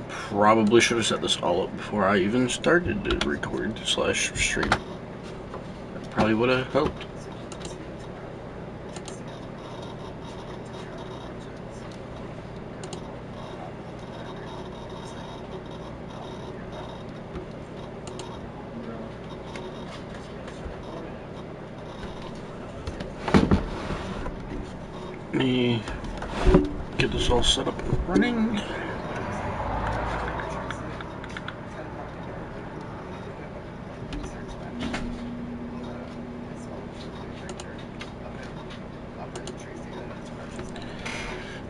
Probably should have set this all up before I even started to record / stream. That probably would have helped. Let me get this all set up and running.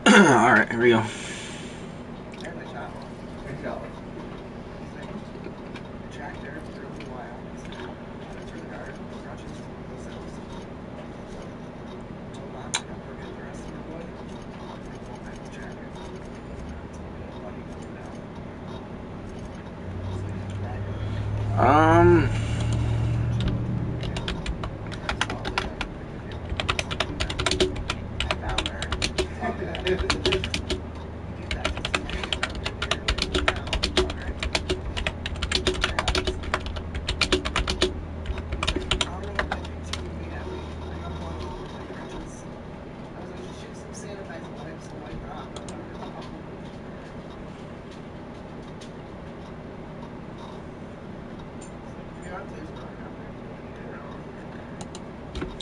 Alright, here we go.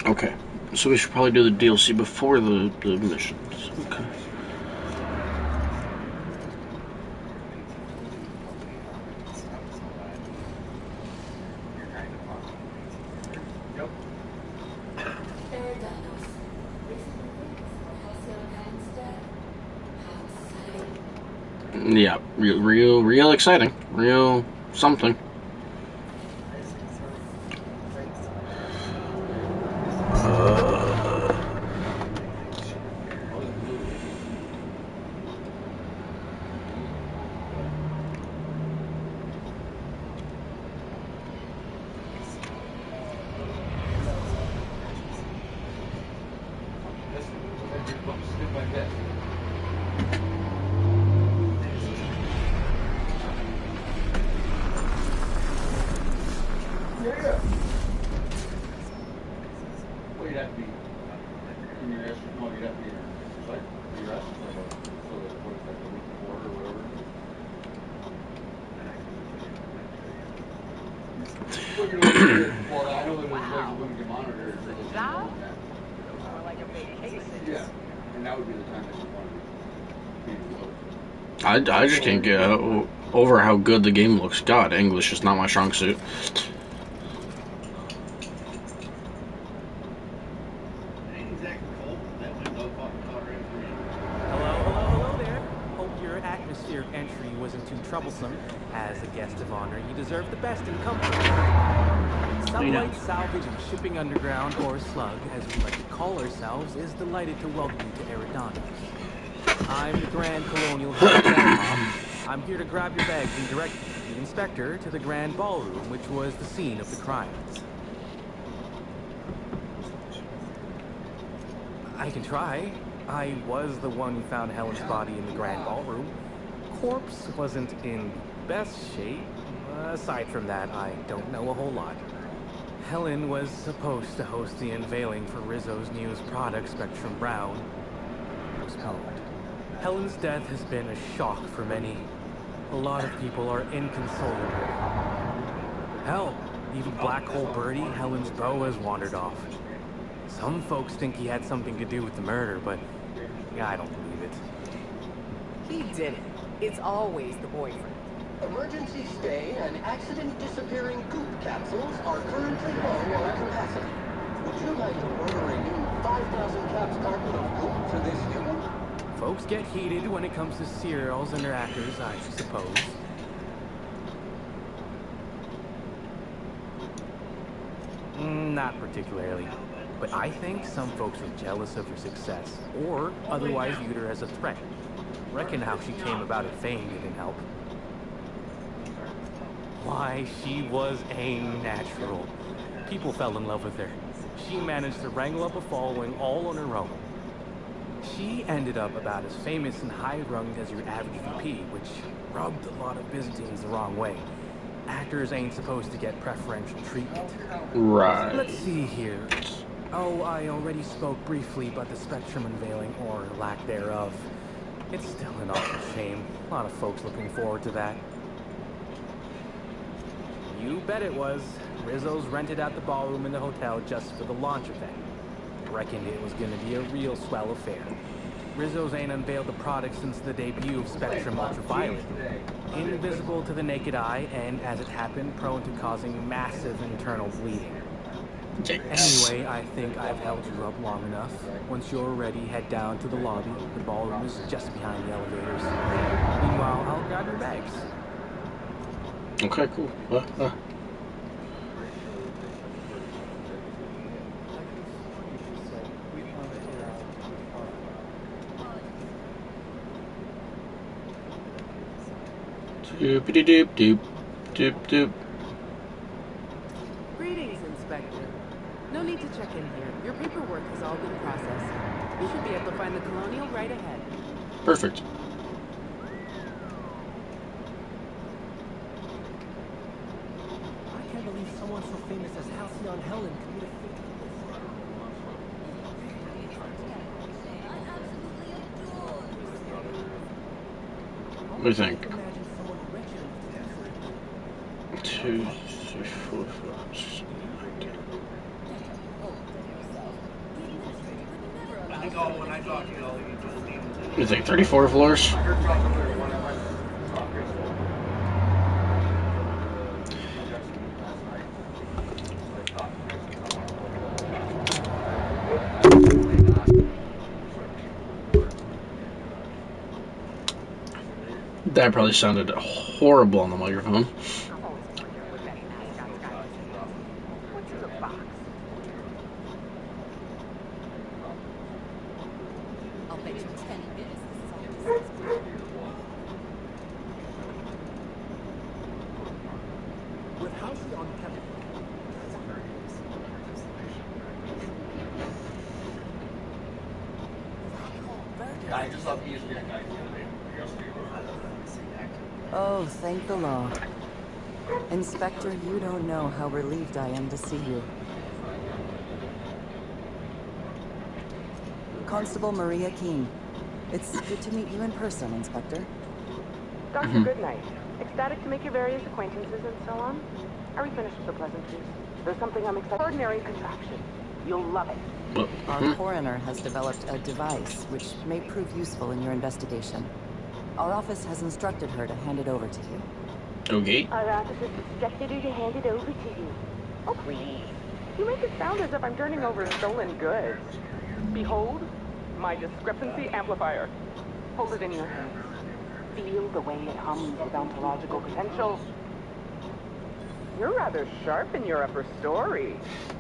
Okay, so we should probably do the DLC before the missions. Okay. Yeah, real exciting. Real something. I just can't get over how good the game looks. God, English is not my strong suit. Hello there. Hope your atmospheric entry wasn't too troublesome. As a guest of honor, you deserve the best in company. Sunlight Salvage and Shipping Underground, or SLUG, as we like to call ourselves, is delighted to welcome you to Eridanos. I'm the Grand Colonial Bellhop. I'm here to grab your bags and direct the inspector to the Grand Ballroom, which was the scene of the crime. I can try. I was the one who found Helen's body in the Grand Ballroom. Corpse wasn't in best shape. Aside from that, I don't know a whole lot. Helen was supposed to host the unveiling for Rizzo's newest product, Spectrum Brown. Postponed. Helen's death has been a shock for many. A lot of people are inconsolable. Hell, even Black Hole Birdie, Helen's beau, has wandered off. Some folks think he had something to do with the murder, but I don't believe it. He didn't. It's always the boyfriend. Emergency stay and accident disappearing goop capsules are currently low on capacity. Would you like ordering 5,000 caps carton of goop for this human? Folks get heated when it comes to serials and their actors, I suppose. Not particularly. But I think some folks are jealous of her success, or otherwise viewed her as a threat. Reckon how she came about her fame didn't help. Why, she was a natural. People fell in love with her. She managed to wrangle up a following all on her own. She ended up about as famous and high-rung as your average VP, which rubbed a lot of Byzantines the wrong way. Actors ain't supposed to get preferential treatment. Right. Let's see here. Oh, I already spoke briefly about the Spectrum unveiling, or lack thereof. It's still an awful shame. A lot of folks looking forward to that. You bet it was. Rizzo's rented out the ballroom in the hotel just for the launch event. Reckoned it was gonna be a real swell affair. Rizzo's ain't unveiled the product since the debut of Spectrum Ultraviolet. Invisible to the naked eye, and as it happened, prone to causing massive internal bleeding. Anyway, I think I've held you up long enough. Once you're ready, head down to the lobby. The ballroom is just behind the elevators. Meanwhile, I'll grab your bags. Okay, cool. Doopity doop doop doop doop. Greetings, Inspector. No need to check in here. Your paperwork has all been processed. You should be able to find the Colonial right ahead. Perfect. I can't believe someone so famous as Halcyon Helen committed a fake. What do you think? Imagine someone richer enough to do so. 2, 3, 4, 5, 6, 7, 8. What do you think? 34 floors? That probably sounded horrible on the microphone. What's in the box? I'll bet you 10 minutes this is all this is. With Halcyon Helen. Oh, thank the law. Inspector, you don't know how relieved I am to see you. Constable Maria Keene. It's good to meet you in person, Inspector. Dr. Goodnight. Ecstatic to make your various acquaintances and so on. Are we finished with the pleasantries? There's something I'm excited. Ordinary contraption. You'll love it. Our coroner has developed a device which may prove useful in your investigation. Our office has instructed her to hand it over to you. Okay. Our office has instructed her to hand it over to you. Oh, please. You make it sound as if I'm turning over stolen goods. Behold, my discrepancy amplifier. Hold it in your hands. Feel the way it hums with ontological potential. You're rather sharp in your upper story.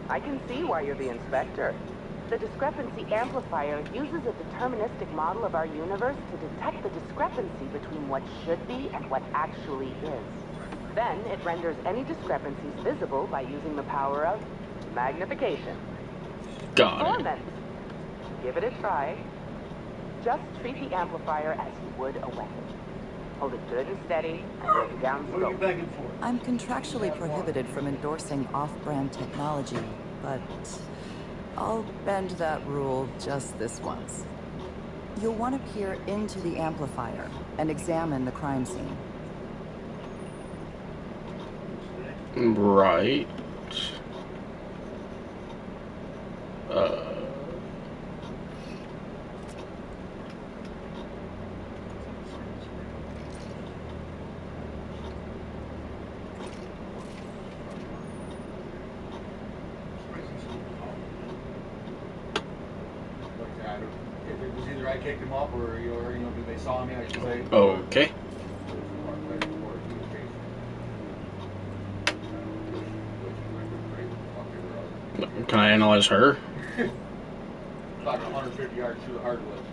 I can see why you're the inspector. The discrepancy amplifier uses a deterministic model of our universe to detect the discrepancy between what should be and what actually is. Then it renders any discrepancies visible by using the power of magnification. Go on Got it. then. Give it a try. Just treat the amplifier as you would a weapon. Hold it good and steady, and let it down slow. I'm contractually prohibited from endorsing off-brand technology, but I'll bend that rule just this once. You'll want to peer into the amplifier and examine the crime scene. Right. It was either I kicked him up or did they saw me? I should say. Okay. Can I analyze her? About 150 yards through the hardwood.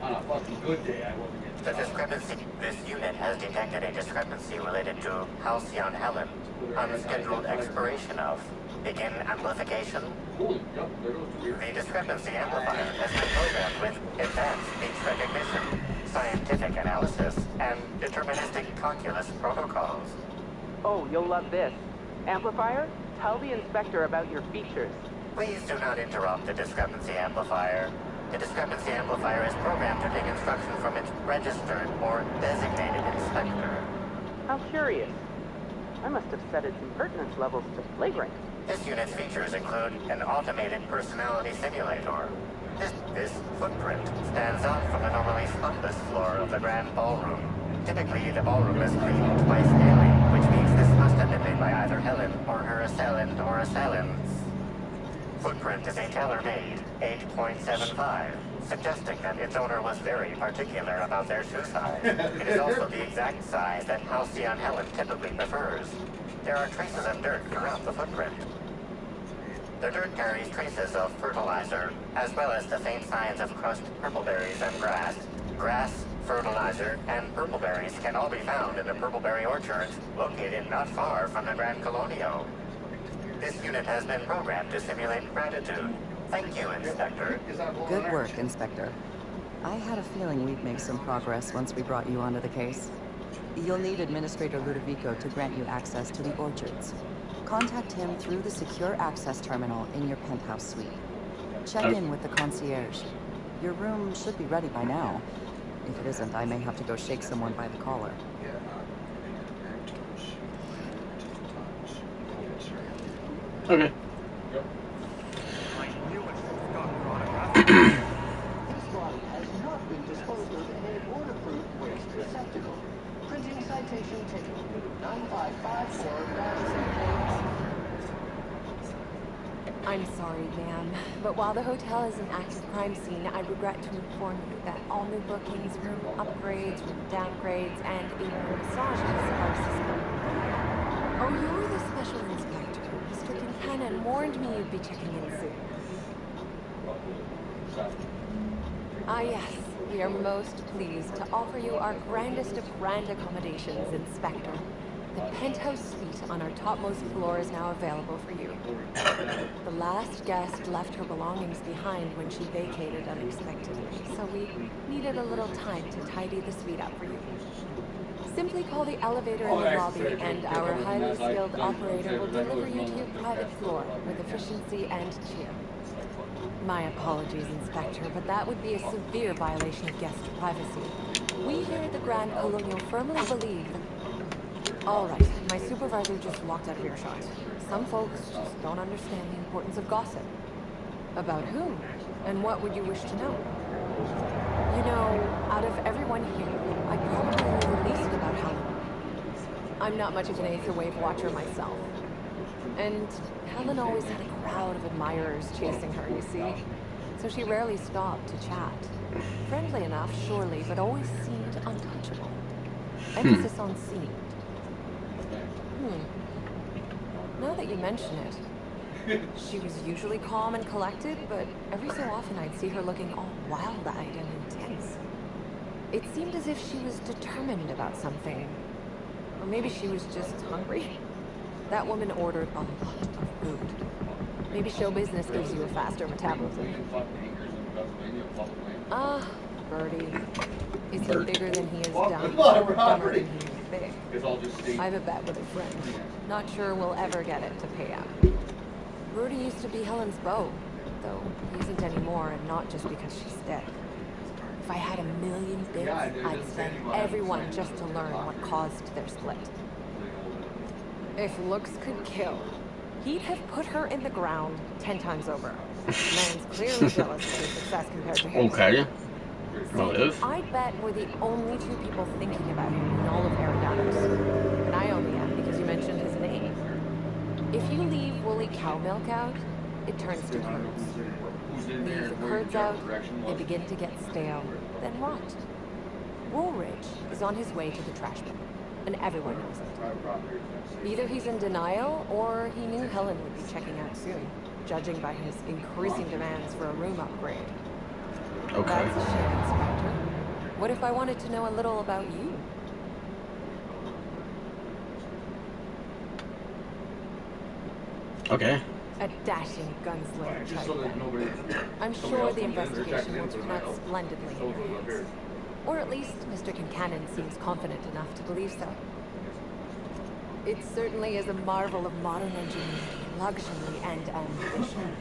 On a fucking good day, I wasn't getting. The discrepancy. This unit has detected a discrepancy related to Halcyon Helen. Unscheduled expiration of Begin amplification. Holy, yep, there goes the The discrepancy amplifier has been programmed with advanced speech recognition, scientific analysis, and deterministic calculus protocols. Oh, you'll love this. Amplifier, tell the inspector about your features. Please do not interrupt the discrepancy amplifier. The discrepancy amplifier is programmed to take instruction from its registered or designated inspector. How curious. I must have set its impertinence levels to flagrant. This unit's features include an automated personality simulator. This footprint stands out from the normally spotless floor of the grand ballroom. Typically, the ballroom is cleaned twice daily, which means this must have been made by either Helen or her assailant or assailants. Footprint is a tailor-made 8.75, suggesting that its owner was very particular about their shoe size. It is also the exact size that Halcyon Helen typically prefers. There are traces of dirt throughout the footprint. The dirt carries traces of fertilizer, as well as the faint signs of crushed purpleberries and grass. Grass, fertilizer, and purpleberries can all be found in the purpleberry orchards, located not far from the Grand Colonio. This unit has been programmed to simulate gratitude. Thank you, Inspector. Good work, Inspector. I had a feeling we'd make some progress once we brought you onto the case. You'll need Administrator Ludovico to grant you access to the orchards. Contact him through the secure access terminal in your penthouse suite. Check in with the concierge. Your room should be ready by now. If it isn't, I may have to go shake someone by the collar. Okay. This body has not been disposed of in a board-approved waste receptacle. Printing citation ticket 9554-8. I'm sorry, ma'am, but while the hotel is an active crime scene, I regret to inform you that all new bookings, room upgrades, room downgrades, and evening massages are suspended. Oh, you're the special inspector. Mr. Kincannon warned me you'd be checking in soon. Ah, yes. We are most pleased to offer you our grandest of grand accommodations, Inspector. The penthouse suite on our topmost floor is now available for you. The last guest left her belongings behind when she vacated unexpectedly, so we needed a little time to tidy the suite up for you. Simply call the elevator in the lobby, and our highly skilled operator will deliver you to your private floor with efficiency and cheer. My apologies, Inspector, but that would be a severe violation of guest privacy. We here at the Grand Colonial firmly believe that... All right, my supervisor just walked out of earshot. Some folks just don't understand the importance of gossip. About who? And what would you wish to know? You know, out of everyone here, I probably know the least about Helen. I'm not much of an Aether Wave watcher myself. And Helen always had a crowd of admirers chasing her, you see. So she rarely stopped to chat. Friendly enough, surely, but always seemed untouchable. Emphasis on seemed. Now that you mention it, she was usually calm and collected, but every so often I'd see her looking all wild-eyed and intense. It seemed as if she was determined about something. Or maybe she was just hungry. That woman ordered a lot of food. Maybe show business gives you a faster metabolism. Ah, Birdie. Is he bigger than he is dumb? Dumber than he is big? I have a bet with a friend. Not sure we'll ever get it to pay out. Rudy used to be Helen's beau, though he isn't anymore, and not just because she's dead. If I had 1,000,000 bits, I'd spend every one just to learn what caused their split. If looks could kill, he'd have put her in the ground 10 times over. Man's clearly jealous of her success compared to his. Okay. Motive. I'd bet we're the only two people thinking about him in all of Eridanos. And I only am because you mentioned his name. If you leave woolly cow milk out, it turns to curds. Leave the curds out, they begin to get stale, then rot. Woolridge is on his way to the trash bin, and everyone knows it. Either he's in denial, or he knew Helen would be checking out soon, judging by his increasing demands for a room upgrade. Okay. That's a shame, Inspector. What if I wanted to know a little about you? Okay. A dashing gunslinger Just type. so that nobody. I'm somebody sure else the comes in, they're investigation checking will in, so turn they're out like, splendidly in "Oh, your those are up here." hands. Or at least Mr. Kincannon seems confident enough to believe so. It certainly is a marvel of modern engineering, luxury, and ambition.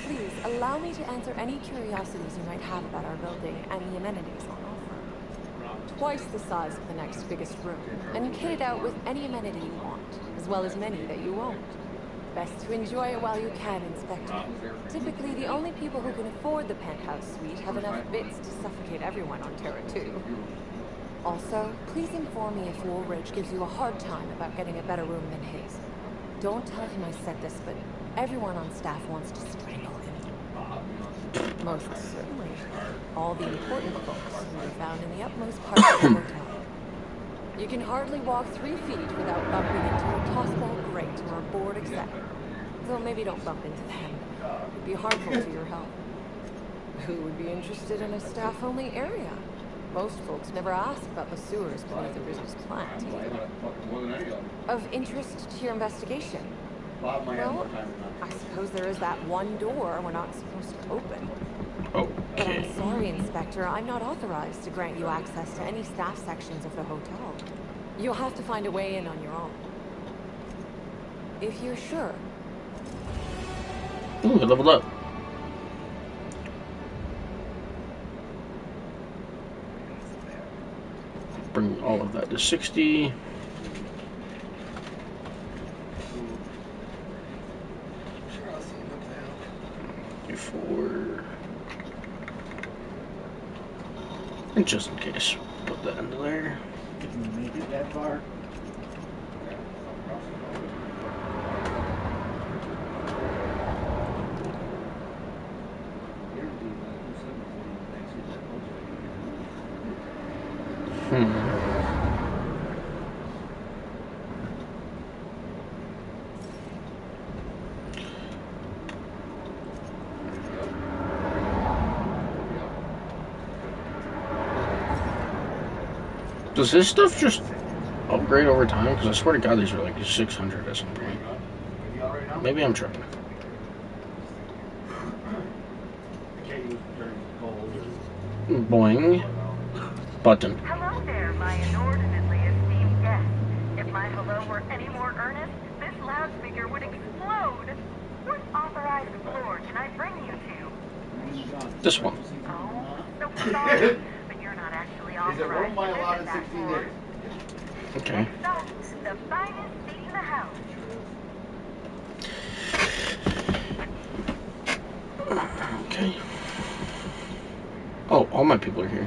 Please, allow me to answer any curiosities you might have about our building and the amenities on offer. Twice the size of the next biggest room, and kitted out with any amenity you want, as well as many that you won't. Best to enjoy it while you can, Inspector. Typically, the only people who can afford the penthouse suite have enough bits to suffocate everyone on Terra 2. Also, please inform me if Woolridge gives you a hard time about getting a better room than his. Don't tell him I said this, but everyone on staff wants to strangle him. Most certainly. All the important folks who are found in the utmost part of the hotel. You can hardly walk 3 feet without bumping into a tossball grate or a board exec. Though maybe don't bump into them. It'd be harmful to your health. Who would be interested in a staff-only area? Most folks never ask about the sewers beneath the Rizzo's plant. More than any of them. Of interest to your investigation? Bob might have more Well, time than that. I suppose there is that one door we're not supposed to open. But Okay. I'm sorry, Inspector, I'm not authorized to grant you access to any staff sections of the hotel. You'll have to find a way in on your own. If you're sure. Ooh, I leveled up. Bring all of that to 60. Before. And just in case, put that into there. Did you make it that far? Does this stuff just upgrade over time? Because I swear to God, these are like 600 at some point. Maybe I'm tripping. Boing. Button. Hello there, my inordinately esteemed guest. If my hello were any more earnest, this loudspeaker would explode. What authorized floor can I bring you to? This one. Oh, so sorry, but you're not actually authorized Is it room by to allowed visit in that 16 floor. days? Okay. So, the finest seat in the house. Okay. Oh, all my people are here.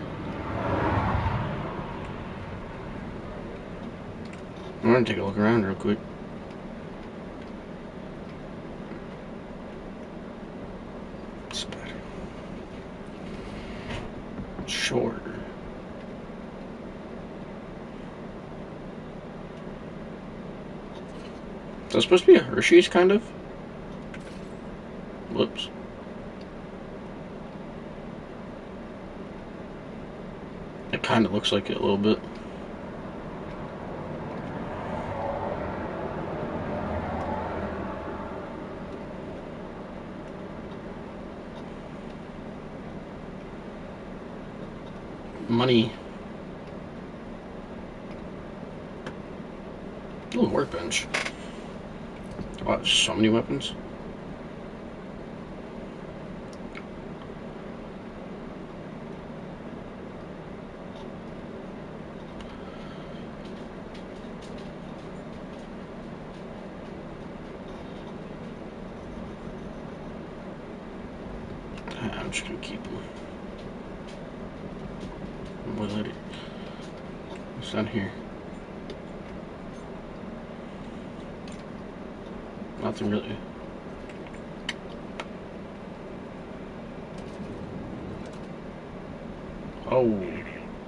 I'm gonna take a look around real quick. Spider. Sure. Is that supposed to be a Hershey's, kind of? Whoops. It kind of looks like it a little bit. Money. Ooh, workbench. Wow, so many weapons. I'm just gonna keep them. What's down here? Nothing really. Oh.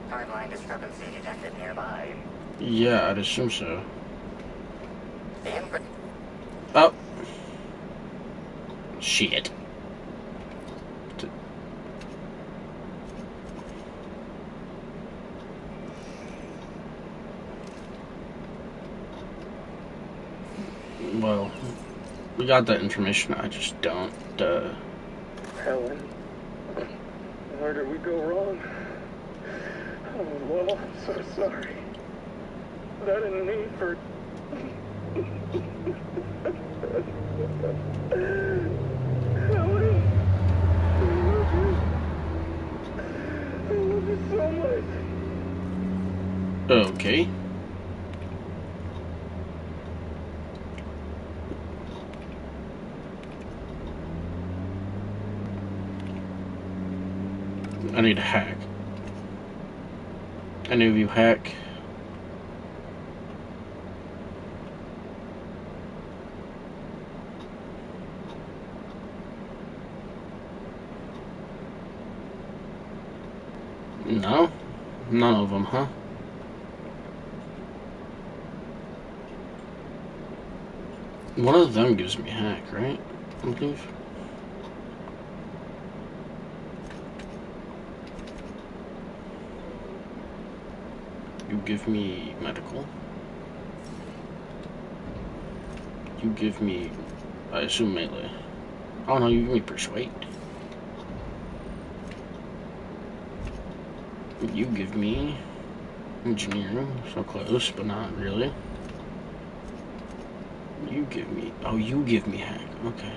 Timeline discrepancy detected nearby. Yeah, I'd assume so. Oh. Shit. Well, We got that information, I just don't, Helen, where did we go wrong? Oh, well, I'm so sorry. That didn't mean for... Helen, I love you. I love you so much. Okay. I need a hack. Any of you hack? No? None of them, huh? One of them gives me hack, right? I believe. You give me medical. You give me, I assume, melee. Oh no, you give me persuade. You give me engineering, so close, but not really. You give me, oh, you give me hack, okay.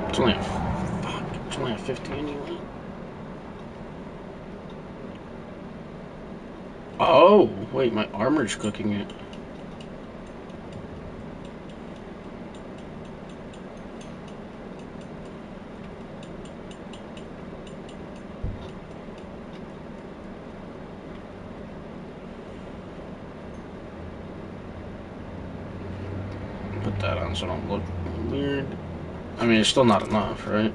It's only a, fuck, it's only a 50 anyway. Oh, wait, my armor's cooking it. Put that on so I don't look weird. I mean, it's still not enough, right?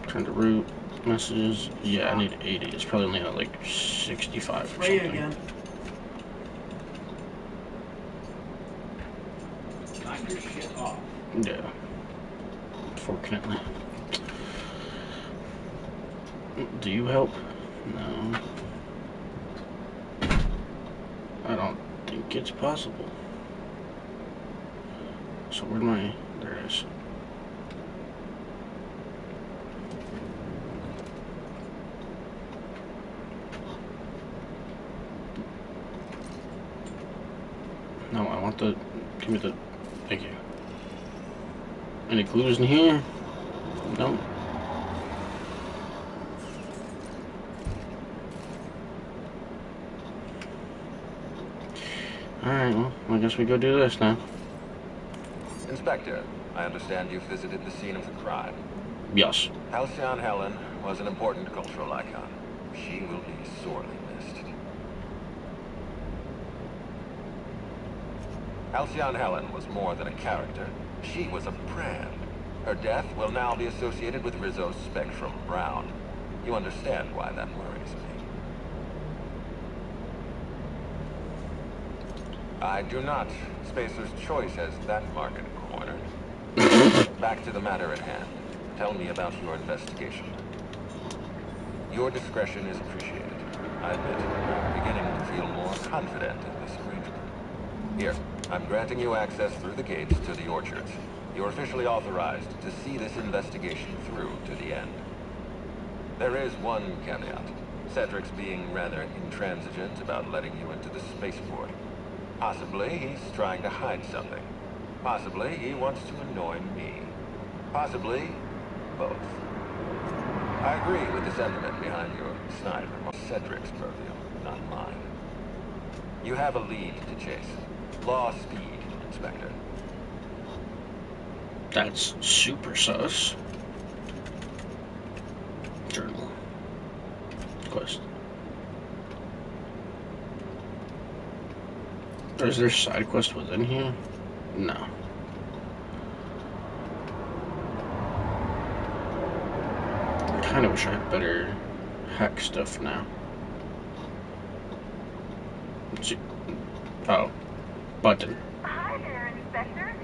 Turn to root. Messages. Yeah, I need 80. It's probably only at like 65 or something. Again. Knock your shit off. Yeah. Unfortunately. Do you help? No. I don't think it's possible. So where'd my... There it is. No, I want the... Give me the... Thank you. Any clues in here? No. Alright, well, I guess we go do this now. Inspector, I understand you've visited the scene of the crime. Yes. Halcyon Helen was an important cultural icon. She will be sorely missed. Halcyon Helen was more than a character. She was a brand. Her death will now be associated with Rizzo's Spectrum Brown. You understand why that worries me. I do not. Spacer's Choice has that market cornered. Back to the matter at hand. Tell me about your investigation. Your discretion is appreciated. I admit, I'm beginning to feel more confident in this arrangement. Here, I'm granting you access through the gates to the orchards. You're officially authorized to see this investigation through to the end. There is one caveat. Cedric's being rather intransigent about letting you into the spaceport. Possibly he's trying to hide something. Possibly he wants to annoy me. Possibly both. I agree with the sentiment behind your Snyder. Cedric's purview, not mine. You have a lead to chase. Law speed, Inspector. That's super sus. Journal. Quest. Is there side quest within here? No. I kind of wish I had better hack stuff now. Oh, button. Hi there, Inspector.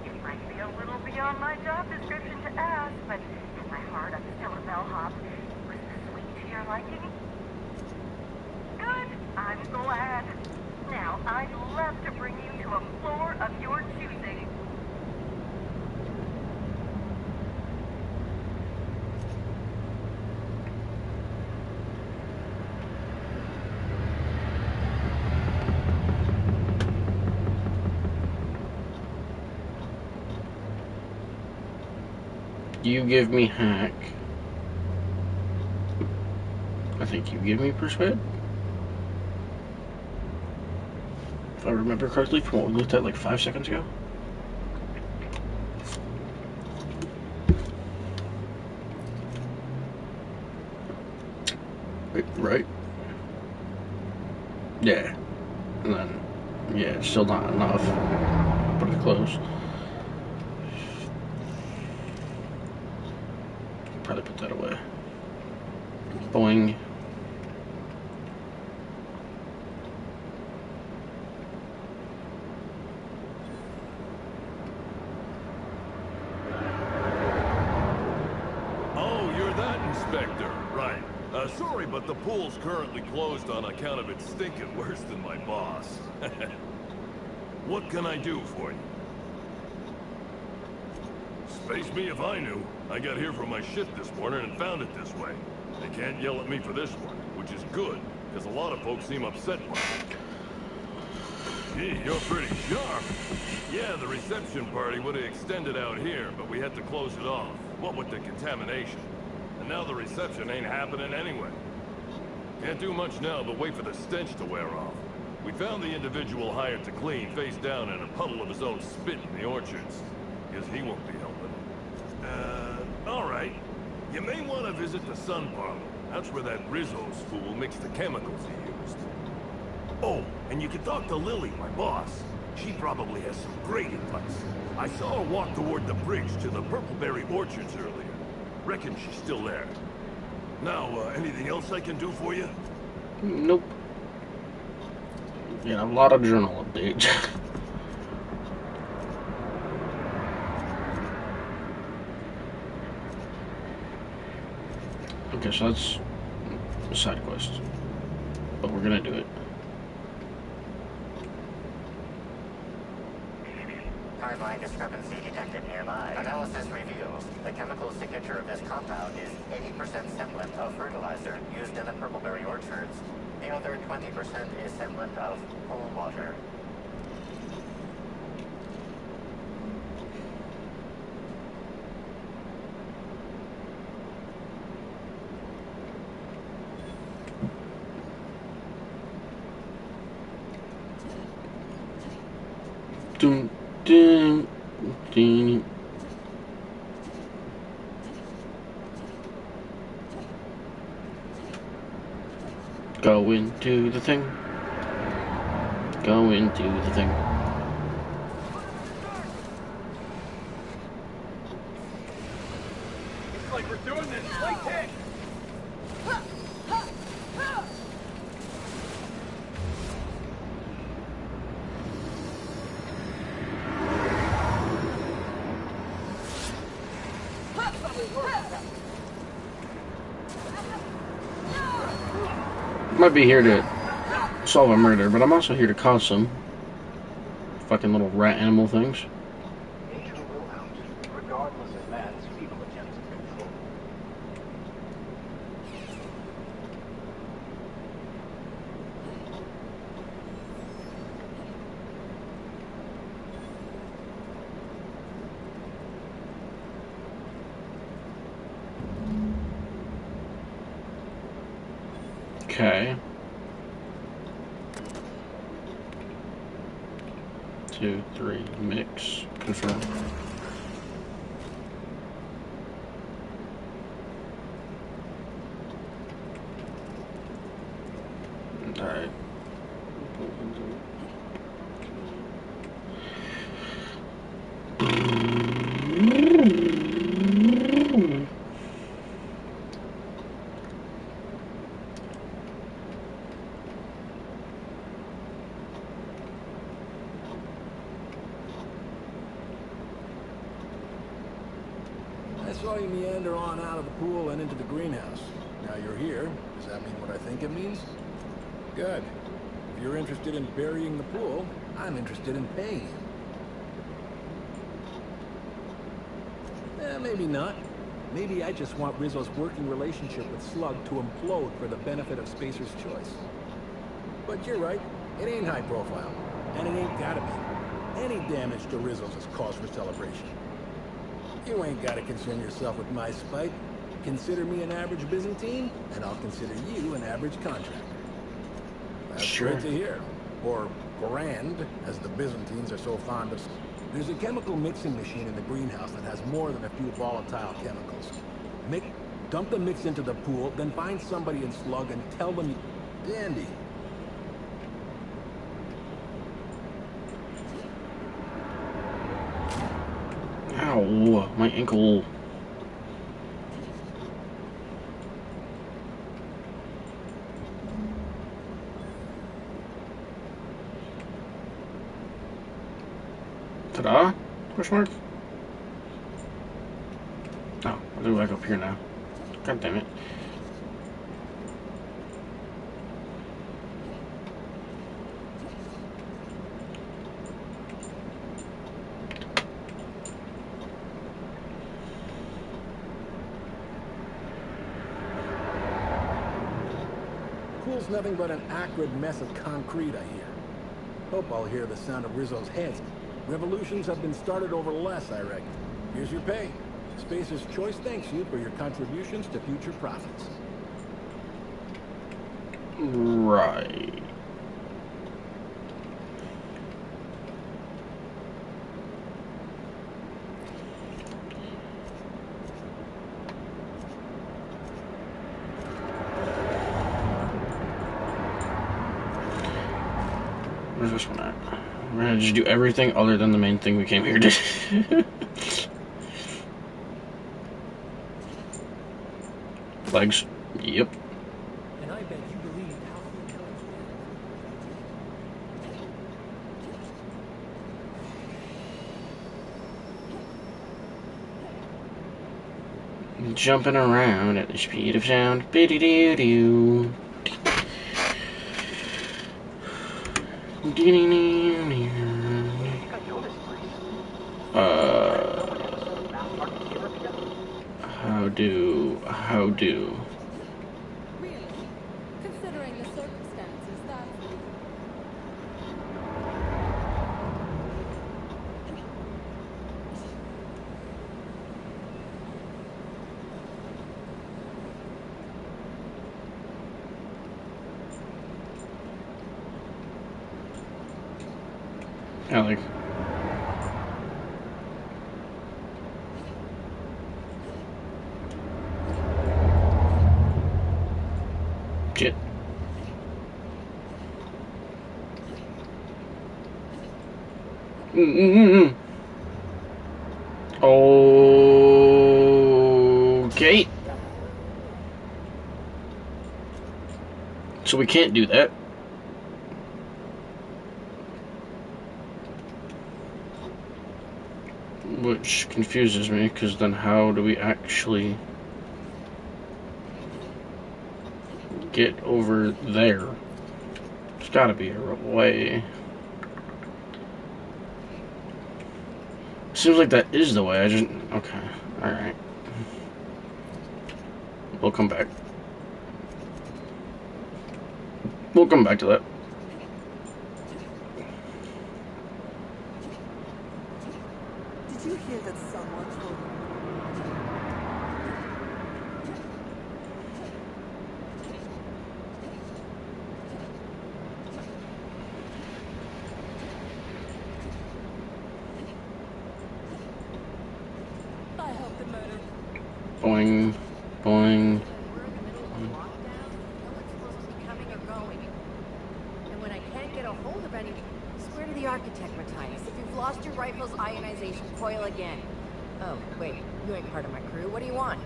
It might be a little beyond my job description to ask, but at my heart, I'm still a bellhop. Was the suite to your liking? Good. I'm glad. Now, I'd love to bring you to a floor of your choosing. You give me hack. I think you give me persuade. If I remember correctly from what we looked at like 5 seconds ago. Wait, right? Yeah. And then, yeah, it's still not enough. But it's close. Probably put that away. Boing. Oh, you're that inspector, right. Sorry, but the pool's currently closed on account of it stinking worse than my boss. What can I do for you? Space me if I knew. I got here from my ship this morning and found it this way. They can't yell at me for this one, which is good, because a lot of folks seem upset by it. Gee, you're pretty sharp. Yeah, the reception party would have extended out here, but we had to close it off. What with the contamination. And now the reception ain't happening anyway. Can't do much now but wait for the stench to wear off. We found the individual hired to clean face down in a puddle of his own spit in the orchards. Guess he won't be helping. Alright. You may want to visit the sun parlor. That's where that Rizzo's fool mixed the chemicals he used. Oh, and you can talk to Lily, my boss. She probably has some great advice. I saw her walk toward the bridge to the Purpleberry Orchards earlier. Reckon she's still there. Now, anything else I can do for you? Nope. Yeah, a lot of journal updates. Okay, so that's a side quest. But we're gonna do it. Hardline discrepancy detected nearby. Analysis reveals the chemical signature of this compound is 80% semblant of fertilizer used in the Purpleberry orchards. The other 20% is semblant of pool water. Dun, dun, dun. Go into the thing. Go into the thing. It's like we're doing this. Like that. Might be here to solve a murder, but I'm also here to cause some fucking little rat animal things. Regardless of man's feeble attempts at control. Okay. 2, 3, mix, confirm. Alright. saw you meander on out of the pool and into the greenhouse. Now you're here. Does that mean what I think it means? Good. If you're interested in burying the pool, I'm interested in paying you. Maybe not. Maybe I just want Rizzo's working relationship with Slug to implode for the benefit of Spacer's Choice. But you're right. It ain't high profile. And it ain't gotta be. Any damage to Rizzo's is cause for celebration. You ain't gotta concern yourself with my spite. Consider me an average Byzantine, and I'll consider you an average contractor. That's great to hear. Or grand, as the Byzantines are so fond of. There's a chemical mixing machine in the greenhouse that has more than a few volatile chemicals. Dump the mix into the pool, then find somebody in Slug and tell them you... Dandy. Ow, my ankle. Ta-da? Question mark? Oh, I'll go back up here now. God damn it. Pool's nothing but an acrid mess of concrete, I hear. Hope I'll hear the sound of Rizzo's heads. Revolutions have been started over less, I reckon. Here's your pay. Spacer's Choice thanks you for your contributions to future profits. Right. Where's this one at? We're gonna just do everything other than the main thing we came here to do. Legs. Yep. And I bet you believe Jumping around at the speed of sound. Biddy-doo-doo. How do? Really? Considering the circumstances, that's... I like. Shit. Okay. So we can't do that. Which confuses me, because then how do we actually get over there? There's gotta be a way. Seems like that is the way, I just... Okay, alright. We'll come back. We'll come back to that. Did you hear that someone told me? I hope the murder... Boing, boing. And when I can't get a hold of any, swear to the architect, Matthias. If you've lost your rifle's ionization coil again. Oh, wait, you ain't part of my crew. What do you want?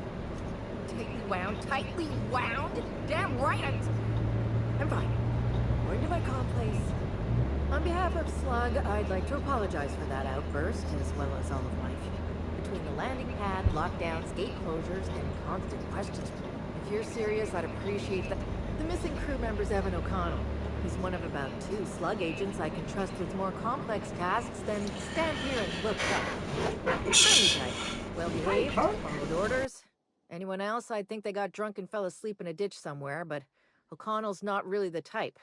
Tightly wound? Tightly wound? Damn right I'm fine. Going to my comm place. On behalf of Slug, I'd like to apologize for that outburst, as well as all of my... between the landing pad, lockdowns, gate closures, and constant questions. If you're serious, I'd appreciate that. The missing crew member's Evan O'Connell. He's one of about 2 slug agents I can trust with more complex tasks than stand here and look up. Friendly type. Well behaved, followed orders. Anyone else, I'd think they got drunk and fell asleep in a ditch somewhere, but O'Connell's not really the type.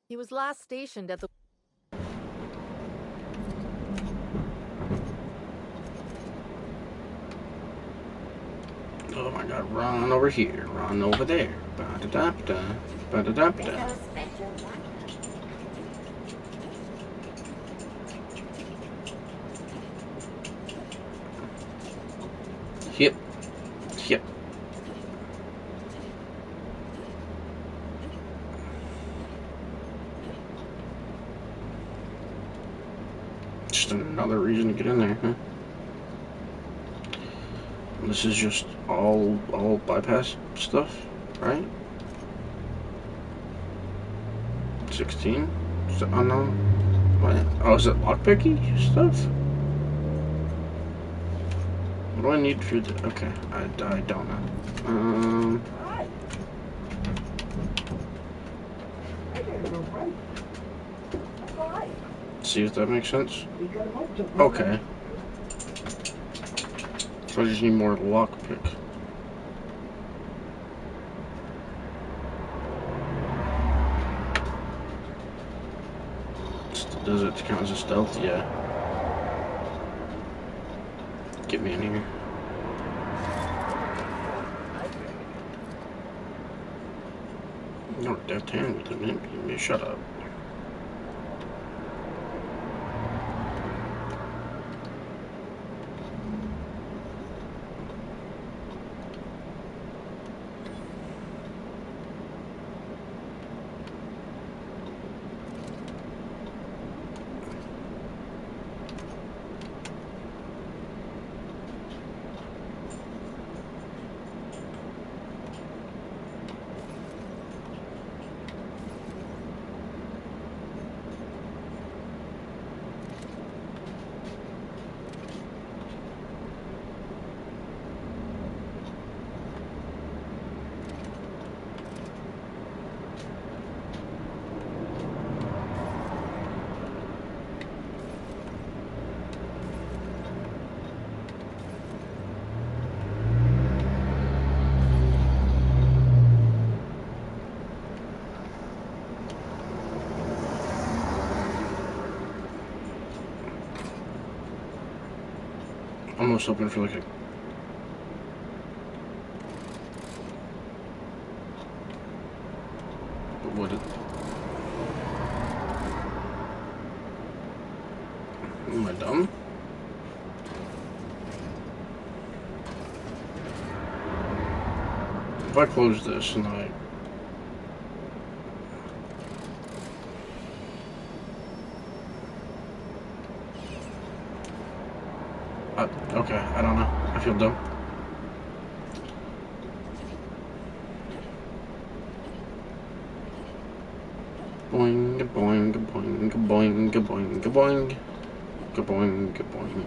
He was last stationed at the... Oh my god, run over here, run over there. Ba-da-da-da, ba-da-da-da. Yep. Yep. Just another reason to get in there, huh? This is just all bypass stuff, right? 16? Is it unknown? What? Oh, is it lockpicky stuff? What do I need for the... Okay, I don't know. See if that makes sense? Okay. So I just need more lockpick. Does it count as a stealth? Yeah. Get me in here. No deft hand with him, man. Shut up. Almost hoping for like a... But would it... Am I dumb? If I close this and I... Okay, I don't know. I feel dumb. Boing, boing, boing, boing, boing, boing, boing, boing.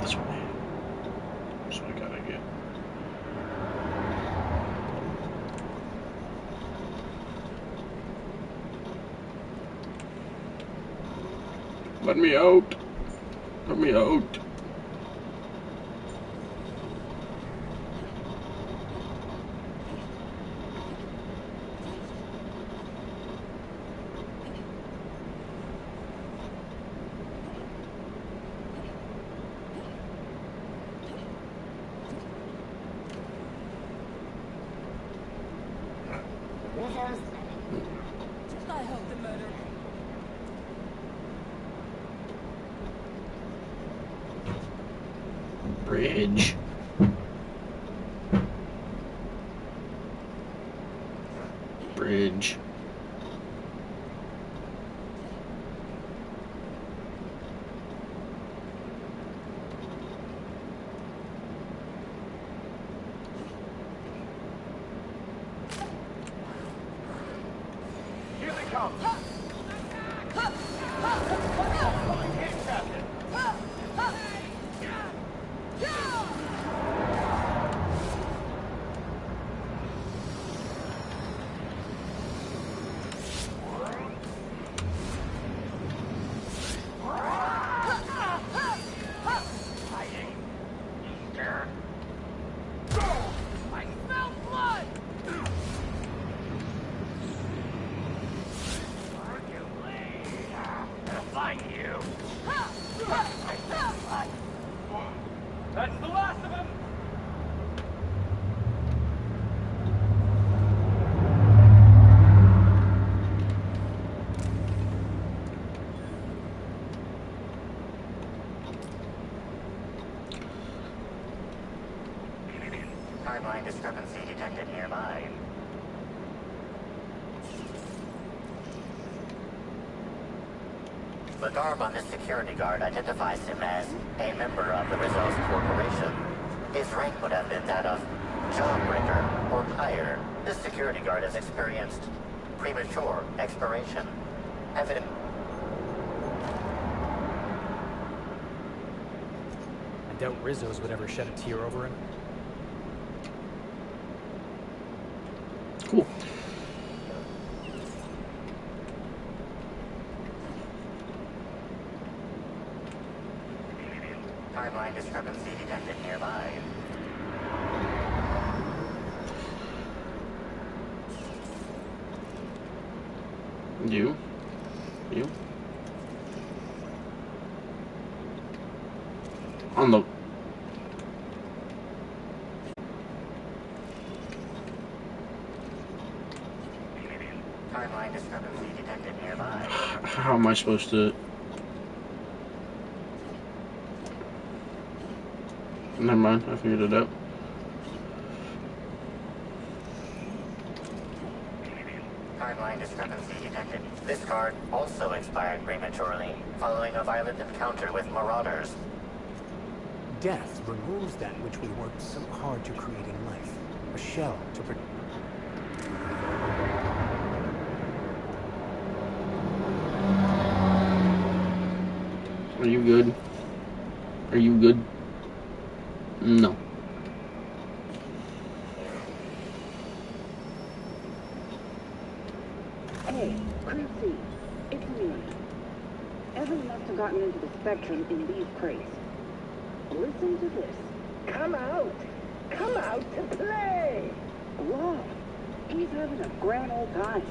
This way. So I gotta get... Let me out. Let me out. cares? I hope the murder. Bridge. Bridge. Here they come. That's the last of them! Timeline discrepancy detected nearby. The garb on this security guard identifies him as a member of the Rizos Corporation. His rank would have been that of Jawbreaker or higher. This security guard has experienced premature expiration. Evident. I doubt Rizzo's would ever shed a tear over him. Cool. Timeline discrepancy detected nearby. You? On the... Timeline discrepancy detected nearby. How am I supposed to... Never mind, I figured it out. Timeline discrepancy detected. This card also expired prematurely, following a violent encounter with marauders. Death removes that which we worked so hard to create in life. A shell to protect. Are you good? Are you good? No. Hey, Chrissy, it's me. Evan must have gotten into the Spectrum in these crates. Listen to this. Come out! Come out to play! Wow, he's having a grand old time.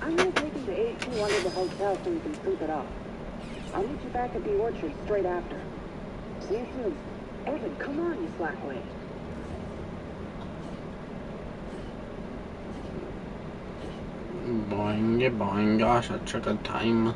I'm gonna take him to A2 under the hotel so we can scoop it up. I'll meet you back at the orchard straight after. See you soon. Evan, come on, you slackway. Boing, gosh, that took a time.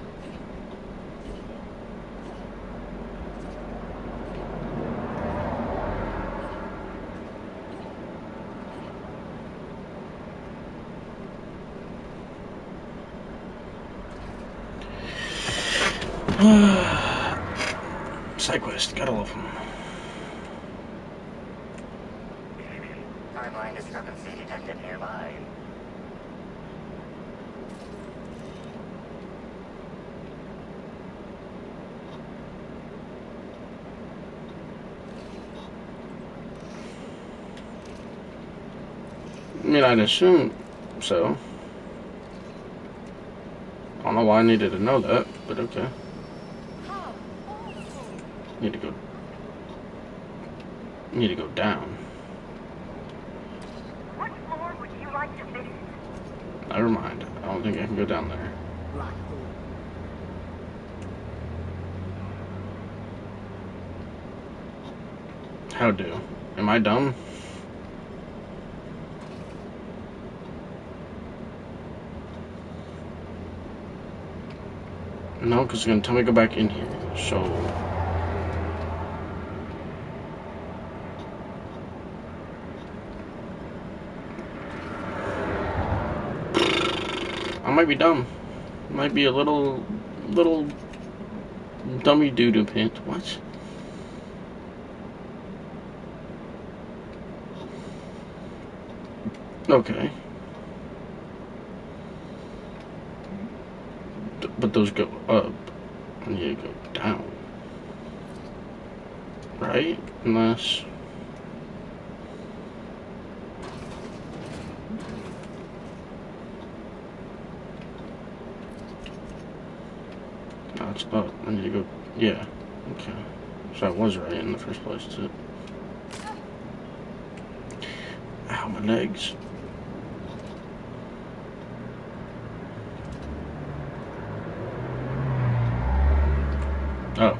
SideQuest, gotta love him. Timeline discrepancy detected nearby. I mean, I'd assume so. I don't know why I needed to know that, but okay. Need to go down. What floor would you like to visit? Never mind. I don't think I can go down there. How do? Am I dumb? No, because it's going to tell me to go back in here. So... I might be dumb. Might be a little dummy doo-doo pant. What? Okay. But those go up. I need to go down. Right? Unless... No, it's up. I need to go... Yeah. Okay. So I was right in the first place, too. Ow, my legs. Oh.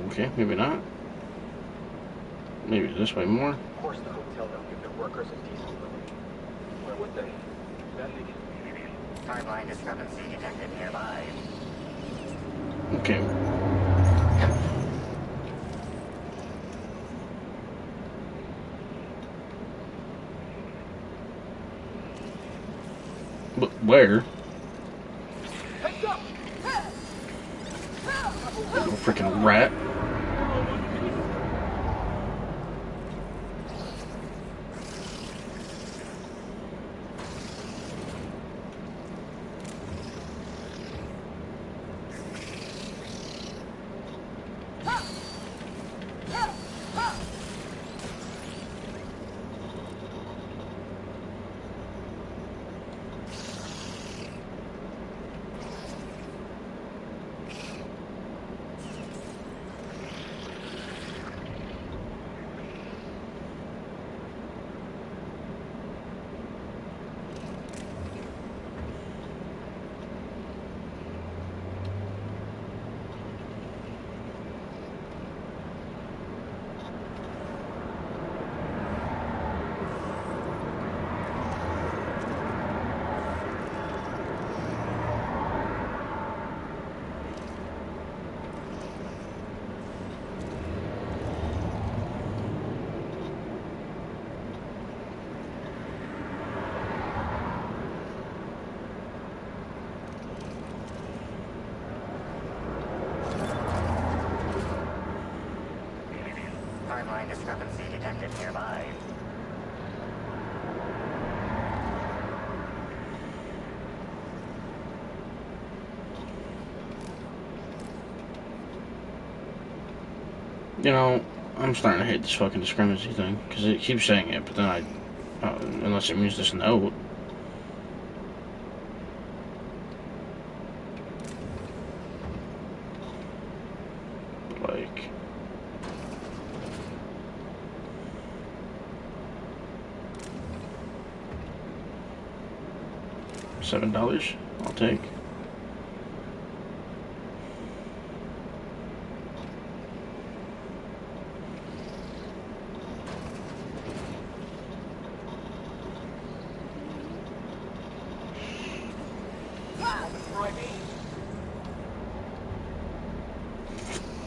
Okay, maybe not. Maybe this way more. Of course the hotel don't give their workers a decent living. Where would they? Timeline discrepancy detected nearby. Okay. But where? Little freaking rat. Timeline discrepancy detected nearby. You know, I'm starting to hate this fucking discrepancy thing, because it keeps saying it, but then unless it means this note. Like... $7? I'll take.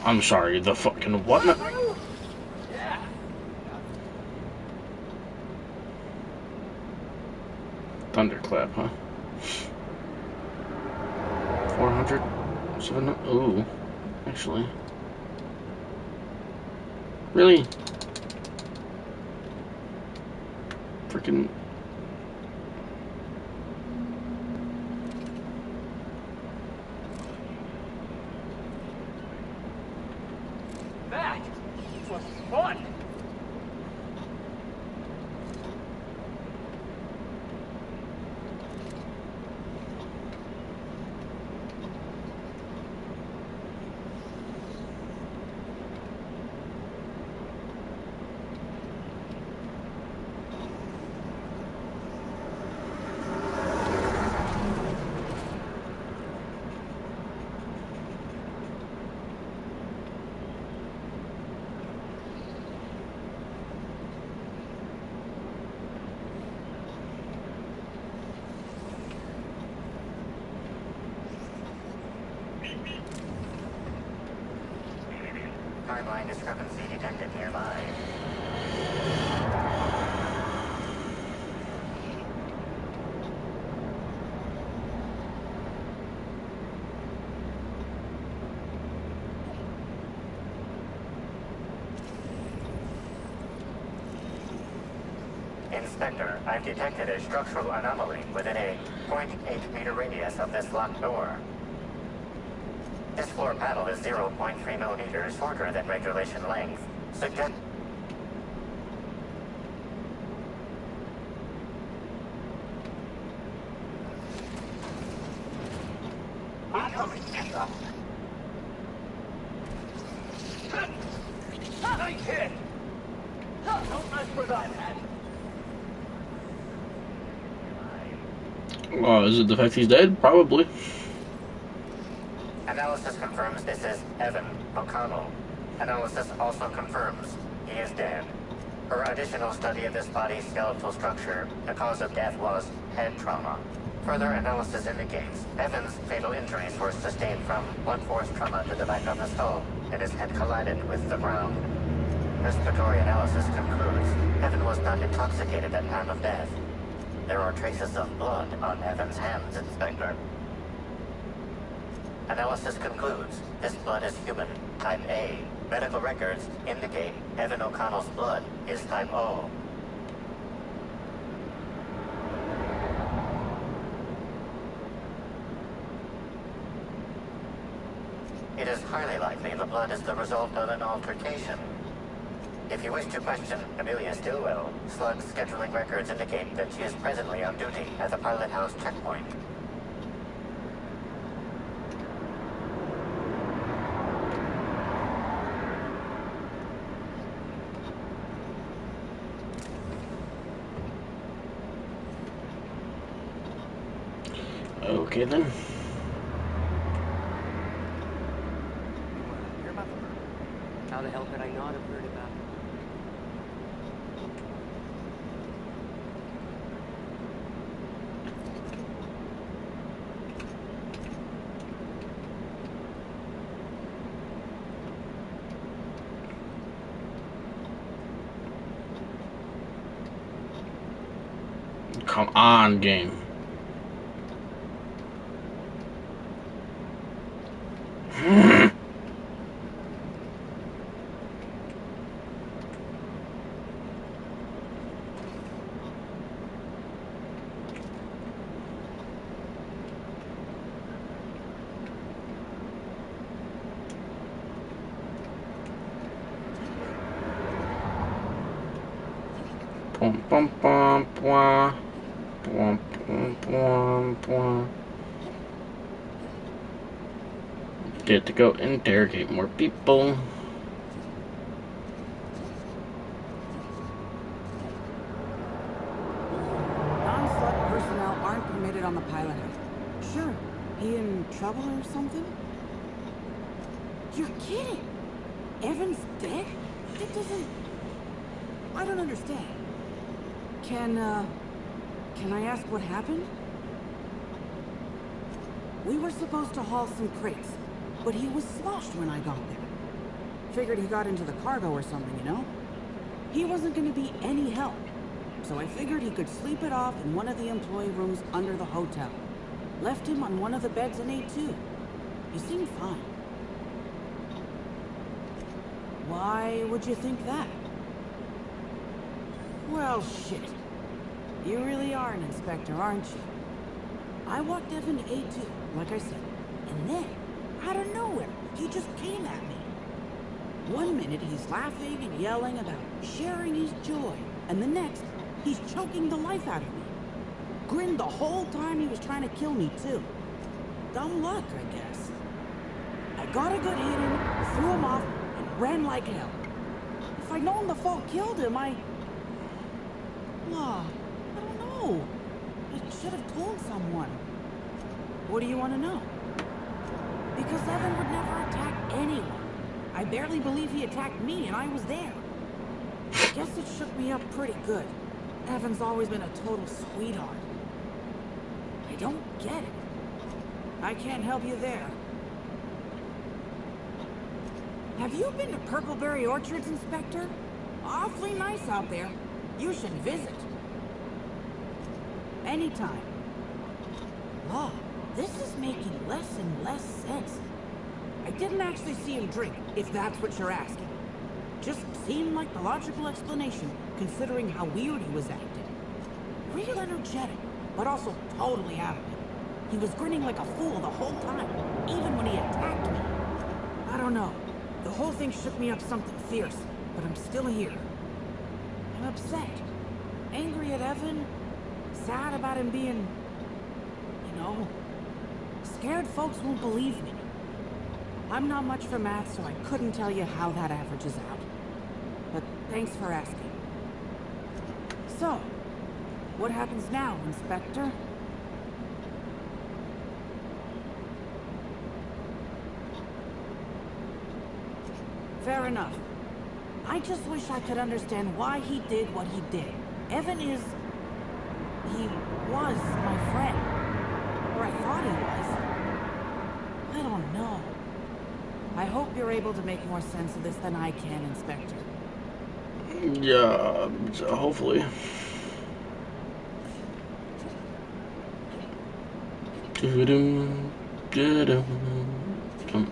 I'm sorry, the fucking what? Thunderclap, huh? 400? 700? Ooh, actually. Really? Freaking... That was fun! timeline discrepancy detected nearby. Inspector, I've detected a structural anomaly within a 0.8 meter radius of this locked door. This floor panel is 0.3 millimeters shorter than regulation length. Suggest... Nice hit! Don't mess with that. Is it the fact he's dead? Probably. Analysis confirms this is Evan O'Connell. Analysis also confirms he is dead. Per additional study of this body's skeletal structure, the cause of death was head trauma. Further analysis indicates Evan's fatal injuries were sustained from blunt force trauma to the back of the skull, and his head collided with the ground. Respiratory analysis concludes Evan was not intoxicated at time of death. There are traces of blood on Evan's hands, Inspector. Analysis concludes this blood is human, type A. Medical records indicate Evan O'Connell's blood is type O. It is highly likely the blood is the result of an altercation. If you wish to question Amelia Stillwell, Slug's scheduling records indicate that she is presently on duty at the Pilot House checkpoint. Okay then. Hear about them? How the hell could I not have heard about it? Come on, game. Pum pum pum pum pum pum pum pum. Get to go interrogate more people. Non-Slug personnel aren't permitted on the Pilot House. Sure. He in trouble or something? You're kidding! Evan's dead? That doesn't... I don't understand. Can I ask what happened? We were supposed to haul some crates, but he was sloshed when I got there. Figured he got into the cargo or something, you know? He wasn't gonna be any help, so I figured he could sleep it off in one of the employee rooms under the hotel. Left him on one of the beds in A2. He seemed fine. Why would you think that? Well, shit. You really are an inspector, aren't you? I walked Evan to A2, like I said, and then, out of nowhere, he just came at me. One minute he's laughing and yelling about sharing his joy, and the next, he's choking the life out of me. Grinned the whole time he was trying to kill me, too. Dumb luck, I guess. I got a good hit in, threw him off, and ran like hell. If I'd known the fall killed him, I don't know. I should have told someone. What do you want to know? Because Evan would never attack anyone. I barely believe he attacked me, and I was there. I guess it shook me up pretty good. Evan's always been a total sweetheart. I don't get it. I can't help you there. Have you been to Purpleberry Orchards, Inspector? Awfully nice out there. You should visit. Anytime. Oh, this is making less and less sense. I didn't actually see him drink, if that's what you're asking. Just seemed like the logical explanation, considering how weird he was acting. Real energetic, but also totally out of it. He was grinning like a fool the whole time, even when he attacked me. I don't know. The whole thing shook me up something fierce, but I'm still here. I'm upset. Angry at Evan. Sad about him being... you know... scared folks won't believe me. I'm not much for math, so I couldn't tell you how that averages out. But thanks for asking. So, what happens now, Inspector? Fair enough. I just wish I could understand why he did what he did. Evan is... he was my friend. Or I thought he was. I don't know. I hope you're able to make more sense of this than I can, Inspector. Yeah, hopefully. Do-dum, do-dum, dum.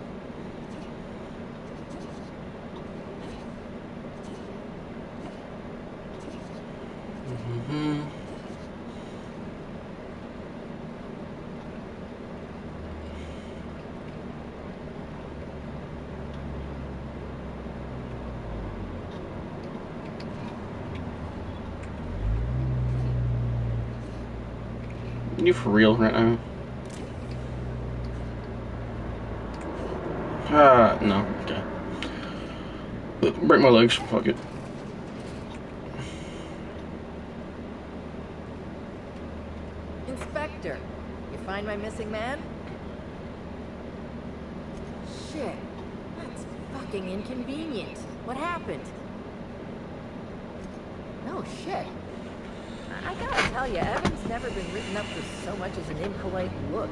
You for real right now? No, okay. Break my legs, fuck it. Inspector, you find my missing man? Shit, that's fucking inconvenient. What happened? No shit. I gotta tell you, Evan's never been written up for so much as an impolite look.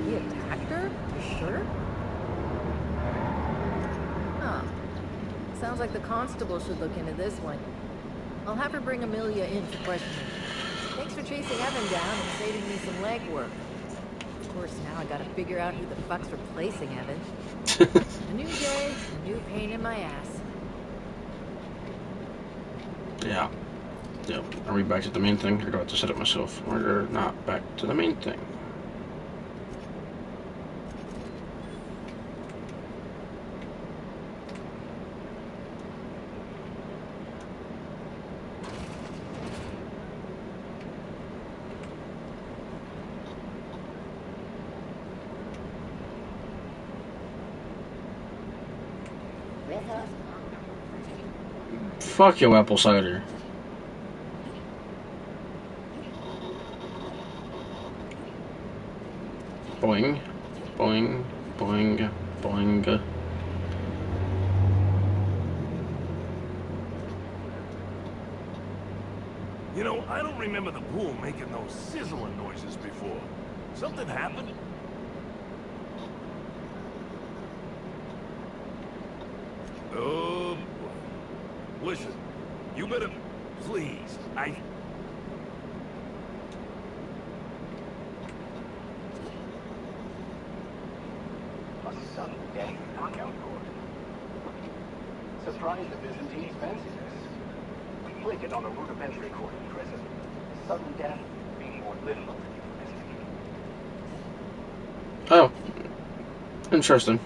He attacked her? You sure? Huh. Sounds like the constable should look into this one. I'll have her bring Amelia in for questioning. Thanks for chasing Evan down and saving me some legwork. Of course, now I gotta figure out who the fuck's replacing Evan. A new day, a new pain in my ass. Yeah. Yep. Are we back to the main thing? Or do I have to set it myself? Or not back to the main thing? Fuck your apple cider. Boing, boing, boing, boing. You know, I don't remember the pool making those sizzling noises before. Something happened? Oh, boy. Listen, you better... Please, A sudden death knockout cord. Surprised the Byzantines fancy this. We click it on a rudimentary cord in prison. Sudden death being more literal than euphemistic. Oh. Interesting.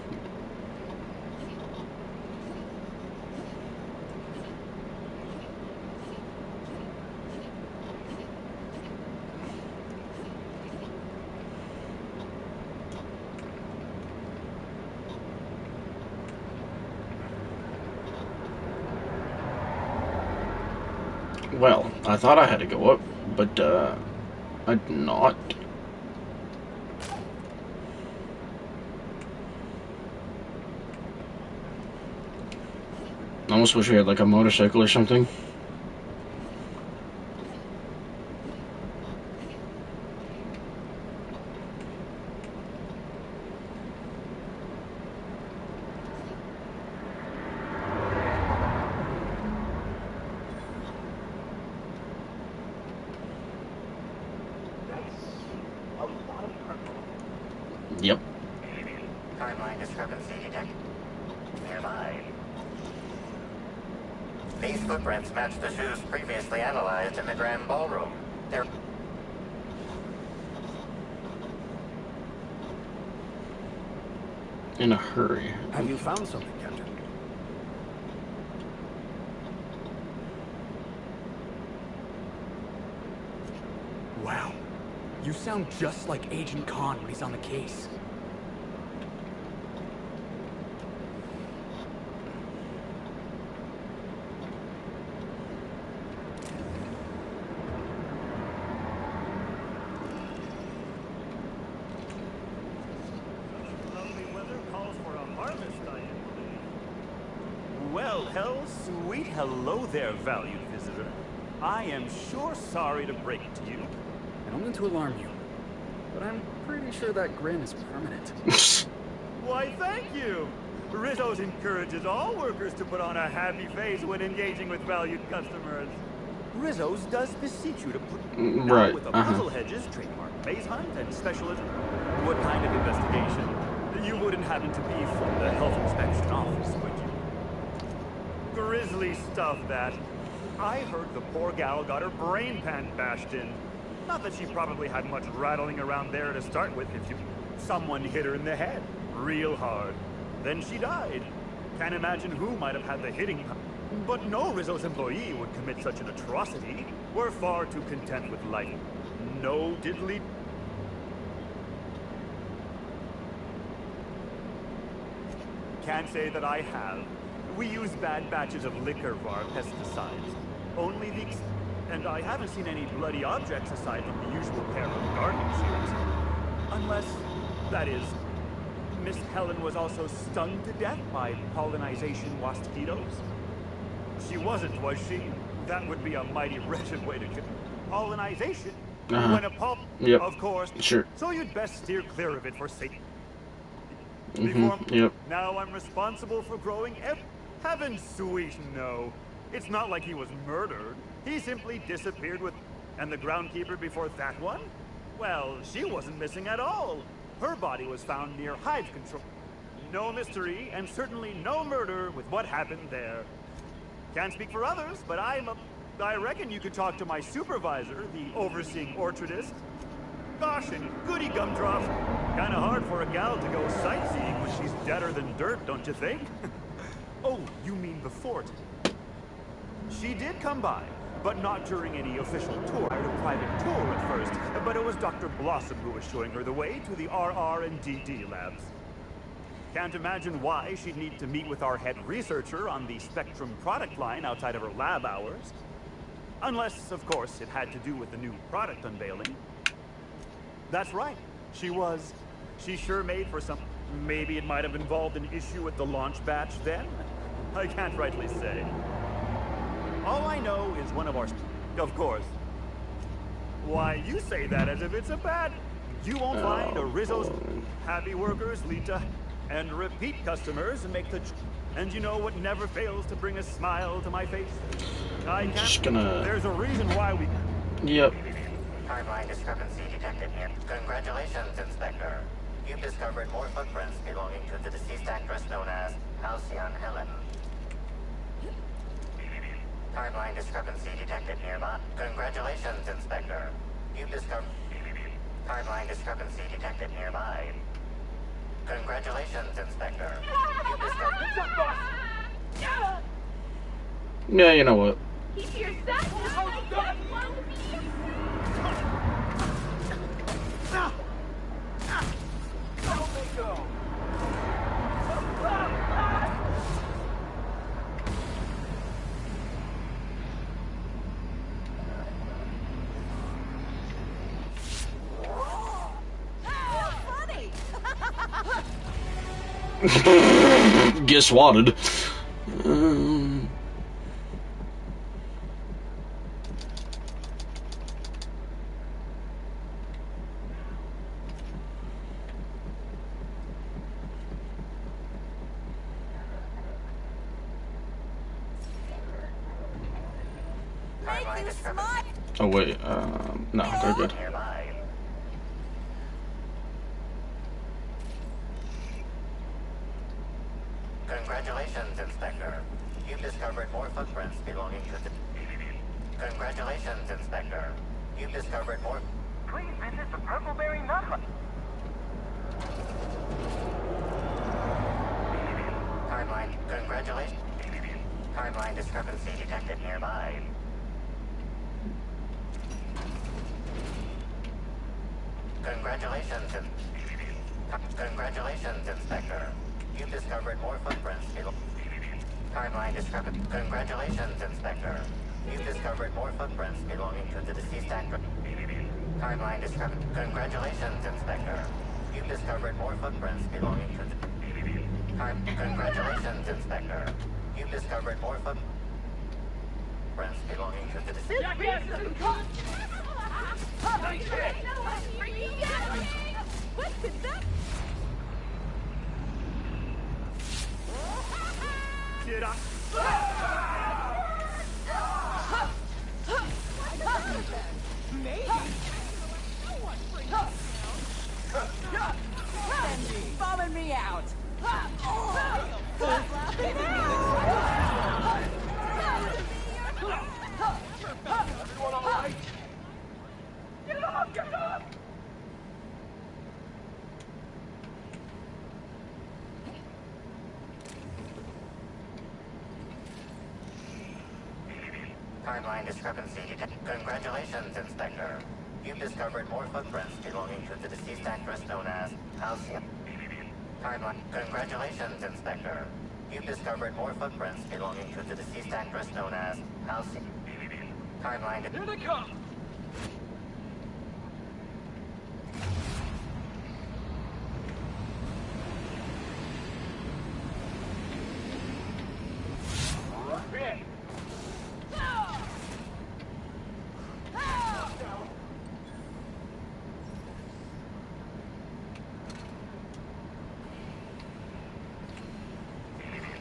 Well, I thought I had to go up, but, I did not. I almost wish we had, like, a motorcycle or something. Yep. Timeline discrepancy detected nearby. These footprints match the shoes previously analyzed in the Grand Ballroom. They're in a hurry. Have you found something, Captain? Wow. You sound just like Agent Khan when he's on the case. Well, sweet hello there, valued visitor. I am sure sorry to break it to you. I don't mean to alarm you, but I'm pretty sure that grin is permanent. Why, thank you. Rizzo's encourages all workers to put on a happy face when engaging with valued customers. Rizzo's does beseech you to put Right, with a puzzle hedges, trademark maze hunt, and specialism. What kind of investigation? You wouldn't happen to be from the health inspection office, would you? Grisly stuff, that. I heard the poor gal got her brain pan bashed in. Not that she probably had much rattling around there to start with. Someone hit her in the head, real hard. Then she died. Can't imagine who might have had the hitting. But no Rizzo's employee would commit such an atrocity. We're far too content with life. No diddly. Can't say that I have. We use bad batches of liquor for our pesticides. Only the... And I haven't seen any bloody objects aside from the usual pair of gardening shears. Unless, that is, Miss Helen was also stung to death by pollinization mosquitoes. She wasn't, was she? That would be a mighty wretched way to kill. Pollinization? When a Yep. Of course. Sure. So you'd best steer clear of it for safety. Yep. Now I'm responsible for growing Heaven sweet, no. It's not like he was murdered. He simply disappeared with... And the groundkeeper before that one? Well, she wasn't missing at all. Her body was found near hive control. No mystery, and certainly no murder with what happened there. Can't speak for others, but I reckon you could talk to my supervisor, the overseeing orchardist. Gosh, and goody gumdrop. Kinda hard for a gal to go sightseeing when she's deader than dirt, don't you think? Oh, you mean the fort. She did come by, but not during any official tour. I had a private tour at first, but it was Dr. Blossom who was showing her the way to the RR and DD labs. Can't imagine why she'd need to meet with our head researcher on the Spectrum product line outside of her lab hours. Unless, of course, it had to do with the new product unveiling. That's right. She sure made for some... Maybe it might have involved an issue with the launch batch then? I can't rightly say. All I know is one of our... Of course. Why, you say that as if it's a bad... You won't find a Rizzo's... Happy workers lead to... And repeat customers make the... And you know what never fails to bring a smile to my face? I can't... Just gonna... There's a reason why we... Yep. Timeline discrepancy detected here. Congratulations, Inspector. You've discovered more footprints belonging to the deceased actress known as Halcyon Helen. Timeline discrepancy detected nearby. Congratulations, Inspector. You've discovered... Timeline discrepancy detected nearby. Congratulations, Inspector. You've discovered... Yeah, you know what? Get swatted. Oh wait, no, they're good. more. Please visit the Purpleberry Nut Hut. Timeline. Congratulations. Timeline discrepancy detected nearby. Congratulations, Inspector. You've discovered more footprints. Timeline discrepancy. Congratulations, Inspector. You've discovered more footprints belonging to the deceased actress. Timeline discrepancy. Congratulations, Inspector. You've discovered more footprints belonging to the... Congratulations, Inspector. You've discovered more footprints belonging to the deceased... What did that... Get up! Bombing me out. Everyone all right? Get up! Get up! Timeline discrepancy detected. Congratulations, Inspector. You've discovered more footprints belonging to the deceased actress known as Halcyon. Timeline. Congratulations, Inspector. You've discovered more footprints belonging to the deceased actress known as Halcyon. Timeline. Here they come! Right.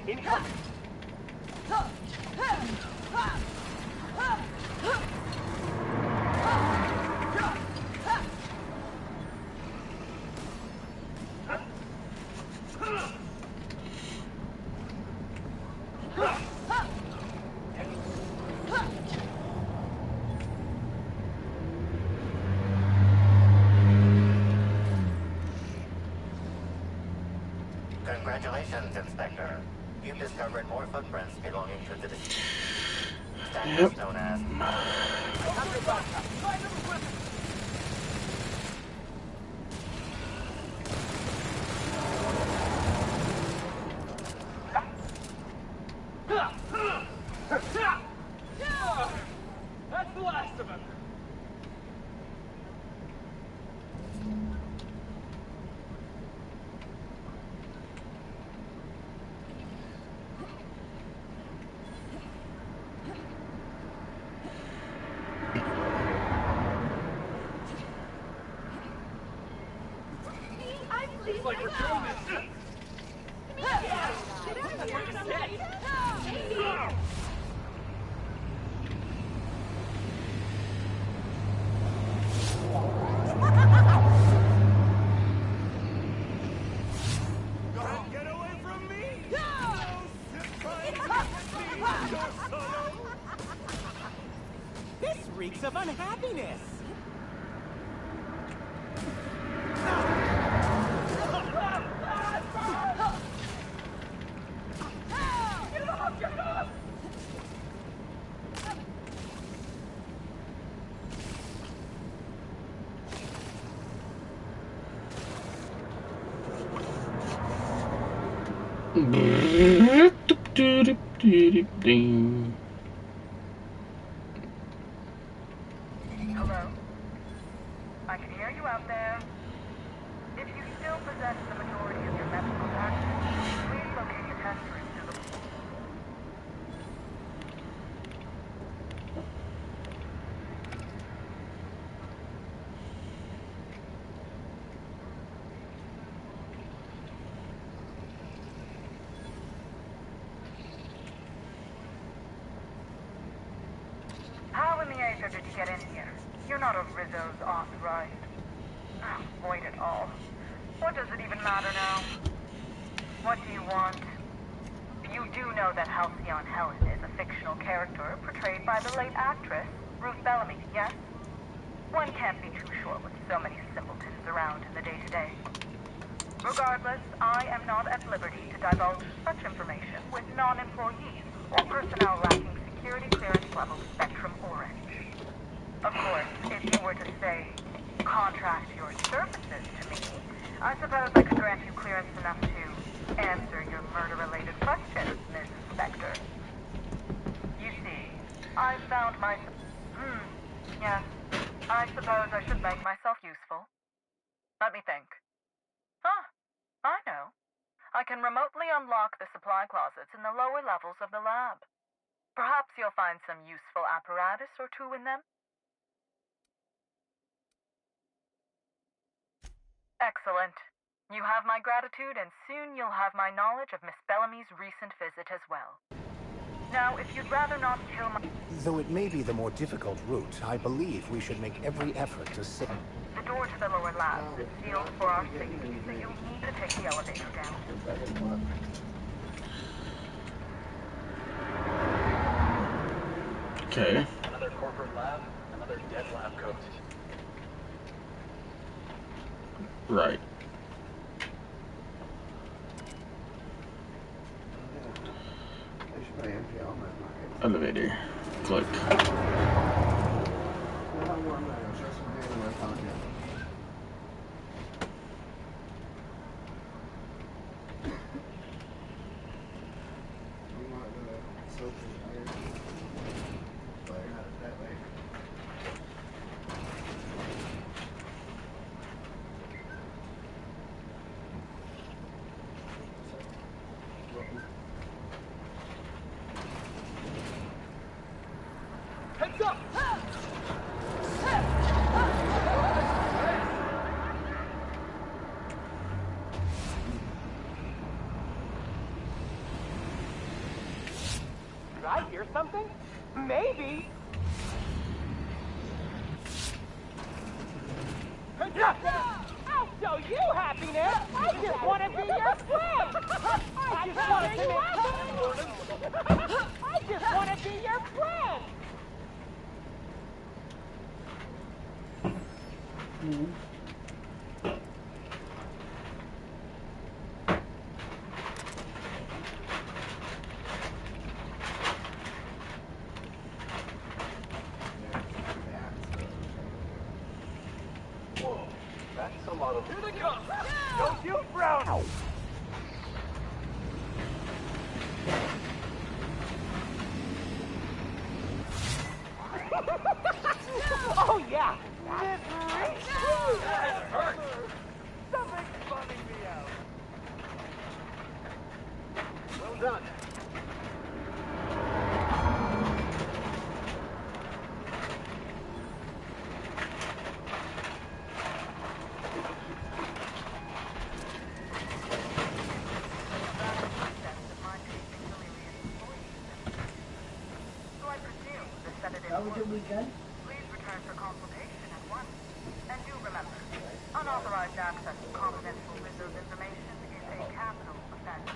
Incoming! Congratulations, Inspector. You've discovered more footprints belonging to the deceased actress known as... That's the last of them. Looks like we're doing this. Get away from me! This reeks of unhappiness. Hello? I can hear you out there. If you still possess the majority of your medical packages, please locate the test room to the... How in the Aether did you get in here? You're not a Rizzo's authorized. Oh, void it all. What does it even matter now? What do you want? You do know that Halcyon Helen is a fictional character portrayed by the late actress, Ruth Bellamy, yes? One can't be too sure with so many simpletons around in the day-to-day. Regardless, I am not at liberty to divulge such information with non-employees or personnel lacking security clearance level Spectrum Orange. Of course, if you were to say, contract your services to me, I suppose I could grant you clearance enough to answer your murder-related questions, Ms. Spectre. You see, I found myself... yes, I suppose I should make myself useful. Let me think. I know. I can remotely unlock the supply closets in the lower levels of the lab. Perhaps you'll find some useful apparatus or two in them. Excellent. You have my gratitude, and soon you'll have my knowledge of Miss Bellamy's recent visit as well. Now, if you'd rather not kill my... Though it may be the more difficult route, I believe we should make every effort to save... The door to the lower labs is sealed for our safety, so you'll need to take the elevator down. Okay. Another corporate lab, another dead lab coat. Right. Elevator. Click. Heads up! Did I hear something? Maybe. I'll show you happiness. I just want to be your friend. I just want to be I just want to be your friend. Whoa, that's a lot of... Here they come! Don't you frown! Oh yeah. That hurts! Something's bumming me out. Well done. How was your weekend? Please return for consultation at once. And do remember, unauthorized access to confidential Windows information is a capital offense.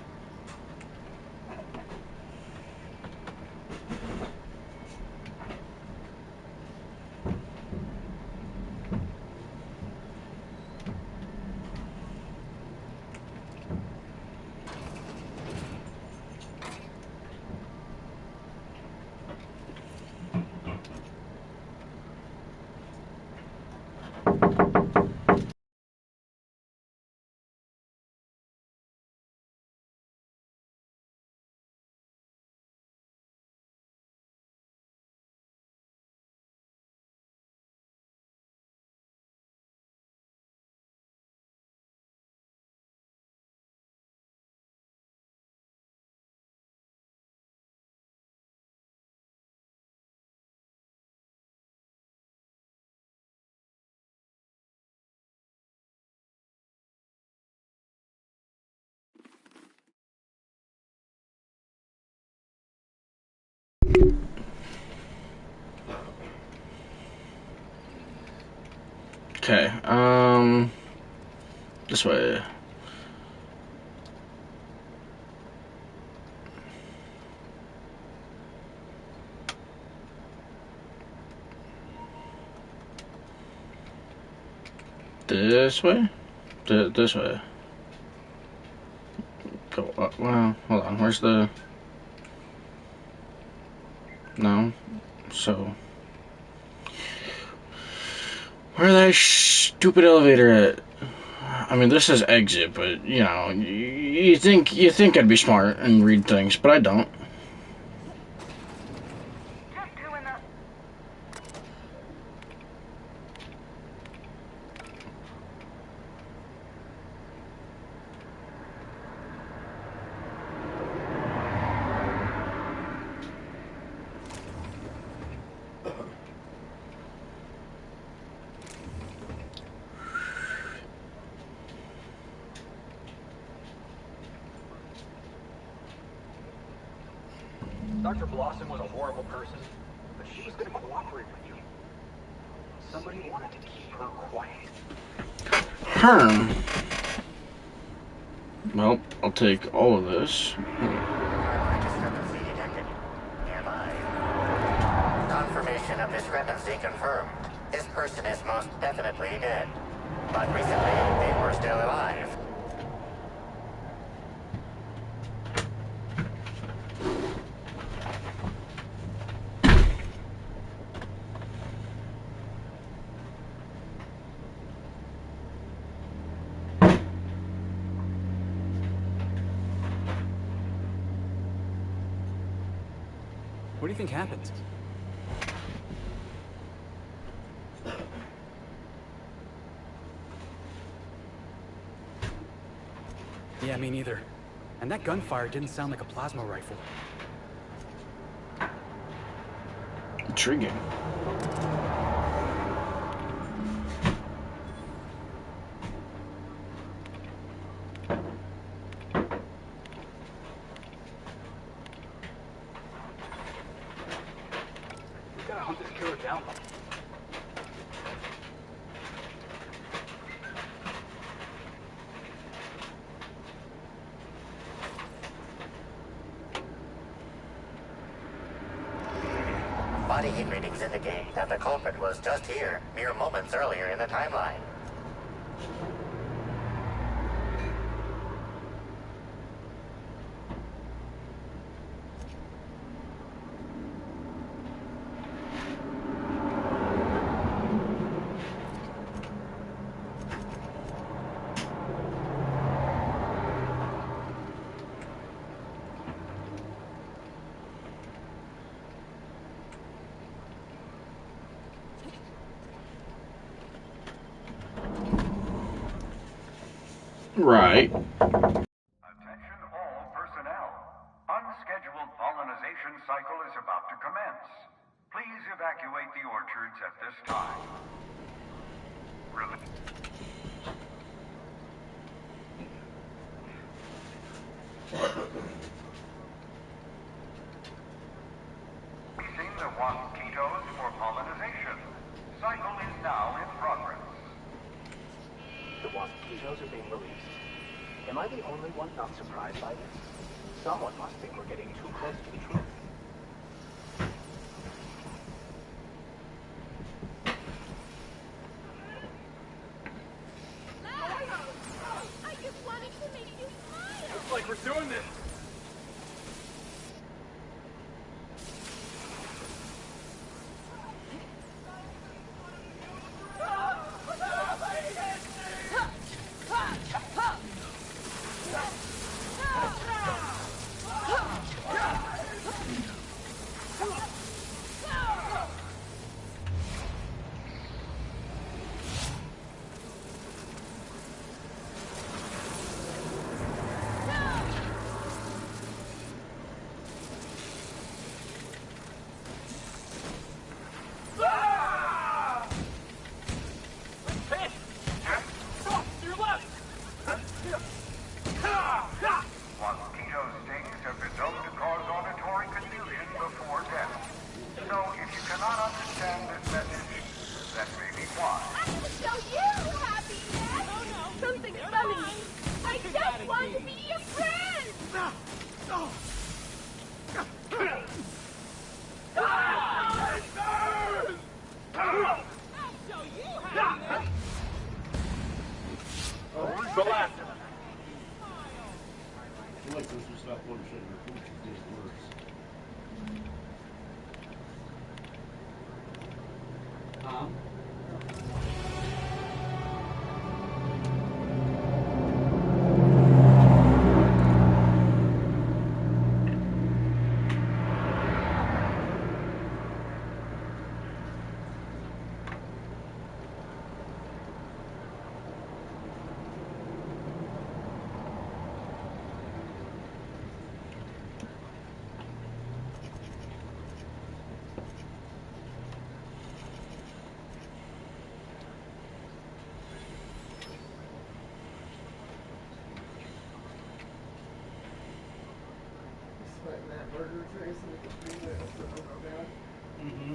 Okay, this way. This way? This way. Go up. Well, hold on. Where's the... No. So... Where's that stupid elevator at? I mean, this is exit, but, you know, you think I'd be smart and read things, but I don't. Dr. Blossom was a horrible person, but she was going to cooperate with you. Somebody wanted to keep her quiet. Well, I'll take all of this. Discrepancy detected. Nearby. Confirmation of discrepancy confirmed. This person is most definitely dead. But recently, they were still alive. What do you think happened? Yeah, me neither. And that gunfire didn't sound like a plasma rifle. Intriguing. We gotta hunt this killer down. Body heat readings indicate that the culprit was just here, mere moments earlier in the timeline. Right. Attention all personnel. Unscheduled pollinization cycle is about to commence. Please evacuate the orchards at this time. Releasing the mosquitoes for pollinization. Cycle is now in progress. The mosquitoes are being released. Am I the only one not surprised by this? Someone must think we're getting too close to the truth. I just wanted to make you smile. Looks like we're doing this. Relax. Mm-hmm.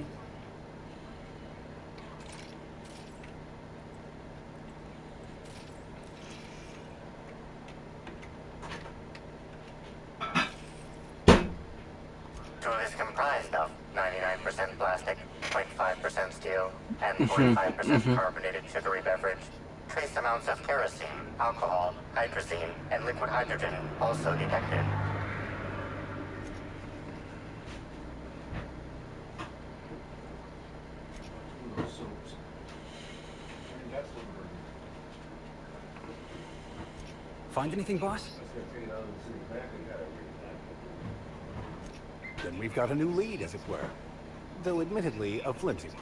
Tool is comprised of 99% plastic, 0.5% steel, and 45% carbonated sugary beverage. Trace amounts of kerosene, alcohol, hydrazine, and liquid hydrogen also detected. Find anything, boss? Then we've got a new lead, as it were. Though admittedly, a flimsy one.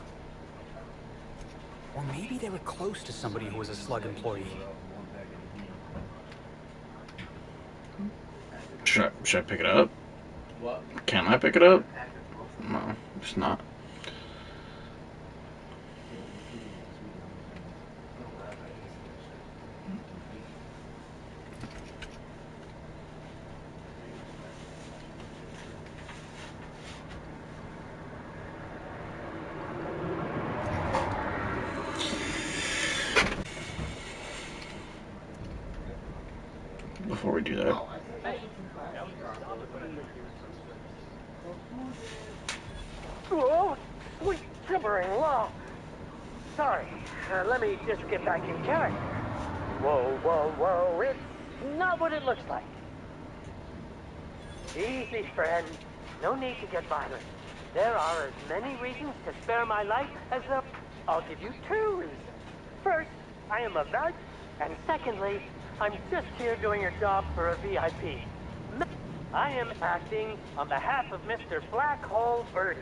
Or maybe they were close to somebody who was a Slug employee. Should I pick it up? What? Can I pick it up? No, it's not. Before we do that. Oh, sweet gibbering law. Sorry, let me just get back in character. Whoa, whoa, whoa, it's not what it looks like. Easy, friend. No need to get violent. There are as many reasons to spare my life as there... I'll give you 2 reasons. First, I am a value, and secondly, I'm just here doing a job for a VIP. I am acting on behalf of Mr. Black Hole Birdie.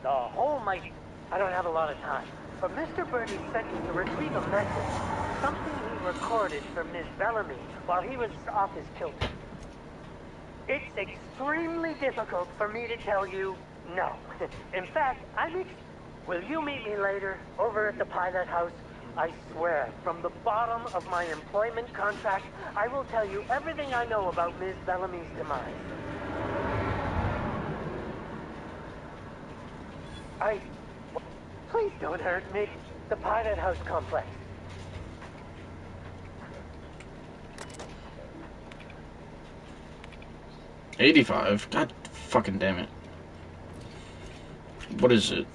The whole might... I don't have a lot of time. But Mr. Birdie sent me to retrieve a message. Something he recorded from Ms. Bellamy while he was off his kilter. It's extremely difficult for me to tell you no. In fact, will you meet me later over at the pilot house? I swear, from the bottom of my employment contract, I will tell you everything I know about Ms. Bellamy's demise. Please don't hurt me. The pilot house complex. $85? God fucking damn it. What is it?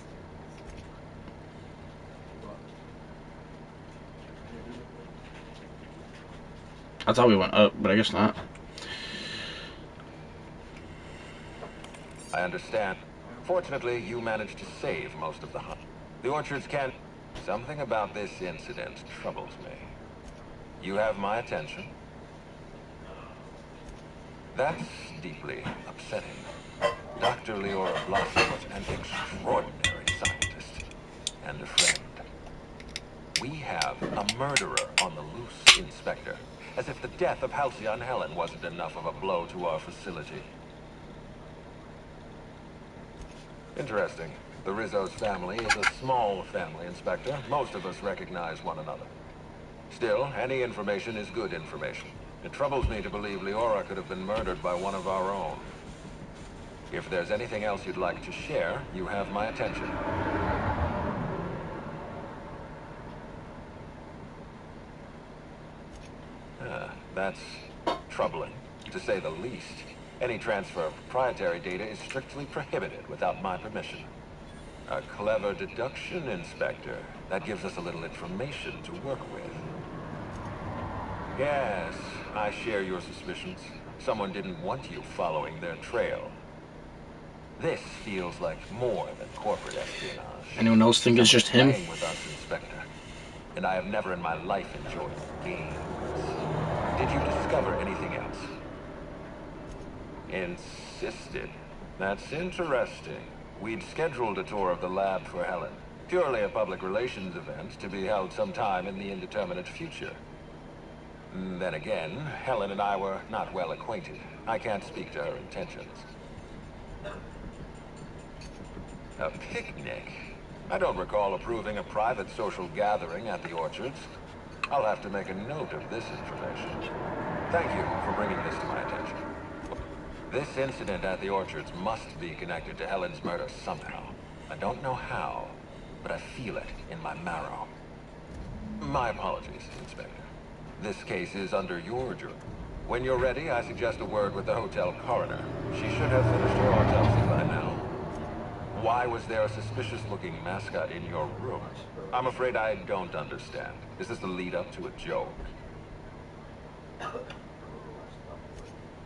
I thought we went up, but I guess not. I understand. Fortunately, you managed to save most of the hunt. The orchards can... Something about this incident troubles me. You have my attention. That's deeply upsetting. Dr. Leora Blossom was an extraordinary scientist and a friend. We have a murderer on the loose, Inspector. As if the death of Halcyon Helen wasn't enough of a blow to our facility. Interesting. The Rizzo's family is a small family, Inspector. Most of us recognize one another. Still, any information is good information. It troubles me to believe Leora could have been murdered by one of our own. If there's anything else you'd like to share, you have my attention. That's troubling, to say the least. Any transfer of proprietary data is strictly prohibited without my permission. A clever deduction, Inspector. That gives us a little information to work with. Yes, I share your suspicions. Someone didn't want you following their trail. This feels like more than corporate espionage. Anyone else think it's just him? Playing with us, Inspector. And I have never in my life enjoyed games. Did you discover anything else? Insisted. That's interesting. We'd scheduled a tour of the lab for Helen. Purely a public relations event to be held sometime in the indeterminate future. Then again, Helen and I were not well acquainted. I can't speak to her intentions. A picnic? I don't recall approving a private social gathering at the Orchards. I'll have to make a note of this information. Thank you for bringing this to my attention. This incident at the Orchards must be connected to Helen's murder somehow. I don't know how, but I feel it in my marrow. My apologies, Inspector. This case is under your jury. When you're ready, I suggest a word with the hotel coroner. She should have finished her autopsy by now. Why was there a suspicious-looking mascot in your room? I'm afraid I don't understand. Is this the lead-up to a joke?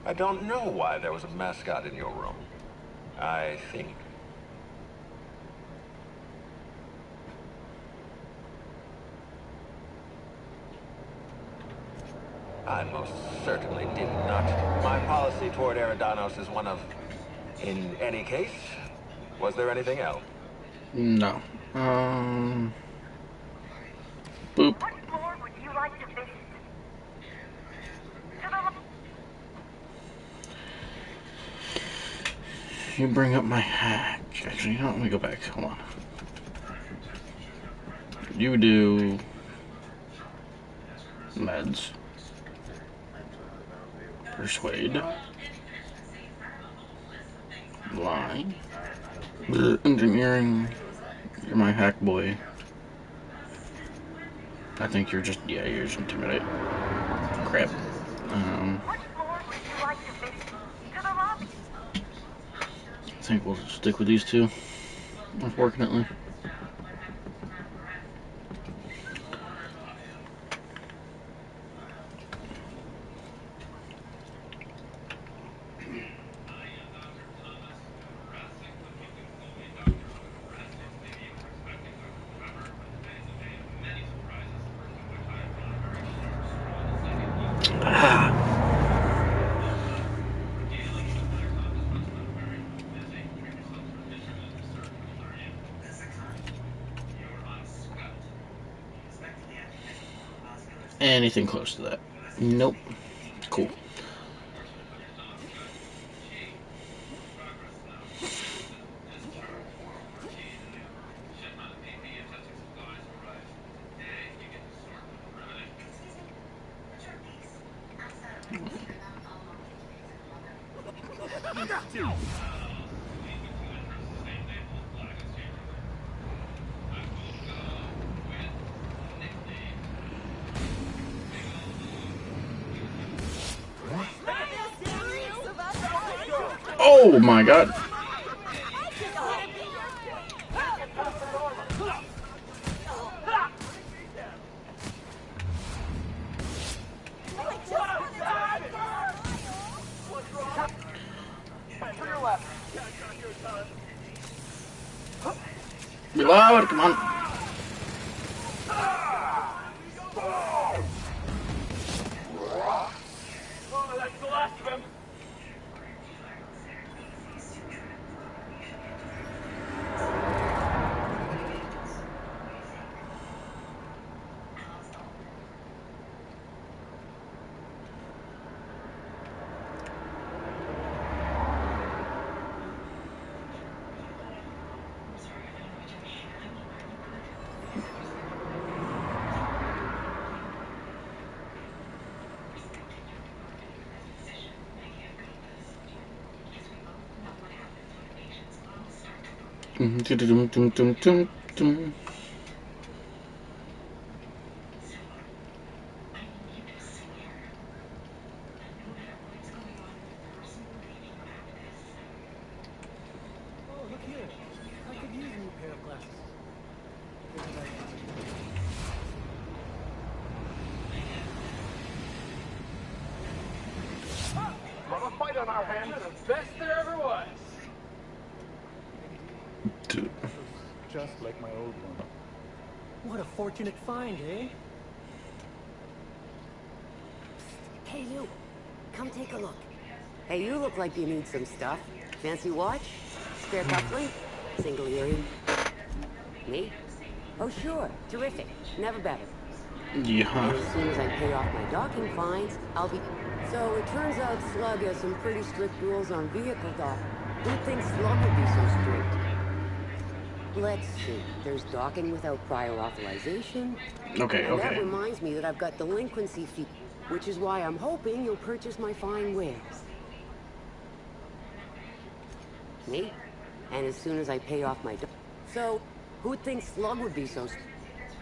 I don't know why there was a mascot in your room. I think. I most certainly did not. My policy toward Eridanos is one of... In any case, was there anything else? No. Boop. What floor would you like to visit? To the You bring up my hack. Actually, no, let me go back. Hold on. You do... meds. Persuade. Lie. Engineering. You're my hack boy. I think you're just, yeah, you're just intimidate. Crap. I think we'll stick with these two, unfortunately. Anything close to that? Nope. Cool. Oh my god. Reload, come on. Oh, that's the last of him. Oh, look here. I could use a new pair of glasses. on our hands the best there ever was. Dude. Just like my old one. What a fortunate find, eh? Hey, you. Come take a look. Hey, you look like you need some stuff. Fancy watch? Spare cufflink? Single earring? Me? Oh, sure. Terrific. Never better. Yeah. And as soon as I pay off my docking fines, I'll be... So it turns out Slug has some pretty strict rules on vehicle dock. Who'd think Slug would be so strict? Let's see. There's docking without prior authorization. Okay, And that okay. reminds me that I've got delinquency fee, which is why I'm hoping you'll purchase my fine wares. Me? And as soon as I pay off my So, who'd think Slug would be so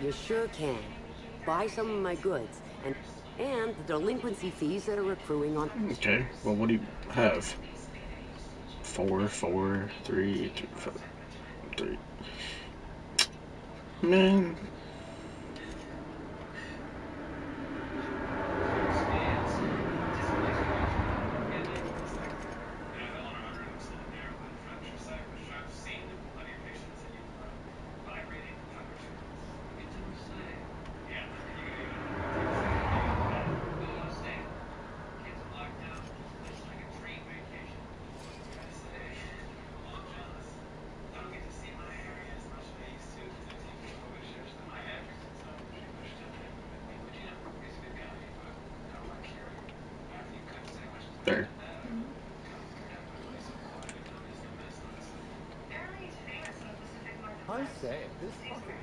You sure can. Buy some of my goods, and the delinquency fees that are accruing on... Okay, well, what do you have? 4, 4, 3, 2, 5, 3. Man. There. I say, this fucking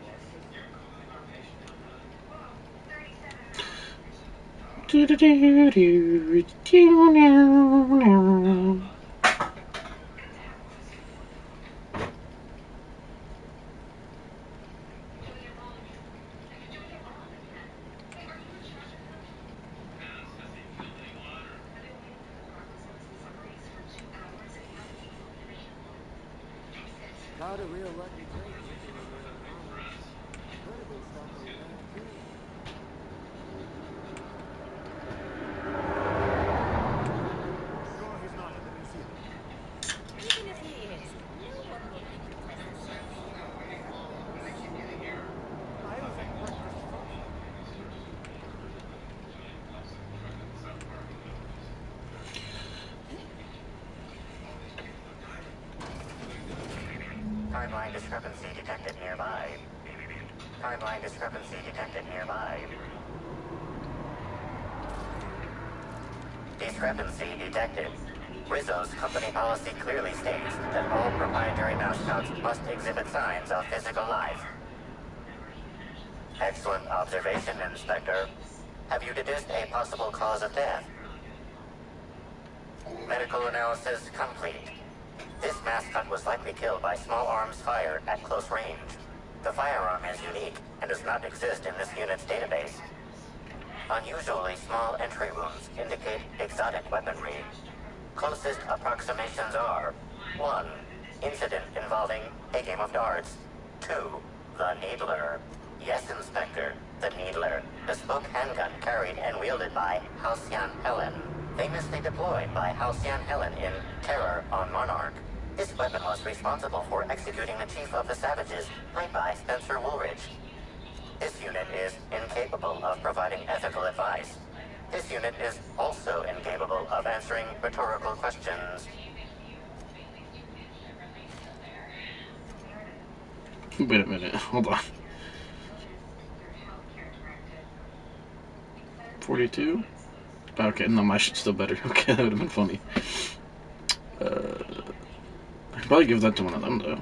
Got a real lucky break. Even if he is, no one will think Timeline discrepancy detected nearby. Timeline discrepancy detected nearby. Discrepancy detected. Rizzo's company policy clearly states that all proprietary mousetraps must exhibit signs of physical life. Excellent observation, Inspector. Have you deduced a possible cause of death? Medical analysis complete. This mascot was likely killed by small arms fire at close range. The firearm is unique and does not exist in this unit's database. Unusually small entry wounds indicate exotic weaponry. Closest approximations are 1. Incident involving a game of darts. 2. The Needler. Yes, Inspector, the Needler. Bespoke handgun carried and wielded by Halcyon Helen. Famously deployed by Halcyon Helen in Terror on Monarch. This weapon was responsible for executing the Chief of the Savages, played by Spencer Woolridge. This unit is incapable of providing ethical advice. This unit is also incapable of answering rhetorical questions. Wait a minute, hold on. 42? Okay, no, my shit's still better. Okay, that would have been funny. I could probably give that to one of them, though.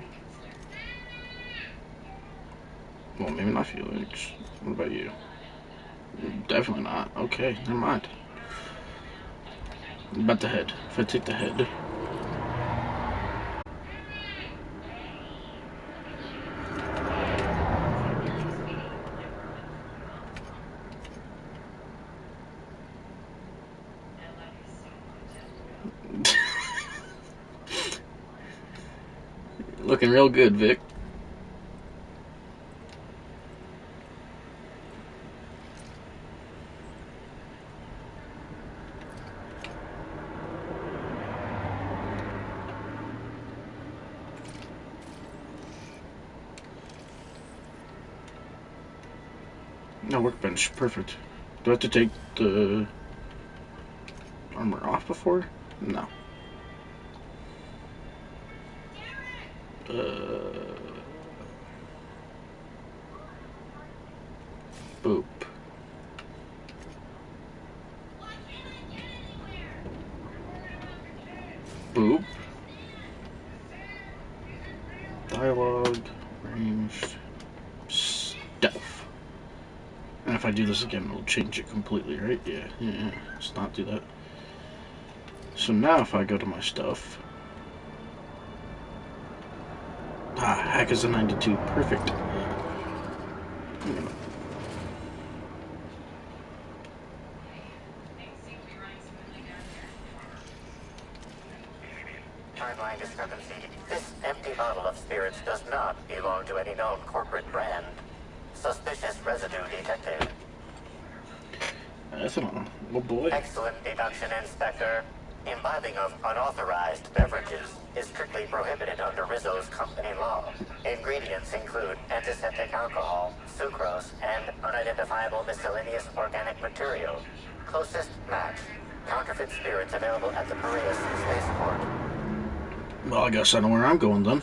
Well, maybe not Felix. What about you? Definitely not. Okay, never mind. What about the head? If I take the head... Looking real good, Vic. No, workbench. Perfect. Do I have to take the armor off before? No. Boop. Boop. Dialogue. Ranged. Stealth. And if I do this again, it'll change it completely, right? Yeah. Let's not do that. So now if I go to my stuff... hack is a 92. Perfect. Timeline discrepancy. This empty bottle of spirits does not belong to any known corporate brand. Suspicious residue detected. Ethanol. Oh boy. Excellent deduction, Inspector. Imbibing of unauthorized beverages is strictly prohibited under Rizzo's company law. Ingredients include antiseptic alcohol, sucrose, and unidentifiable miscellaneous organic material. Closest match. Counterfeit spirits available at the Piraeus spaceport. Well, I guess I know where I'm going then.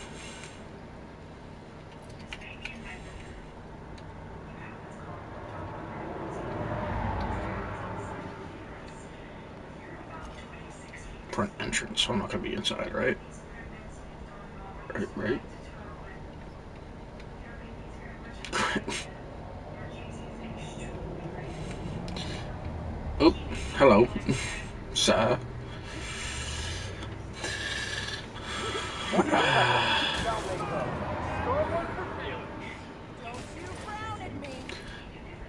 Front entrance, so I'm not gonna be inside, right? Right? Oh, hello, sir.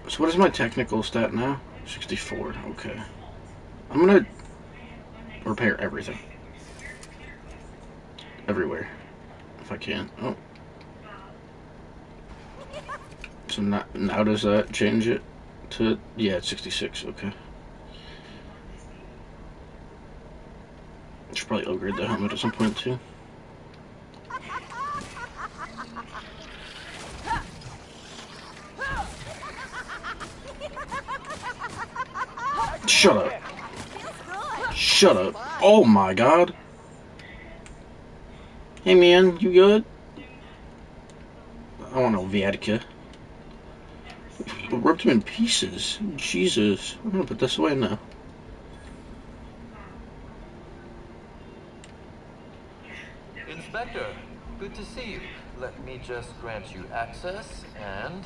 So what is my technical stat now? 64, okay. I'm gonna repair everything. Everywhere. If I can. Oh. So now does that change it to... Yeah, it's 66, okay. Should probably upgrade the helmet at some point too. Shut up. Shut up. Oh my god. Hey man, you good? I want no Viatica. Ripped him in pieces. Jesus. I'm gonna put this away now. Inspector, good to see you. Let me just grant you access and...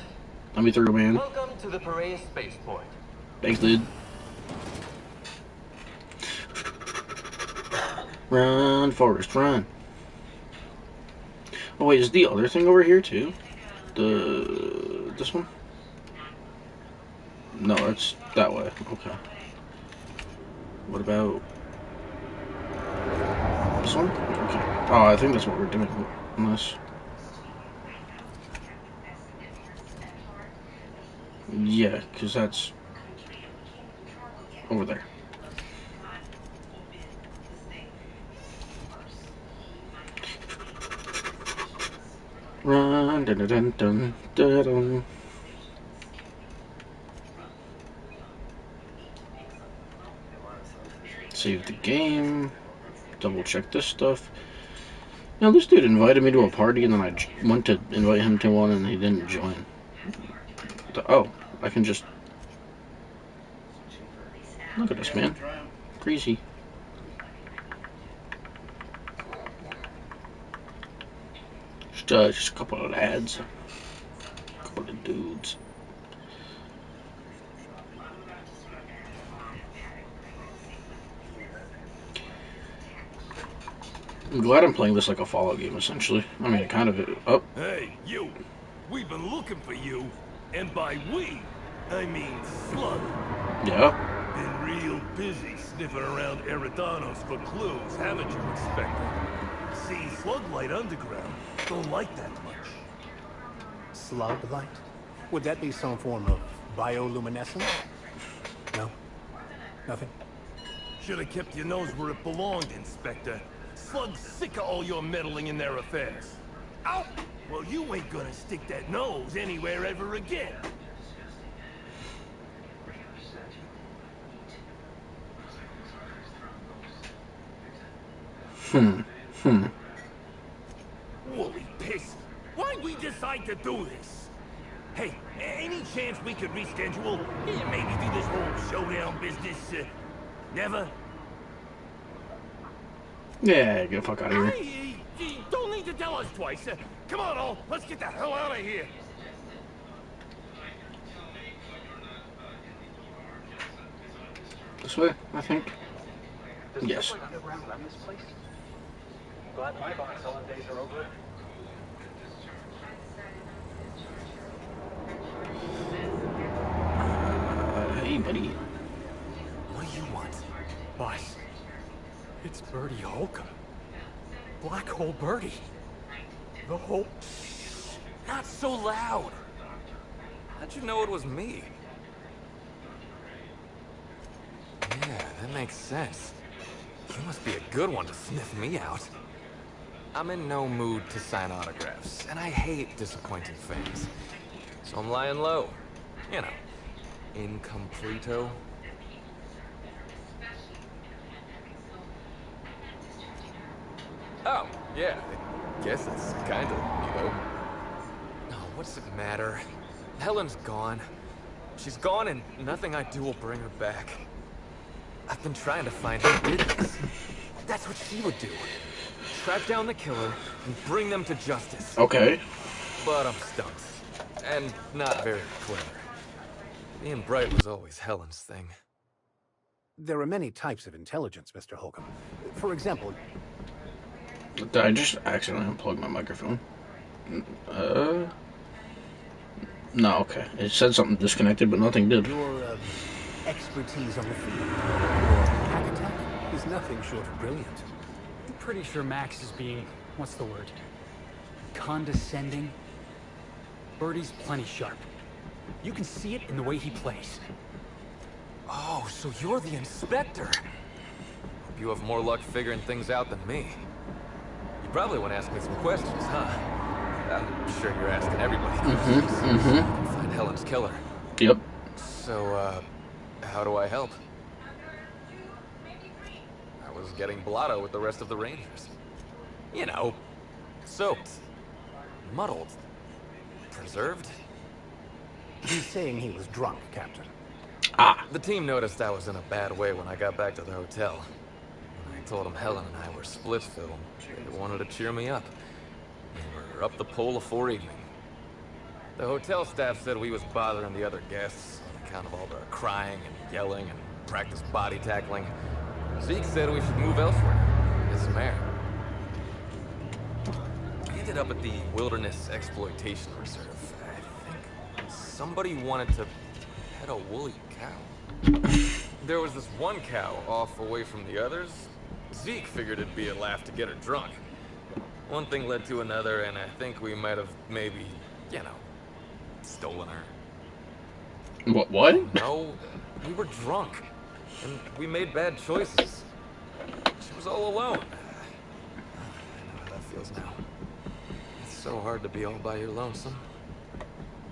Let me through, man. Welcome to the Piraeus spaceport. Thanks, dude. Run, Forrest, run. Oh wait, is the other thing over here too? This one? No, it's that way. Okay. What about this one? Okay. Oh, I think that's what we're doing. Unless... Yeah, because that's over there. Run, dun dun dun dun dun dun. Save the game. Double check this stuff. Now this dude invited me to a party and then I went to invite him to one and he didn't join. Oh, I can just... Look at this, man. Crazy. Just a couple of lads. A couple of dudes. I'm glad I'm playing this like a Fallout game, essentially. I mean, it kind of... Oh. Hey, you! We've been looking for you. And by we, I mean Slug. Yeah? Been real busy sniffing around Eridanos for clues, haven't you, Inspector? See, Slug Light Underground don't like that much. Slug light? Would that be some form of bioluminescence? No? Nothing? Should have kept your nose where it belonged, Inspector. Slug's sick of all your meddling in their affairs. Ow! Well, you ain't gonna stick that nose anywhere ever again. Woolly piss! Why'd we decide to do this? Hey, any chance we could reschedule? Maybe do this whole showdown business, never? Yeah, get the fuck out of here. Hey, don't need to tell us twice. Come on, all. Let's get the hell out of here. This way, I think. Yes. Underground run this place? Glad my box selling days are over. Hey, buddy. What do you want? Boss, it's Birdie Holcomb. Black Hole Birdie. The whole... Not so loud. How'd you know it was me? Yeah, that makes sense. You must be a good one to sniff me out. I'm in no mood to sign autographs, and I hate disappointing fans. So I'm lying low. You know, incompleto. Oh, yeah, I guess it's kinda, you know. Oh, what's it matter? Helen's gone. She's gone and nothing I do will bring her back. I've been trying to find who did this. That's what she would do. Track down the killer and bring them to justice. Okay. But I'm stumped. And not very clever. Being bright was always Helen's thing. There are many types of intelligence, Mr. Holcomb. For example... Did I just accidentally unplug my microphone? No, okay. It said something disconnected, but nothing did. Your expertise on the field, your hack attack, is nothing short of brilliant. I'm pretty sure Max is being, what's the word? Condescending? Birdie's plenty sharp. You can see it in the way he plays. Oh, so you're the inspector. Hope you have more luck figuring things out than me. You probably want to ask me some questions, huh? I'm sure you're asking everybody. Find Helen's killer. Yep. So, how do I help? I was getting blotto with the rest of the Rangers. You know, soaked, muddled, preserved. He's saying he was drunk, Captain. Ah. The team noticed I was in a bad way when I got back to the hotel. I told them Helen and I were Splitsville. They wanted to cheer me up. We were up the pole afore evening. The hotel staff said we was bothering the other guests on account of all the crying and yelling and practice body tackling. Zeke said we should move elsewhere. As mayor. We ended up at the Wilderness Exploitation Reserve. I think somebody wanted to pet a woolly cow. There was this one cow off away from the others. Zeke figured it'd be a laugh to get her drunk. One thing led to another, and I think we might have maybe, you know, stolen her. What? No, we were drunk, and we made bad choices. She was all alone. I know how that feels now. It's so hard to be all by your lonesome.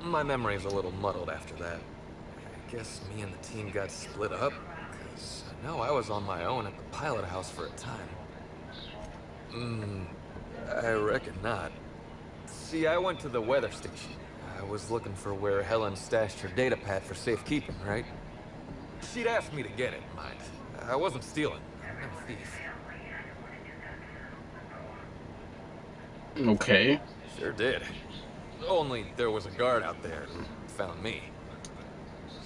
My memory's a little muddled after that. I guess me and the team got split up, because I know I was on my own at the pilot house for a time. I reckon not. See, I went to the weather station. I was looking for where Helen stashed her data pad for safekeeping, right? She'd asked me to get it, mind. I wasn't stealing. I'm not a thief. Okay. Sure did. Only there was a guard out there who found me.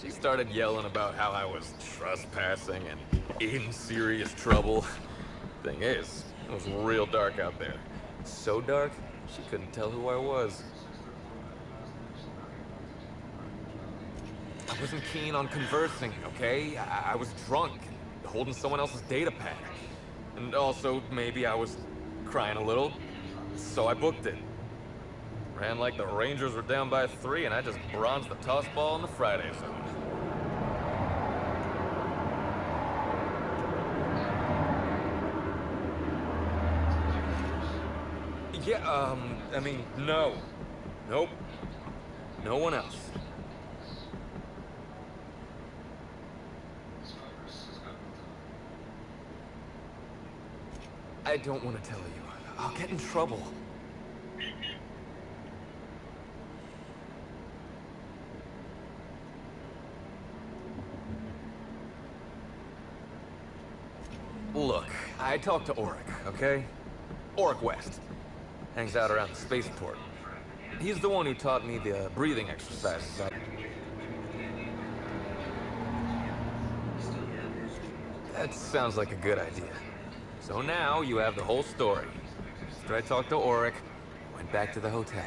She started yelling about how I was trespassing and in serious trouble. Thing is, it was real dark out there. So dark, she couldn't tell who I was. I wasn't keen on conversing, okay? I was drunk and holding someone else's data pad. And also, maybe I was crying a little, so I booked it. Ran like the Rangers were down by 3, and I just bronzed the toss ball in the Friday zone. Yeah, I mean, no. Nope. No one else. I don't want to tell you. I'll get in trouble. Look, I talked to Auric, okay? Auric West. Hangs out around the spaceport. He's the one who taught me the breathing exercises. That sounds like a good idea. So now you have the whole story. After I talked to Auric, I went back to the hotel.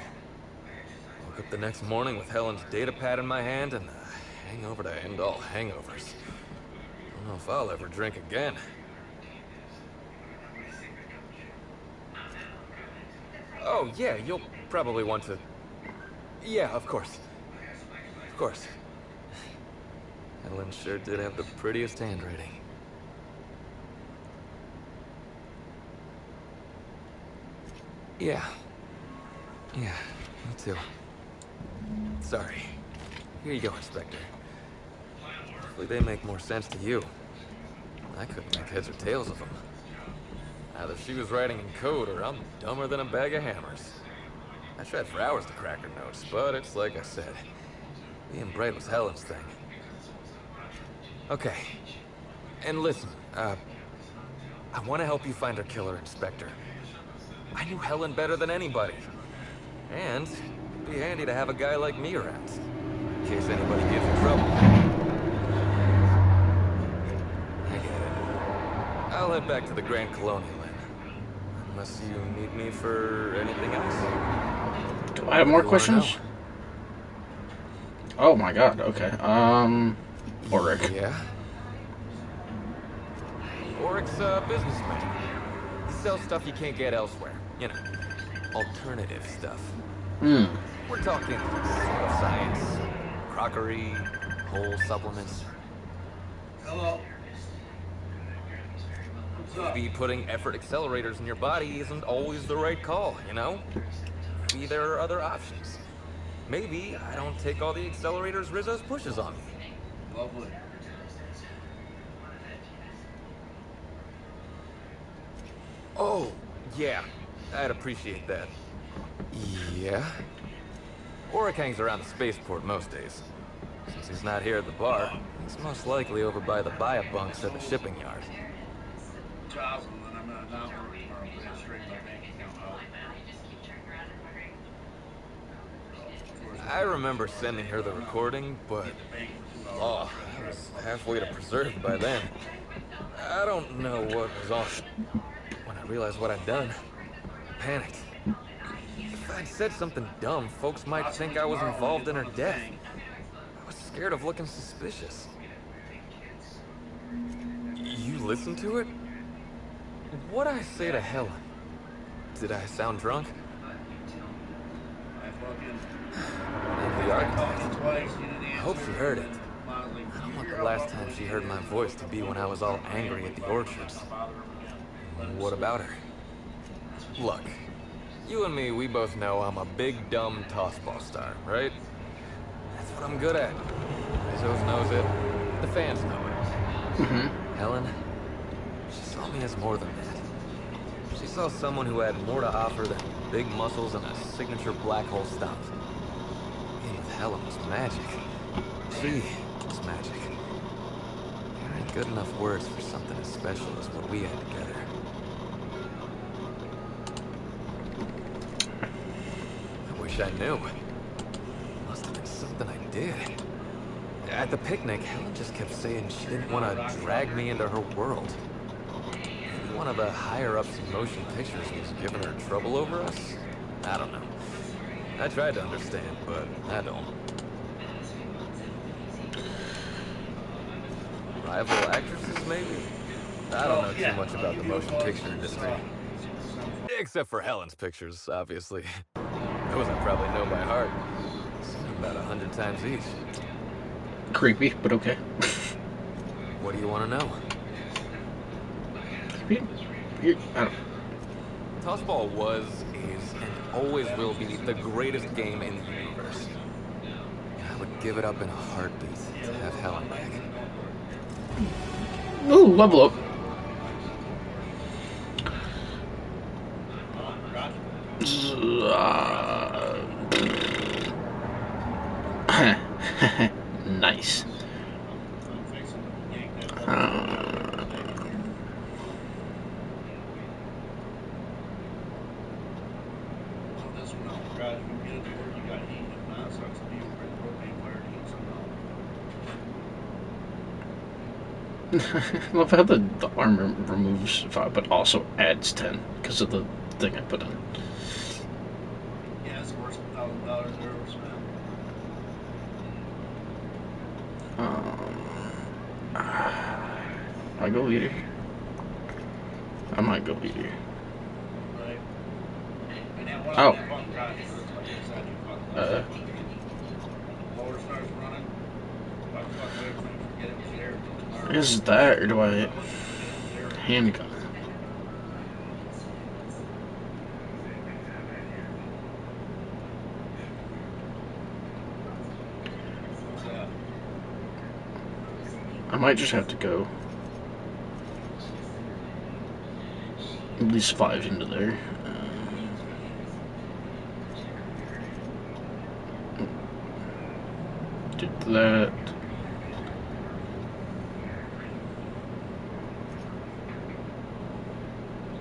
Woke up the next morning with Helen's data pad in my hand and a hangover to end all hangovers. Don't know if I'll ever drink again. Oh, yeah, you'll probably want to... Yeah, of course. Of course. Helen sure did have the prettiest handwriting. Yeah. Yeah, me too. Sorry. Here you go, Inspector. Hopefully they make more sense to you. I couldn't make heads or tails of them. Either she was writing in code or I'm dumber than a bag of hammers. I tried for hours to crack her notes, but it's like I said. Being bright was Helen's thing. Okay. And listen, I want to help you find her killer, Inspector. I knew Helen better than anybody. And it'd be handy to have a guy like me around, in case anybody gives you trouble. I get it. I'll head back to the Grand Colonial then. Unless you need me for anything else. Do I have more questions? Oh my god, okay. Auric. Yeah? Auric's a businessman. He sells stuff you can't get elsewhere. You know, alternative stuff. Hmm. We're talking science, crockery, whole supplements. Hello. Maybe putting effort accelerators in your body isn't always the right call, you know? Maybe there are other options. Maybe I don't take all the accelerators Rizzo's pushes on me. Lovely. Oh, yeah. I'd appreciate that. Yeah? Auric hangs around the spaceport most days. Since he's not here at the bar, he's most likely over by the buy-up bunks at the shipping yard. I remember sending her the recording, but I was halfway to preserved by then. I don't know what was on. When I realized what I'd done, I panicked. If I'd said something dumb, folks might think I was involved in her death. I was scared of looking suspicious. You listened to it? What'd I say to Helen? Did I sound drunk? And the architect. I hope she heard it. I don't want the last time she heard my voice to be when I was all angry at the orchards. What about her? Look, you and me, we both know I'm a big, dumb tossball star, right? That's what I'm good at. Rizzo knows it. The fans know it. Mm-hmm. Helen, she saw me as more than that. She saw someone who had more to offer than big muscles and a signature black hole stomp. Being with Helen was magic. She was magic. There ain't good enough words for something as special as what we had together. I wish I knew. Must have been something I did. At the picnic, Helen just kept saying she didn't want to drag me into her world. Maybe one of the higher-ups in motion pictures was giving her trouble over us? I don't know. I tried to understand, but I don't. Rival actresses, maybe? I don't know too much about the motion picture industry. Except for Helen's pictures, obviously. Those I probably know by heart. Seen them about 100 times each. Creepy, but okay. What do you want to know? I don't... Tossball was, is, and always will be the greatest game in the universe. I would give it up in a heartbeat to have Helen back. Ooh, level up. I love how the armor removes 5, but also adds 10 because of the thing I put in. Yeah, it's worth $1,000 ever spent. I go leader. I might go leader. Right. And then what Oh. that button drive looks like inside your button. Motor starts running. Fuck everything, forget it, share. Is that, or do I handgun? I might just have to go at least 5 into there. Do that.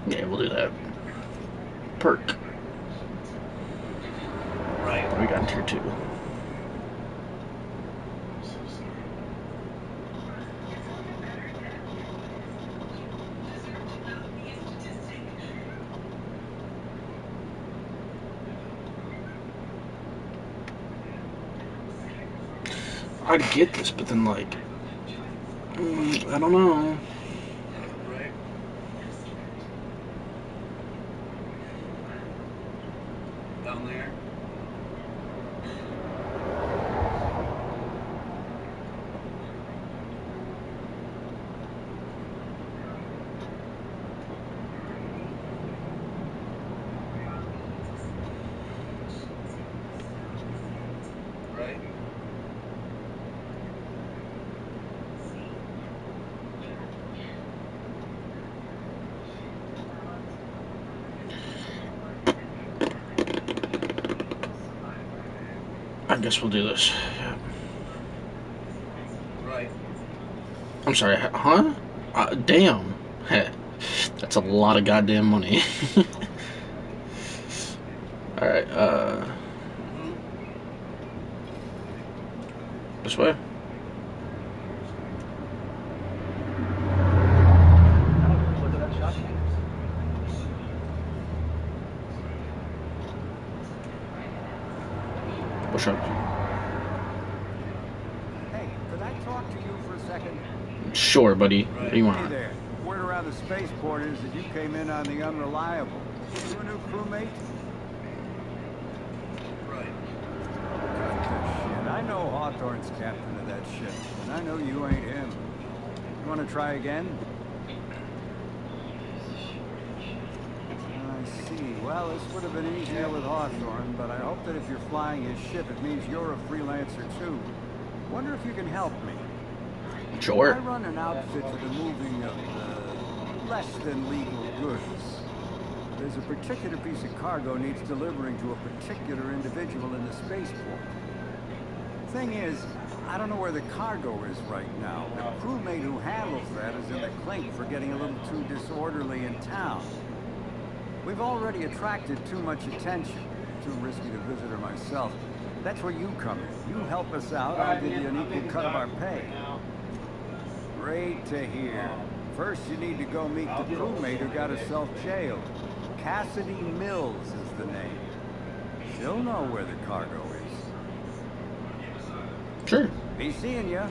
Yeah, we'll do that. Perk. Right. We got tier 2. I'd get this, but then like, I don't know. Right. Down there. Right. I guess we'll do this. Yeah. Right. I'm sorry, huh? Damn. Heh. That's a lot of goddamn money. Alright, this way? Look at that shot. Push up. Hey, could I talk to you for a second? Sure, buddy. What do you Hey want? there. Word around the spaceport is that you came in on the Unreliable. You a new crewmate? Right. Shit, I know Hawthorne's captain of that ship, and I know you ain't him. You want to try again? I see. Well, this would have been easier with Hawthorne, but I hope that if you're flying his ship, it means you're a freelancer too. Wonder if you can help me. Sure. I run an outfit for the moving of less than legal goods. There's a particular piece of cargo needs delivering to a particular individual in the spaceport. Thing is, I don't know where the cargo is right now. The crewmate who handles that is in the clink for getting a little too disorderly in town. We've already attracted too much attention. Too risky to visit her myself. That's where you come in. You help us out, I'll give you an equal cut of our pay. Great to hear. First, you need to go meet the crewmate who got herself jailed. Cassidy Mills is the name. She'll know where the cargo is. Sure. Be seeing ya.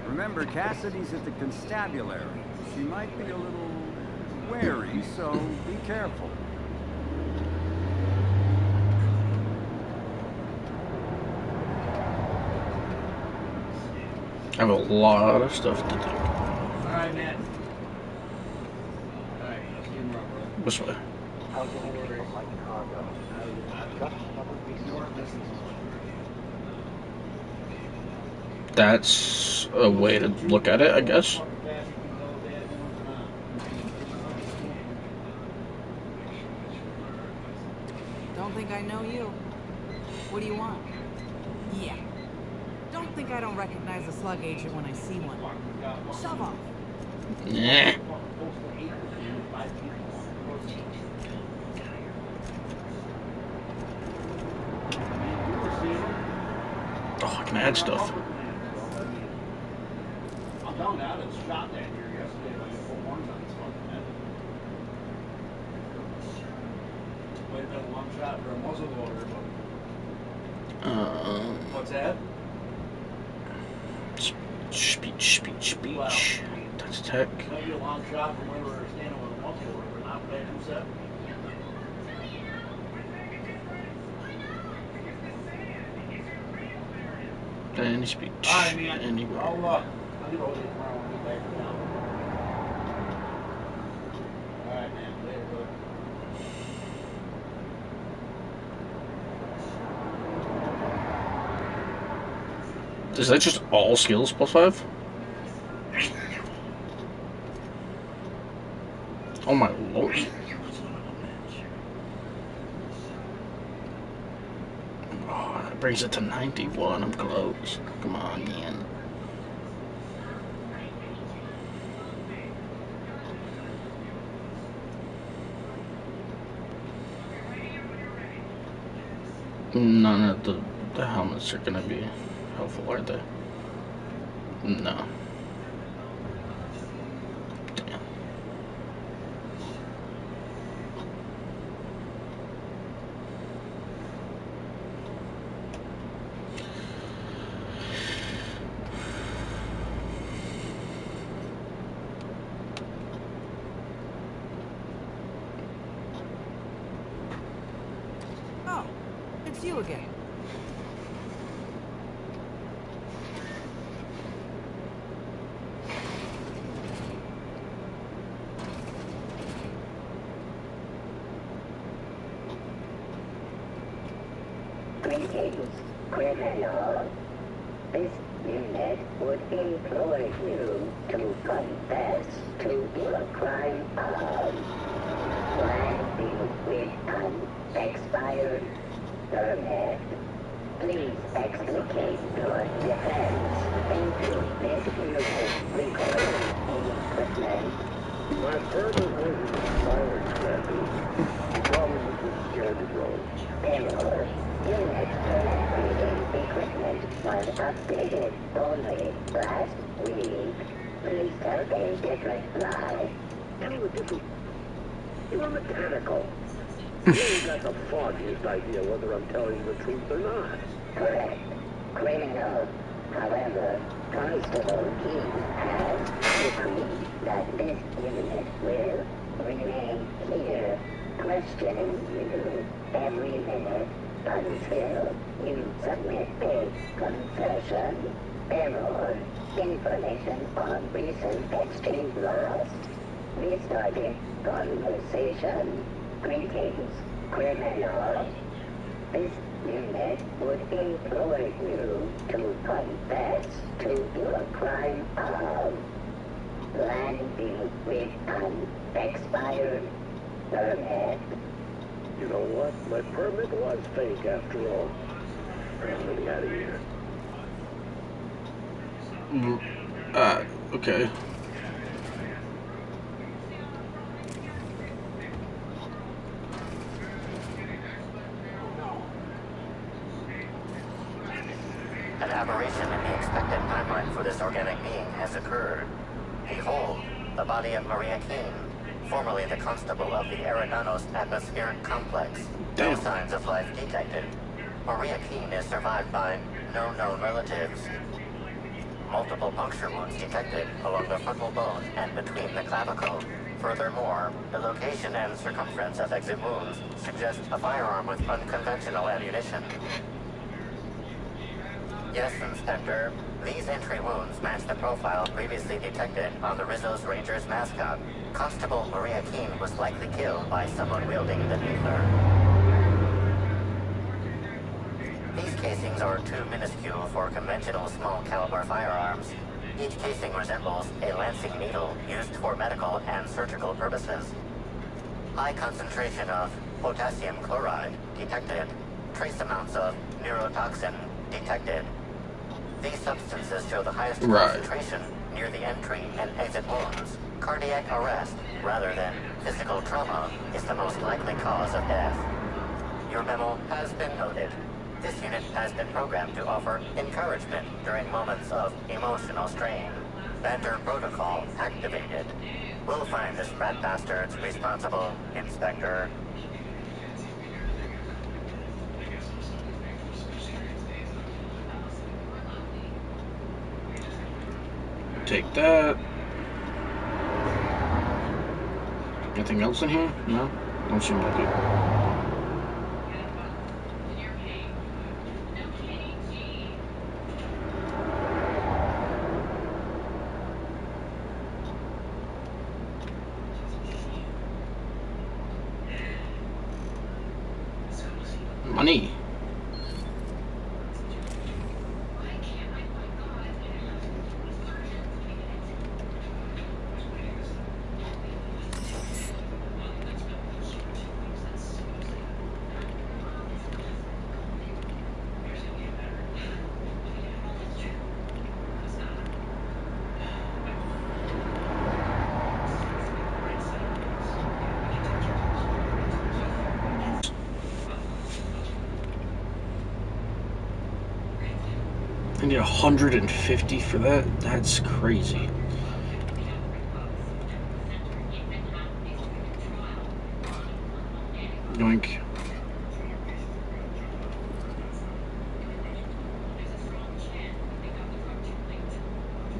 Remember, Cassidy's at the constabulary. She might be a little wary, so be careful. I have a lot of stuff to do. Alright, man. Alright, let's get him up, This way. How can I trace my cargo? Just another piece of business. That's a way to look at it, I guess. Don't think I know you. What do you want? Yeah. Don't think I don't recognize a slug agent when I see one. Shove off. Yeah. Oh, I can add stuff. I'm down now. that shot that deer yesterday like a full horns on his fucking head. Might have been a long shot for a muzzle loader, but... What's that? Speech. Wow. That's tech. Might be a long shot from where we were standing with a muzzle loader, but not bad 2-7. Any speech. Alright, man. Anywhere. I'll get over there tomorrow when we get back from town. Alright, man. Later, brother. Is that just all skills +5? Oh my lord. Oh, that brings it to 91. I'm close. Come on, man. None of the helmets are gonna be helpful, are they? No. Damn. Oh, it's you again. Greetings, criminal. This unit would employ you to confess to your crime of landing with an expired permit. Please explicate your defense into this unit recording equipment. My permit wasn't expired, Scrappy. You probably was scared to go. Error. Unit permit reading equipment was updated only last week. Please tell a different lie. Tell a different... You're mechanical. You ain't got the foggiest idea whether I'm telling you the truth or not. Correct. Criminal. However, Constable Key has decreed that this unit will remain here, questioning you every minute until you submit a confession. Error. Information on recent exchange lost. Restarting conversation. Greetings, criminal. This unit would employ you to confess to your crime of landing with an expired permit. You know what? My permit was fake after all. Let me out of here. Okay. An aberration in the expected timeline for this organic being has occurred. Behold, the body of Maria Keene, formerly the constable of the Eridanos Atmospheric Complex. No signs of life detected. Maria Keene is survived by no known relatives. Multiple puncture wounds detected along the frontal bone and between the clavicle. Furthermore, the location and circumference of exit wounds suggest a firearm with unconventional ammunition. Yes, Inspector. These entry wounds match the profile previously detected on the Rizzo's Rangers mascot. Constable Maria Keene was likely killed by someone wielding the needler. These casings are too minuscule for conventional small-caliber firearms. Each casing resembles a lancing needle used for medical and surgical purposes. High concentration of potassium chloride detected. Trace amounts of neurotoxin detected. These substances show the highest concentration near the entry and exit wounds. Cardiac arrest, rather than physical trauma, is the most likely cause of death. Your memo has been noted. This unit has been programmed to offer encouragement during moments of emotional strain. Banter protocol activated. We'll find this rat bastard's responsible, Inspector. Take that. Anything else in here? No? Don't seem like it. Money. I need 150 for that? That's crazy. Yoink.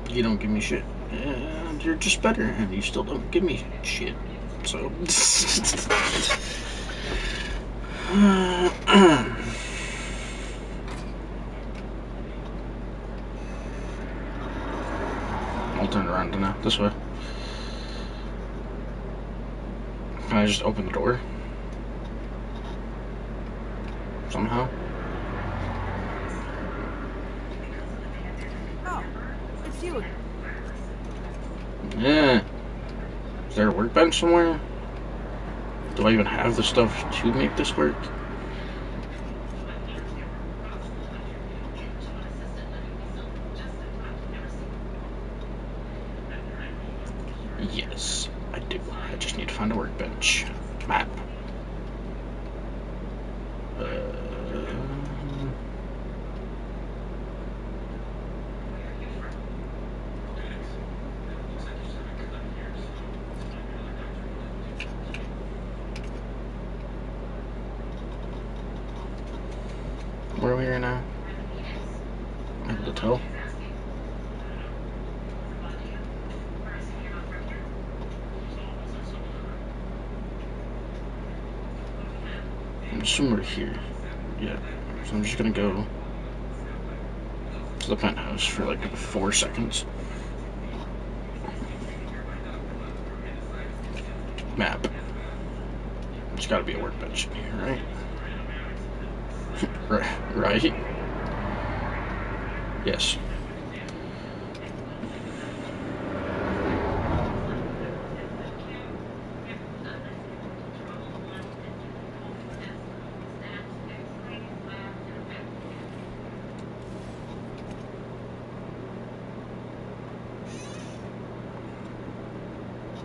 You don't give me shit. And you're just better, and you still don't give me shit. So... I'll turn around now. This way. Can I just open the door? Somehow? Oh, it's you. Yeah. Is there a workbench somewhere? Do I even have the stuff to make this work? Yes, I do. I just need to find a workbench. Map. Where are we right now? Able to tell? I'm assuming we're here. Yeah. So I'm just gonna go to the penthouse for like 4 seconds. Map. There's gotta be a workbench in here, right? Right? Yes.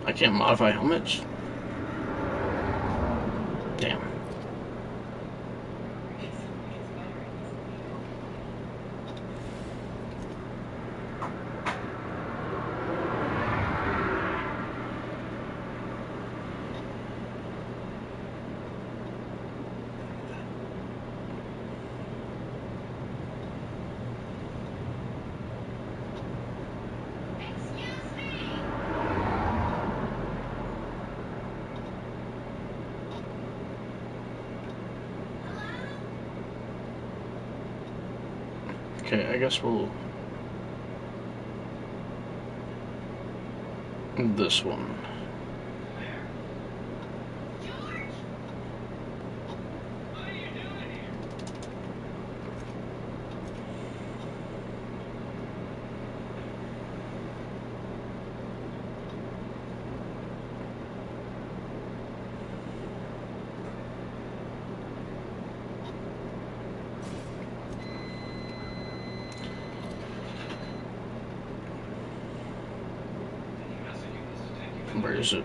I can't modify helmets? Damn. Okay, I guess we'll... this one. Where is it?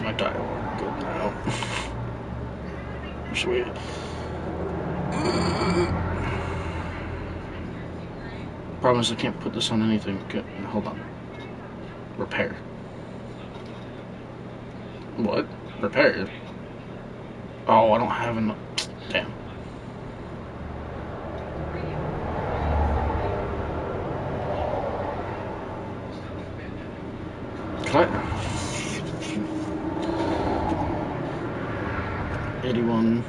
my dialogue good now? Sweet. Problem is I can't put this on anything. Good. Hold on. Repair. What? Repair? Oh, I don't have enough. Damn. Can I? 81,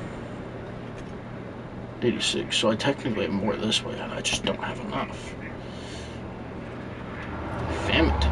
86. So I technically have more this way, and I just don't have enough. Damn it.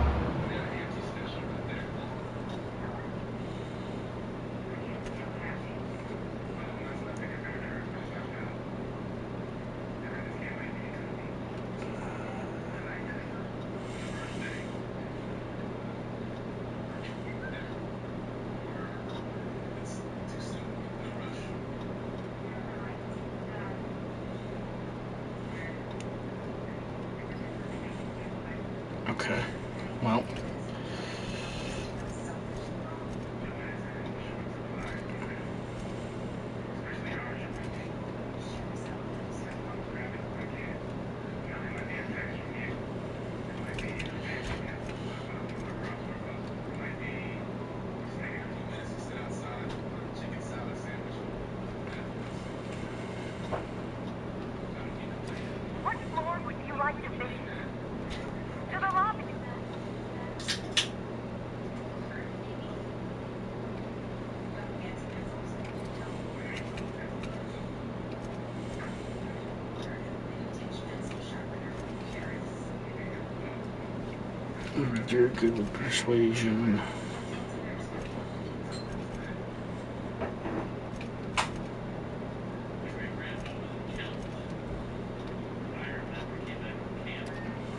Okay, well. What floor would you like to visit? To the lobby. You're good with persuasion.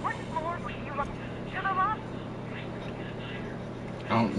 What floor would you like to the lobby? Oh,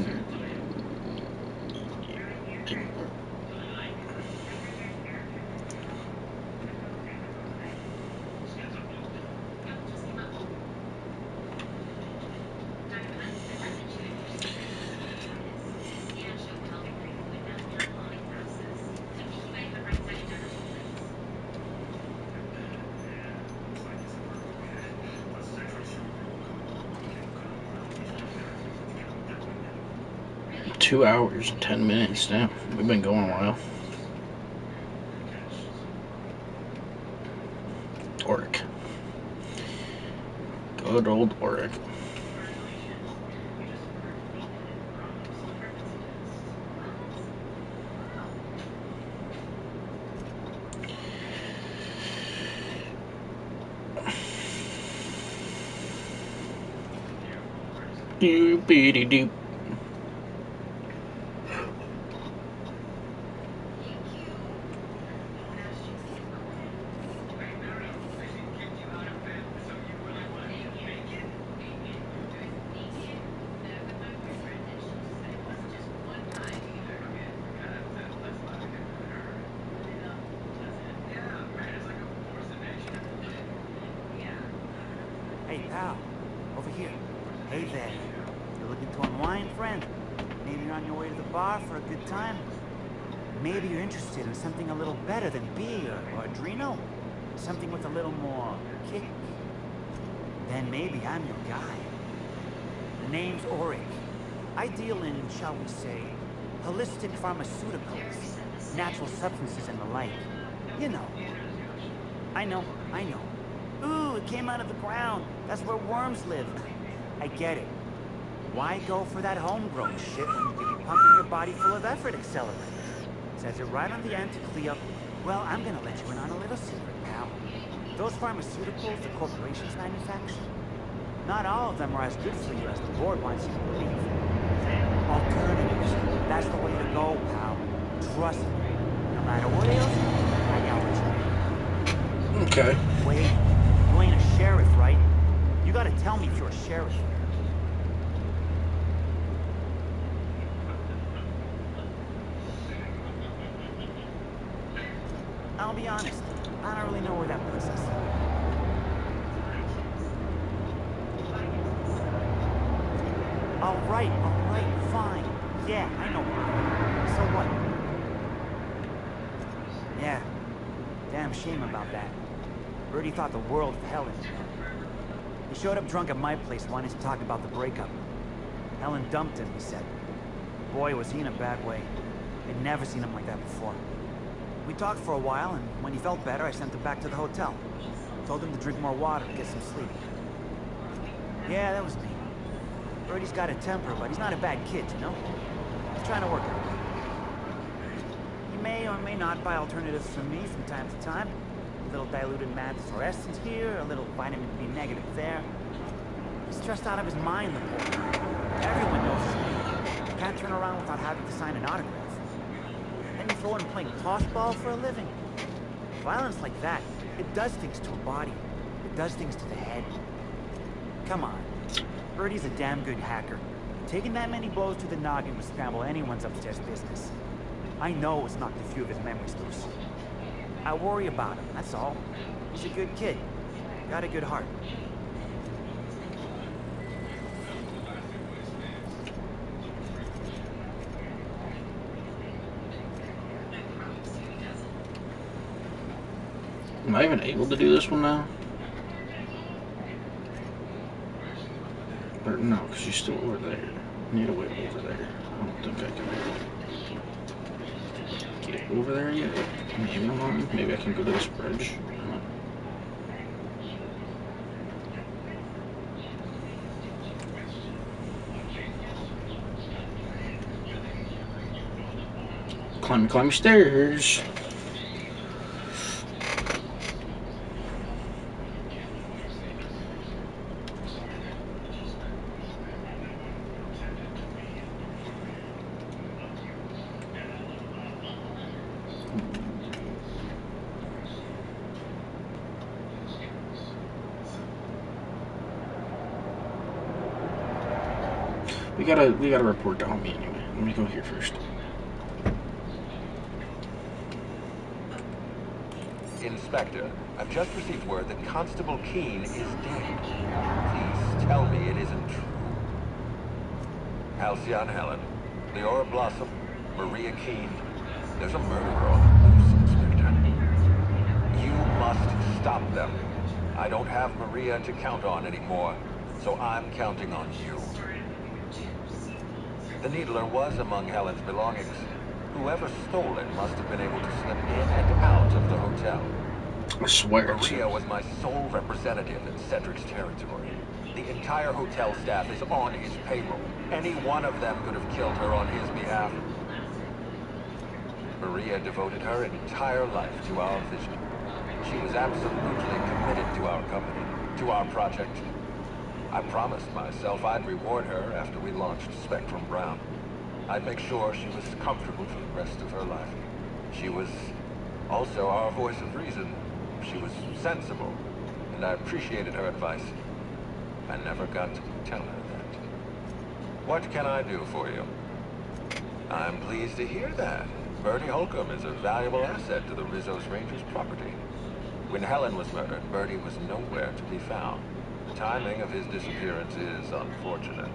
2 hours and 10 minutes now. We've been going a while. Oric. Good old Oric. Doop-a-dee-doop. Hey, pal. Over here. Hey there. You're looking to unwind, friend? Maybe you're on your way to the bar for a good time? Maybe you're interested in something a little better than beer or Adreno? Something with a little more kick? Then maybe I'm your guy. The name's Oric. I deal in, shall we say, holistic pharmaceuticals, natural substances and the like. You know. I know. Ooh, it came out of the ground. That's where worms live. I get it. Why go for that homegrown shit when you could be pumping your body full of effort accelerator? Says it right on the end to clear up. Well, I'm gonna let you in on a little secret, pal. Those pharmaceuticals the corporations manufacture, not all of them are as good for you as the board wants you to believe. Alternatives, that's the way to go, pal. Trust me. No matter what ails you, I got what you need. Okay. Wait, you ain't a sheriff, right? You gotta tell me if you're a sheriff. I'll be honest, I don't really know where that puts us. All right, fine. Yeah, I know. So what? Yeah. Damn shame about that. Birdie thought the world of Helen. He showed up drunk at my place wanting to talk about the breakup. Helen dumped him, he said. Boy, was he in a bad way. I'd never seen him like that before. We talked for a while, and when he felt better, I sent him back to the hotel. Told him to drink more water and get some sleep. Yeah, that was me. Birdie's got a temper, but he's not a bad kid, you know? He's trying to work it. He may or may not buy alternatives from me from time to time. A little diluted madness or essence here, a little vitamin B negative there. He's stressed out of his mind, the poor guy. Everyone knows his name. Can't turn around without having to sign an autograph. Then you throw in playing tossball for a living. Violence like that, it does things to a body. It does things to the head. Come on. Birdie's a damn good hacker. Taking that many blows to the noggin would scramble anyone's upstairs business. I know it's knocked a few of his memories loose. I worry about him, that's all. He's a good kid. Got a good heart. Am I even able to do this one now? Or no, because she's still over there. I need to wait over there. I don't think I can get over there yet. Maybe I'm wrong. Maybe I can go to this bridge. Climb stairs. We gotta report to homie anyway. Let me go here first. Inspector, I've just received word that Constable Keene is dead. Please tell me it isn't true. Halcyon Helen, Leora Blossom, Maria Keene. There's a murderer on the loose, Inspector. You must stop them. I don't have Maria to count on anymore, so I'm counting on you. The Needler was among Helen's belongings. Whoever stole it must have been able to slip in and out of the hotel. I swear. Maria was my sole representative in Cedric's territory. The entire hotel staff is on his payroll. Any one of them could have killed her on his behalf. Maria devoted her entire life to our vision. She was absolutely committed to our company, to our project. I promised myself I'd reward her after we launched Spectrum Brown. I'd make sure she was comfortable for the rest of her life. She was also our voice of reason. She was sensible, and I appreciated her advice. I never got to tell her that. What can I do for you? I'm pleased to hear that. Bertie Holcomb is a valuable asset to the Rizzo's Rangers property. When Helen was murdered, Bertie was nowhere to be found. The timing of his disappearance is unfortunate.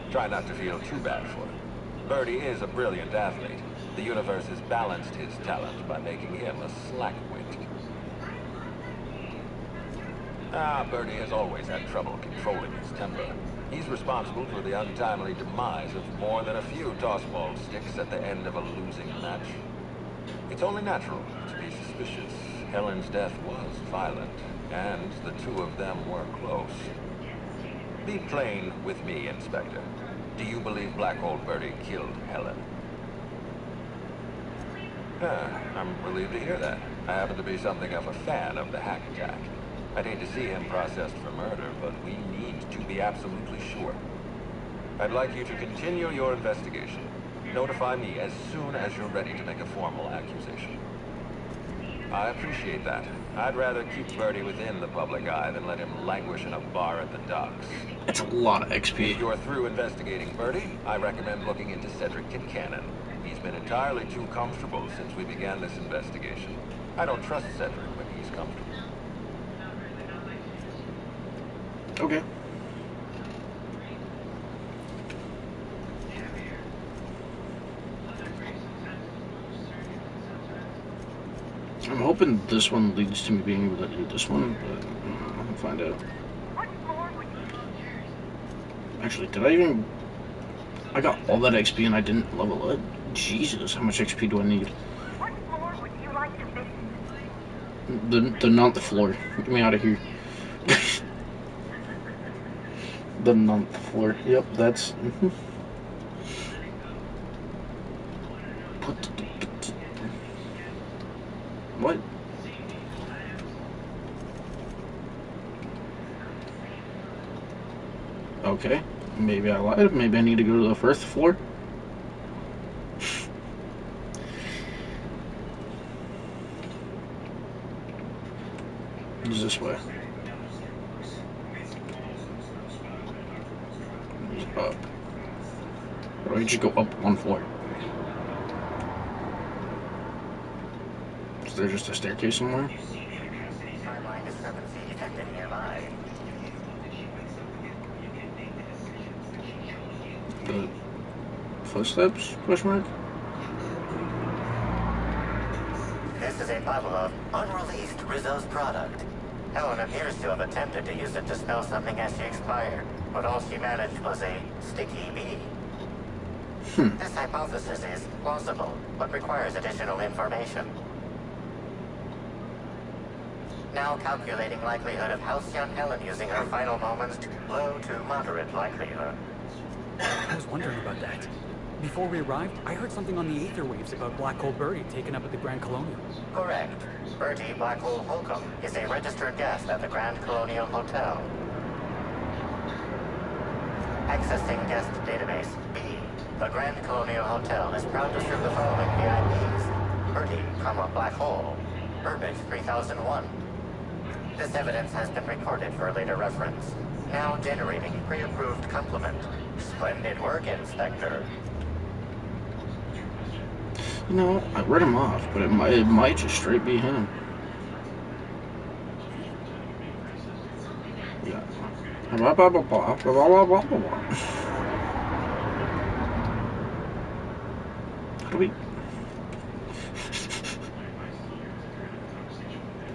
Try not to feel too bad for him. Bertie is a brilliant athlete. The universe has balanced his talent by making him a slackwit. Bertie has always had trouble controlling his temper. He's responsible for the untimely demise of more than a few toss-ball sticks at the end of a losing match. It's only natural to be suspicious. Helen's death was violent, and the two of them were close. Be plain with me, Inspector. Do you believe Black Hole Bertie killed Helen? I'm relieved to hear that. I happen to be something of a fan of the hack attack. I'd hate to see him processed for murder, but we need to be absolutely sure. I'd like you to continue your investigation. Notify me as soon as you're ready to make a formal accusation. I appreciate that. I'd rather keep Bertie within the public eye than let him languish in a bar at the docks. That's a lot of XP. If you're through investigating Bertie, I recommend looking into Cedric Kincannon. He's been entirely too comfortable since we began this investigation. I don't trust Cedric when he's comfortable. Okay. I'm hoping this one leads to me being able to do this one, but I'll find out. Actually, did I even... I got all that XP and I didn't level up? Jesus, how much XP do I need? What floor would you like to visit? The 9th floor. Get me out of here. The 9th floor. Yep, that's... What? Okay. Maybe I lied. Maybe I need to go to the 1st floor. It's this way. It's up. Or you just go up 1 floor. Is there just a staircase somewhere? Timeline discrepancy detected nearby. The footsteps? Question mark? This is a bottle of unreleased Rizzo's product. Helen appears to have attempted to use it to spell something as she expired, but all she managed was a sticky bee. This hypothesis is plausible, but requires additional information. Now calculating likelihood of Halcyon Helen using her final moments to low to moderate likelihood. I was wondering about that. Before we arrived, I heard something on the aether waves about Black Hole Birdie taken up at the Grand Colonial. Correct. Bertie Black Hole Holcomb is a registered guest at the Grand Colonial Hotel. Accessing guest database. B. The Grand Colonial Hotel is proud to serve the following VIPs. Bertie, Black Hole. Burbage 3001. This evidence has been recorded for later reference. Now generating pre-approved compliment. Splendid work, Inspector. You know, I read him off, but it might just straight be him. Yeah. Blah, blah, blah, blah, blah, blah, blah, blah. How do we...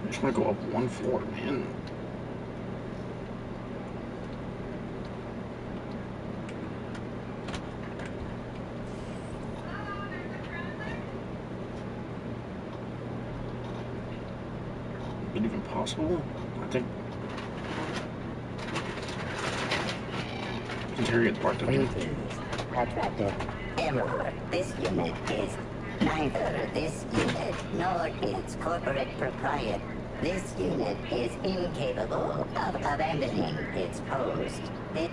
I just want to go up 1 floor, man. Is it even possible? I think... Interrogate the part that Attractive. Error. This unit is neither this unit nor its corporate proprietor. This unit is incapable of abandoning its post. It...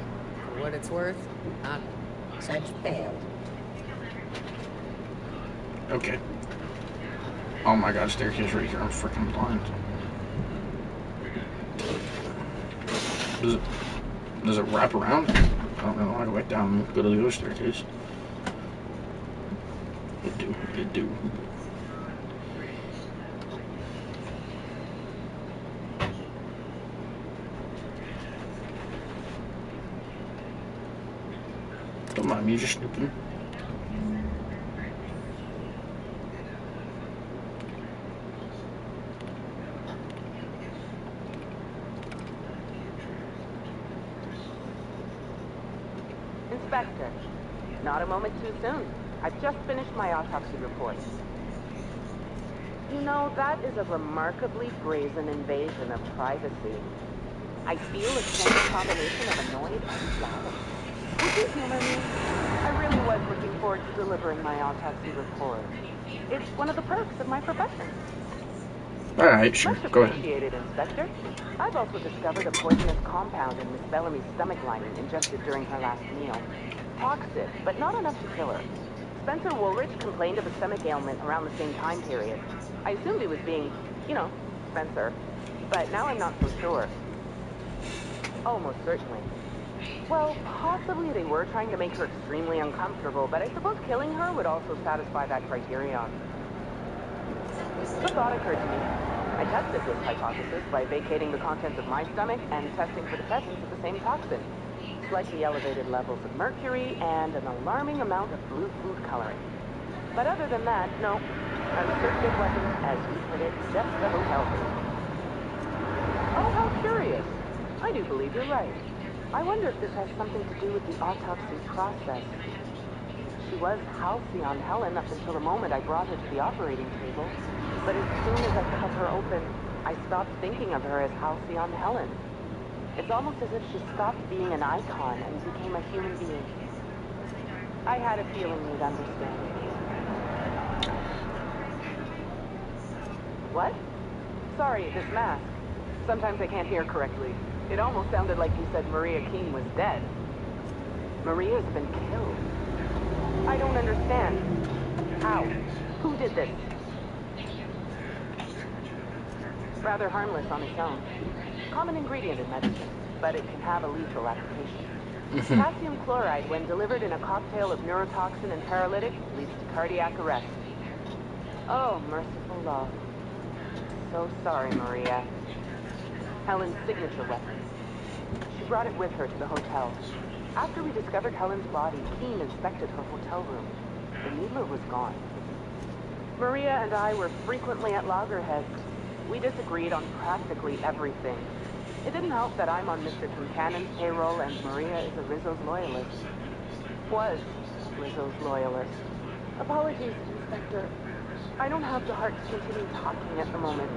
For what it's worth, such failed. Okay. Oh my god, staircase right here. I'm freaking blind. Does it wrap around? I don't know. I go back down and go to the other staircase. It do. Don't mind me just snooping. Inspector, not a moment too soon. I've just finished my autopsy report. You know, that is a remarkably brazen invasion of privacy. I feel a strange combination of annoyed and flattered. Would you humor me? I really was looking forward to delivering my autopsy report. It's one of the perks of my profession. Alright, sure. Much Go ahead. appreciated, Inspector. I've also discovered a poisonous compound in Miss Bellamy's stomach lining ingested during her last meal. Toxic, but not enough to kill her. Spencer Woolrich complained of a stomach ailment around the same time period. I assumed he was being, Spencer. But now I'm not so sure. Almost certainly. Well, possibly they were trying to make her extremely uncomfortable, but I suppose killing her would also satisfy that criterion. The thought occurred to me. I tested this hypothesis by vacating the contents of my stomach and testing for the presence of the same toxin. Slightly elevated levels of mercury and an alarming amount of blue food coloring. But other than that, no. I was certain it wasn't, as you put it, just the hotel room. Oh, how curious. I do believe you're right. I wonder if this has something to do with the autopsy process. She was Halcyon Helen up until the moment I brought her to the operating table. But as soon as I cut her open, I stopped thinking of her as Halcyon Helen. It's almost as if she stopped being an icon and became a human being. I had a feeling you'd understand. What? Sorry, this mask. Sometimes I can't hear correctly. It almost sounded like you said Maria Keene was dead. Maria's been killed. I don't understand. How? Who did this? Rather harmless on its own. Common ingredient in medicine, but it can have a lethal application. Potassium chloride, when delivered in a cocktail of neurotoxin and paralytic, leads to cardiac arrest. Oh, merciful love. So sorry, Maria. Helen's signature weapon. She brought it with her to the hotel. After we discovered Helen's body, Keene inspected her hotel room. The needler was gone. Maria and I were frequently at loggerheads. We disagreed on practically everything. It didn't help that I'm on Mr. Kincannon's payroll and Maria is a Rizzo's loyalist. Was Rizzo's loyalist. Apologies, Inspector. I don't have the heart to continue talking at the moment.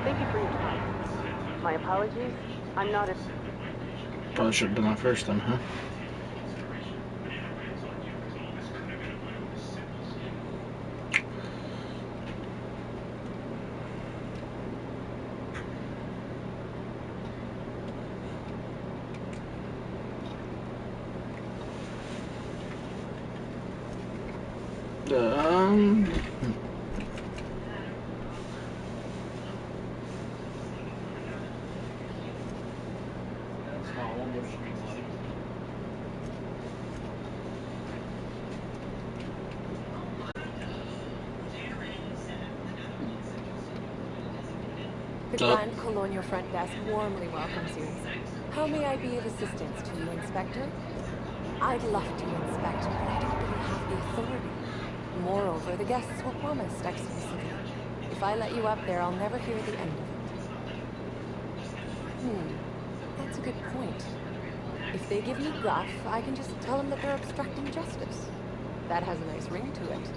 Thank you for your time. My apologies. I'm not as... Probably should have done that first then, huh? The Grand Colonial Front Desk warmly welcomes you. How may I be of assistance to you, Inspector? I'd love to, Inspector, but I don't really have the authority. Moreover, the guests were promised exclusivity. If I let you up there, I'll never hear the end of it. That's a good point. If they give me guff, I can just tell them that they're obstructing justice. That has a nice ring to it.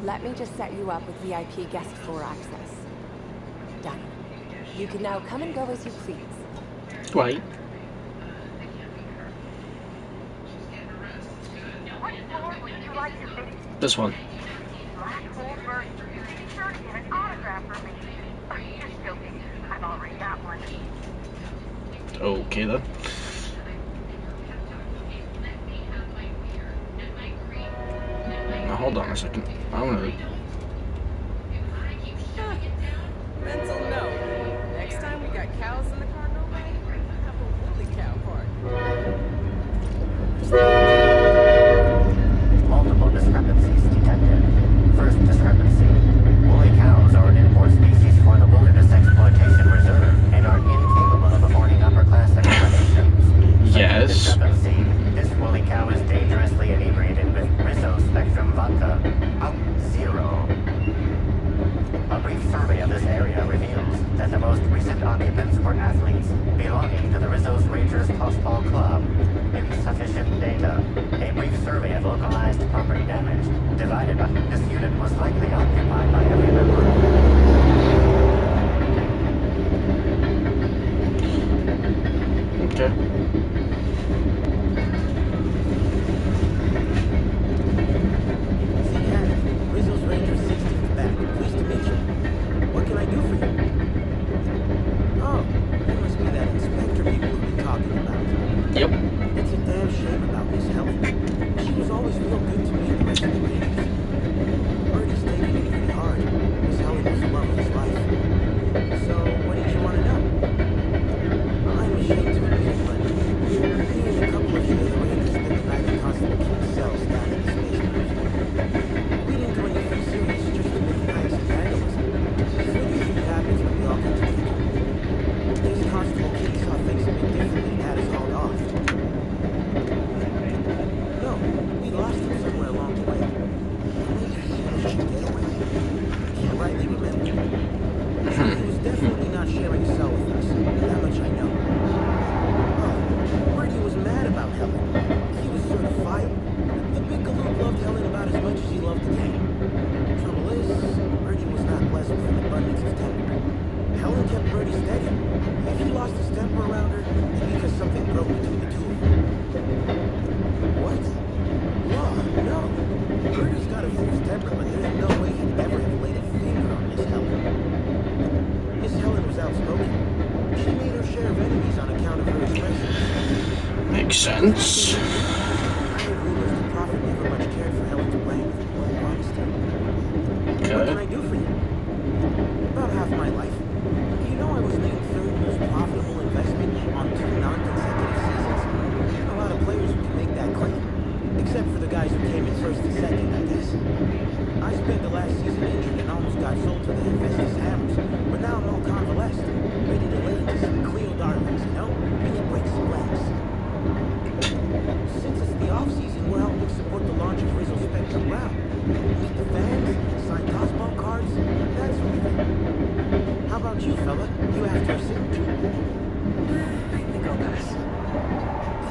Let me just set you up with VIP guest floor access. Done. You can now come and go as you please. Right. What floor would you like to visit? This one. Black hole first. Be sure to get an autograph for me. Just joking. I've already got one. Okay then. Now hold on a second. I'm gonna... Mental note. Next time we got cows in the cargo bay, have a woolly cow party. Multiple discrepancies detected. First discrepancy. Woolly cows are an import species for the Wilderness Exploitation Reserve and are incapable of affording upper-class accommodations. Yes. Discrepancy. This woolly cow is dangerously inebriated with Rizzo Spectrum vodka. Out 0. A brief survey of this area reveals that the most recent occupants were athletes belonging to the Rizzo's Rangers Tossball Club. Insufficient data. A brief survey of localized property damage divided by this unit was likely occupied by every member. Okay. Rizzo's Rangers 16th back. Pleased to meet you. What can I do for you? Oh, that must be that inspector people we've been talking about. Yep. It's a damn shame about Miss Helen. She was always real good to me and the rest of the Rangers. Birdie's taking it pretty hard. sense. I heard rumors the Prophet never much cared for Helen's plan with blood honesty. What can I do for you? About half my life. Do you know I was named third most profitable investment on 2 non-consecutive seasons? A lot of players who can make that claim. Except for the guys who came in first and second, I guess. I spent the last season injured and almost got sold to the Hephaestus Hammers, but now I'm all convalesced, ready to lay into some Cleo darlings, you know? Really break some legs. Since it's the off-season, we're helping support the launch of Rizzo Spectre Brown. Meet the fans, sign Cosmo cards, that sort of thing. How about you, fella? You after a signature? I think I'll pass.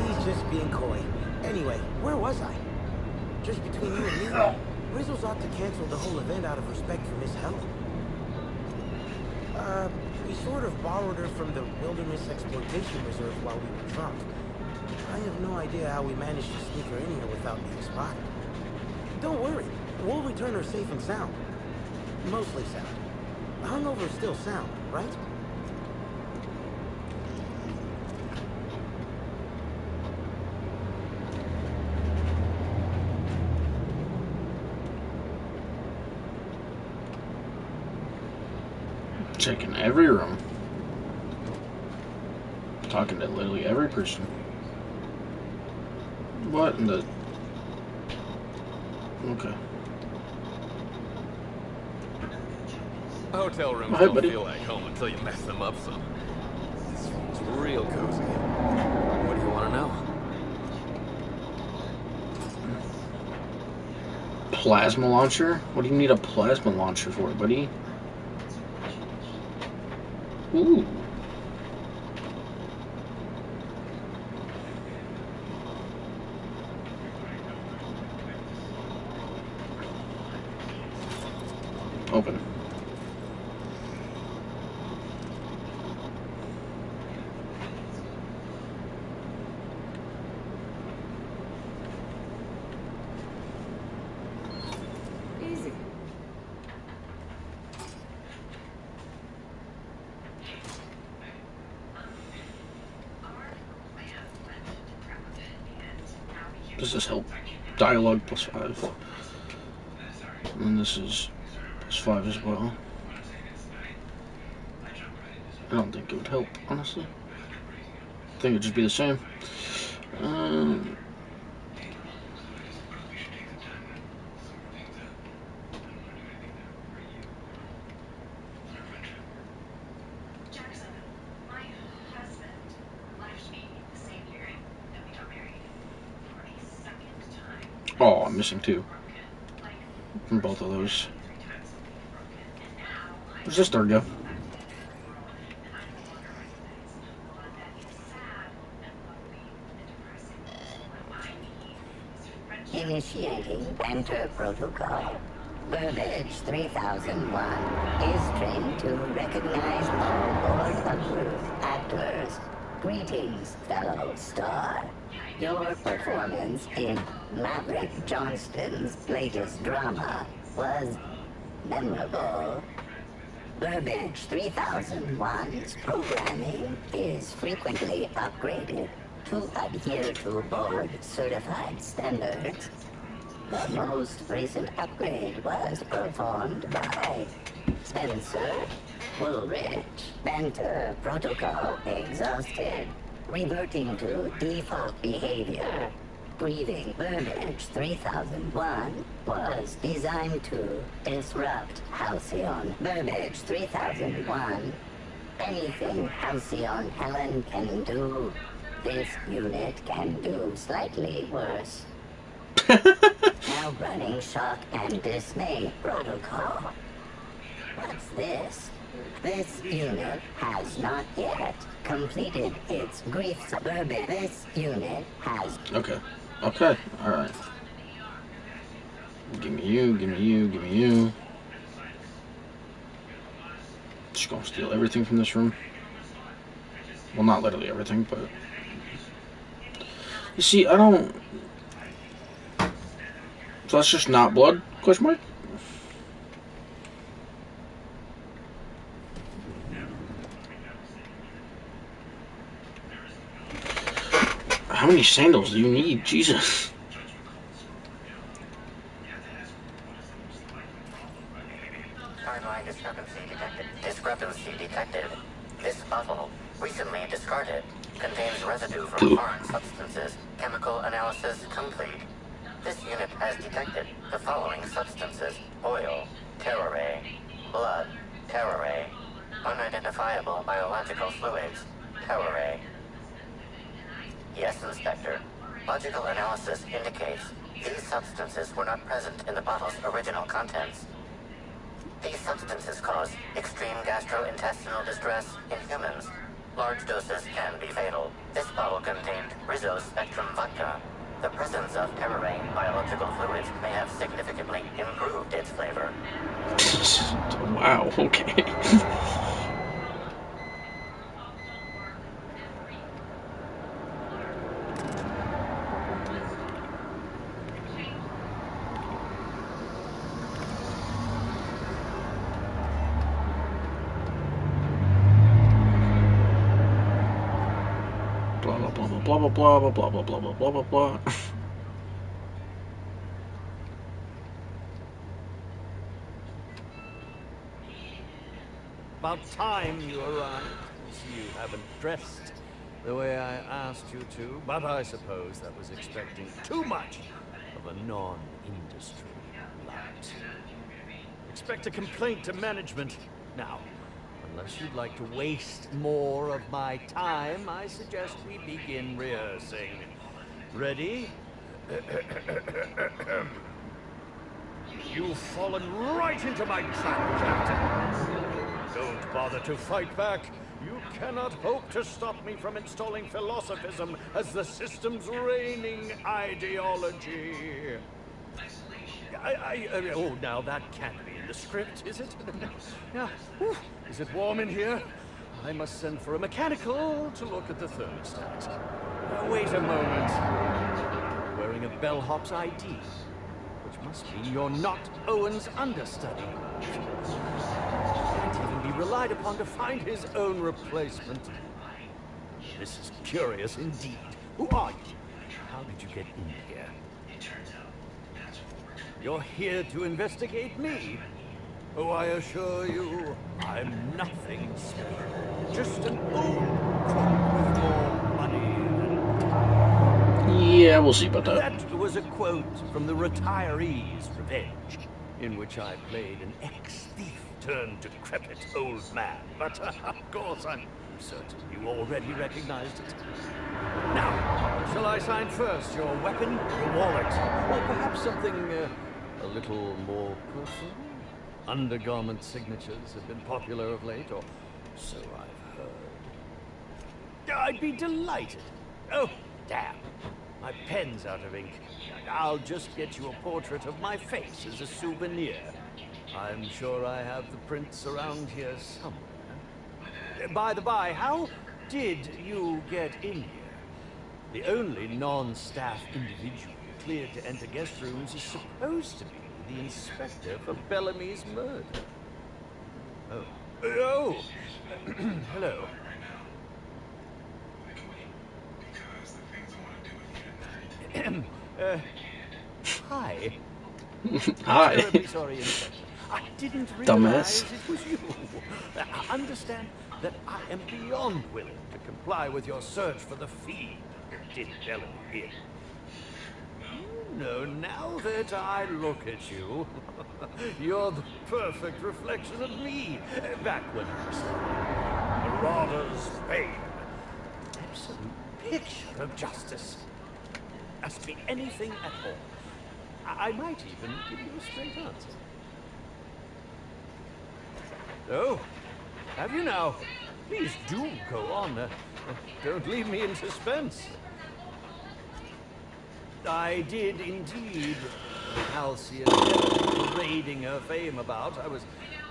He's just being coy. Anyway, where was I? Just between you and me, Rizzo's ought to cancel the whole event out of respect for Miss Helen. We sort of borrowed her from the Wilderness Exploitation Reserve while we were drunk. I have no idea how we managed to sneak her in here without being spotted. Don't worry, we'll return her safe and sound. Mostly sound. Hungover's still sound, right? Checking every room. Talking to literally every person. What in the... Okay. Hotel rooms Hi, don't buddy. feel like home until you mess them up some. This room's real cozy. What do you want to know? Plasma launcher? What do you need a plasma launcher for, buddy? Ooh. Open. Easy. Does this help? Dialogue +5. And this is +5 as well. I don't think it would help, honestly. I think it would just be the same. Jackson, my husband left me the same year that we got married for a second time. Oh, I'm missing 2. From both of those. Where's this third go? Initiating Banter Protocol. Burbage 3001 is trained to recognize all board-approved actors. Greetings, fellow star. Your performance in Maverick Johnston's latest drama was memorable. Burbage 3001's programming is frequently upgraded to adhere to board-certified standards. The most recent upgrade was performed by Spencer Woolrich. Banter Protocol exhausted, reverting to default behavior. Breathing Burbage 3001 was designed to disrupt Halcyon. Burbage 3001. Anything Halcyon Helen can do, this unit can do slightly worse. Now running Shock and Dismay Protocol. What's this? This unit has not yet completed its grief suburban. This unit has... Okay. Okay. Alright. Give me you, give me you, give me you. Just gonna steal everything from this room. Well, not literally everything, but... You see, I don't... So that's just not blood? Question mark? How many sandals do you need? Jesus. Timeline discrepancy detected. This bottle, recently discarded, contains residue from foreign substances. Chemical analysis complete. This unit has detected the following substances: oil, terrorray, blood, terrorray, unidentifiable biological fluids, terrorray. Yes, Inspector. Logical analysis indicates these substances were not present in the bottle's original contents. These substances cause extreme gastrointestinal distress in humans. Large doses can be fatal. This bottle contained Rizzo Spectrum vodka. The presence of terrorray biological fluids may have significantly improved its flavor. Wow, okay. Blah blah blah blah blah blah blah blah blah blah blah blah blah blah. About time you arrived. You haven't dressed the way I asked you to, but I suppose that was expecting too much of a non-industry lot. Expect a complaint to management. Now, unless you'd like to waste more of my time, I suggest we begin rehearsing. Ready? You've fallen right into my trap, Captain. Don't bother to fight back. You cannot hope to stop me from installing philosophism as the system's reigning ideology. Oh, now that can't be in the script, is it? Yeah. Is it warm in here? I must send for a mechanical to look at the thermostat. Wait a moment. You're wearing a bellhop's ID, which must mean you're not Owen's understudy. Can't even be relied upon to find his own replacement. This is curious indeed. Who are you? How did you get in here? You're here to investigate me. Oh, I assure you, I'm nothing special. Just an old crook with more money than time. Yeah, we'll see about that. That was a quote from The Retiree's Revenge, in which I played an ex-thief turned decrepit old man. But, of course, I'm certain you already recognized it. Now, shall I sign first your weapon, your wallet, or perhaps something a little more personal? Undergarment signatures have been popular of late, or so I've heard. I'd be delighted. Oh, damn. My pen's out of ink. I'll just get you a portrait of my face as a souvenir. I'm sure I have the prints around here somewhere. By the by, how did you get in here? The only non-staff individual cleared to enter guest rooms is supposed to be the inspector for Bellamy's murder. Oh. Oh! Hello. Hi. Hi. Terribly sorry, Inspector. I didn't realize it was you. Understand that I am beyond willing to comply with your search for the fiend that did Bellamy in. No, now that I look at you, you're the perfect reflection of me, back when I was a marauder's bane. Absolute picture of justice. Ask me anything at all. I might even give you a straight answer. Oh, have you now? Please do go on. Don't leave me in suspense. I did indeed. Halcyon parading her fame about, I was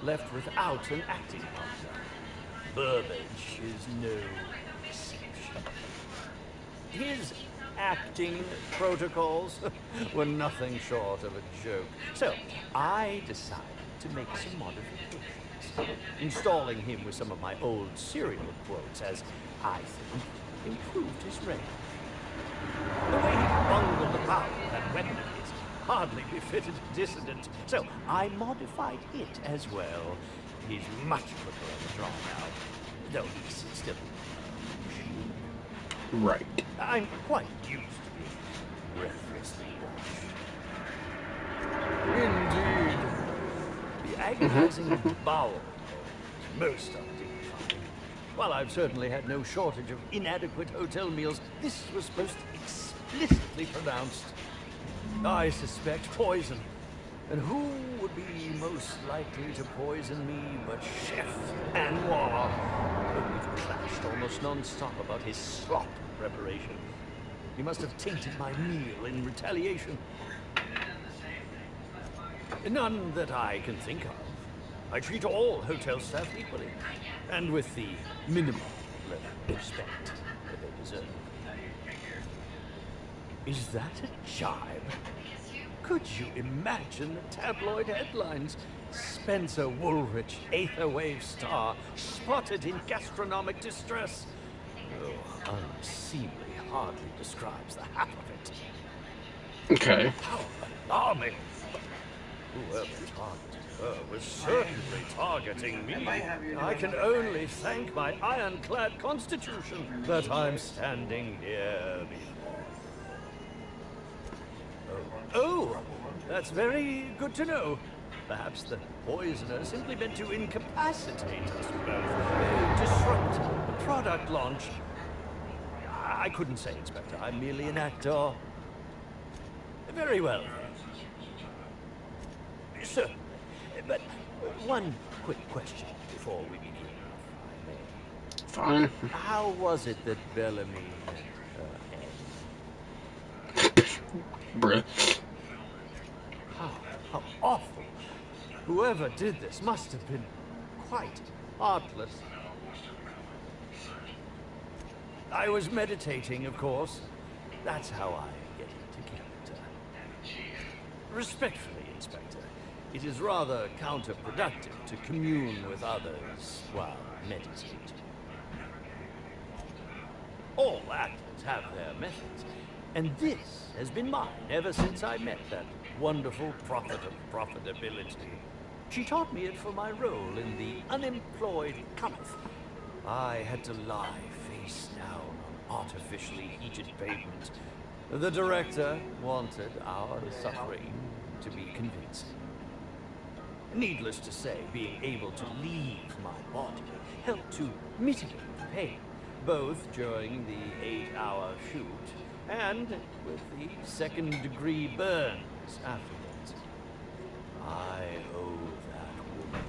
left without an acting partner. Burbage is no exception. His acting protocols were nothing short of a joke. So, I decided to make some modifications, installing him with some of my old serial quotes as, I think, improved his range. The way he bungled about that weapon of his hardly befitted a dissident, so I modified it as well. He's much quicker on the draw now, though he's still right. I'm quite used to being breathlessly watched. Indeed. The agonizing bowel is most undignified. While I've certainly had no shortage of inadequate hotel meals, this was most explicitly pronounced. I suspect poison. And who would be most likely to poison me but Chef Anwar? We've clashed almost non-stop about his slop preparation. He must have tainted my meal in retaliation. None that I can think of. I treat all hotel staff equally, and with the minimum level of respect that they deserve. Is that a jibe? Could you imagine the tabloid headlines? Spencer Woolrich, Aetherwave star, spotted in gastronomic distress. Oh, unseemly hardly describes the half of it. Okay. How alarming! Whoever targeted her was certainly targeting me. I can only thank my ironclad constitution that I'm standing here before. Oh, that's very good to know. Perhaps the poisoner simply meant to incapacitate us both, disrupt the product launch. I couldn't say, Inspector. I'm merely an actor. Very well. Sir, but one quick question before we begin, if I may. Fine. How was it that Bellamy Bruh. How awful. Whoever did this must have been quite heartless. I was meditating, of course. That's how I get into character. Respectfully, Inspector, it is rather counterproductive to commune with others while meditating. All actors have their methods, and this has been mine ever since I met that wonderful prophet of profitability. She taught me it for my role in The Unemployed Cometh. I had to lie face down on artificially heated pavement. The director wanted our suffering to be convincing. Needless to say, being able to leave my body helped to mitigate the pain, both during the 8-hour shoot and with the second-degree burns afterwards. I owe that woman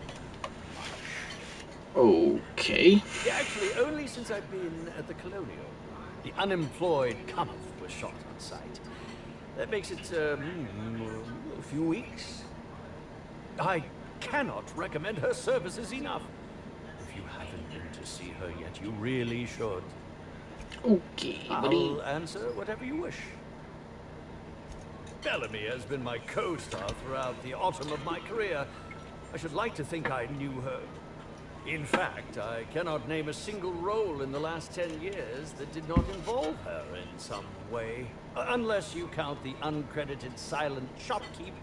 much. Okay. Actually, only since I've been at the Colonial. The Unemployed Cometh was shot on site. That makes it, a few weeks. I cannot recommend her services enough. If you haven't been to see her yet, you really should. Okay, buddy. I'll answer whatever you wish. Bellamy has been my co-star throughout the autumn of my career. I should like to think I knew her. In fact, I cannot name a single role in the last 10 years that did not involve her in some way. Unless you count the uncredited silent shopkeep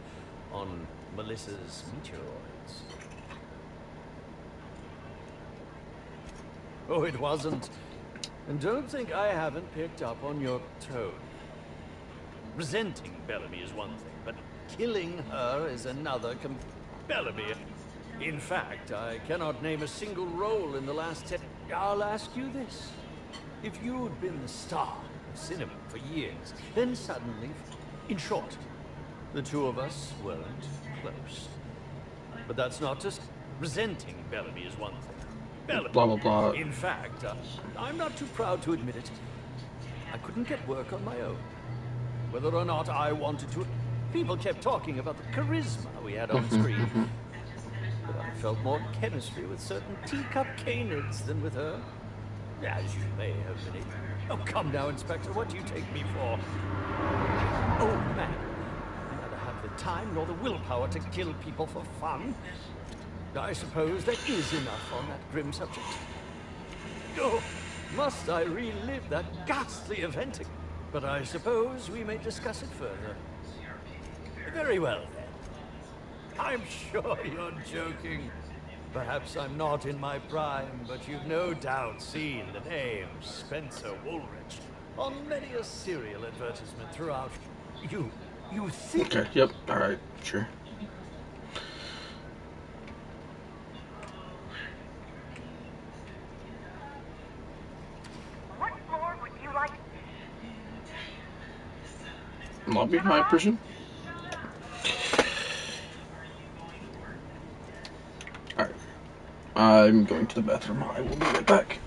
on Melissa's Meteoroids. Oh, it wasn't. And don't think I haven't picked up on your tone. Resenting Bellamy is one thing, but killing her is another. Bellamy. In fact, I cannot name a single role in the last 10... I'll ask you this. If you'd been the star of cinema for years, then suddenly... In short, the two of us weren't close. But that's not just... Resenting Bellamy is one thing. Bellamy. Blah, blah, blah. In fact, I'm not too proud to admit it. I couldn't get work on my own. Whether or not I wanted to... People kept talking about the charisma we had on screen. But I felt more chemistry with certain teacup canids than with her. As you may have been able... Oh, come now, Inspector, what do you take me for? Oh, man. I neither have the time nor the willpower to kill people for fun. I suppose that is enough on that grim subject. Oh, must I relive that ghastly event? but I suppose we may discuss it further. Very well, then. I'm sure you're joking. Perhaps I'm not in my prime, but you've no doubt seen the name Spencer Woolrich on many a serial advertisement throughout. You think... Okay, yep, alright, sure. What floor would you like? Lobby, I presume? Alright. I'm going to the bathroom. I will be right back.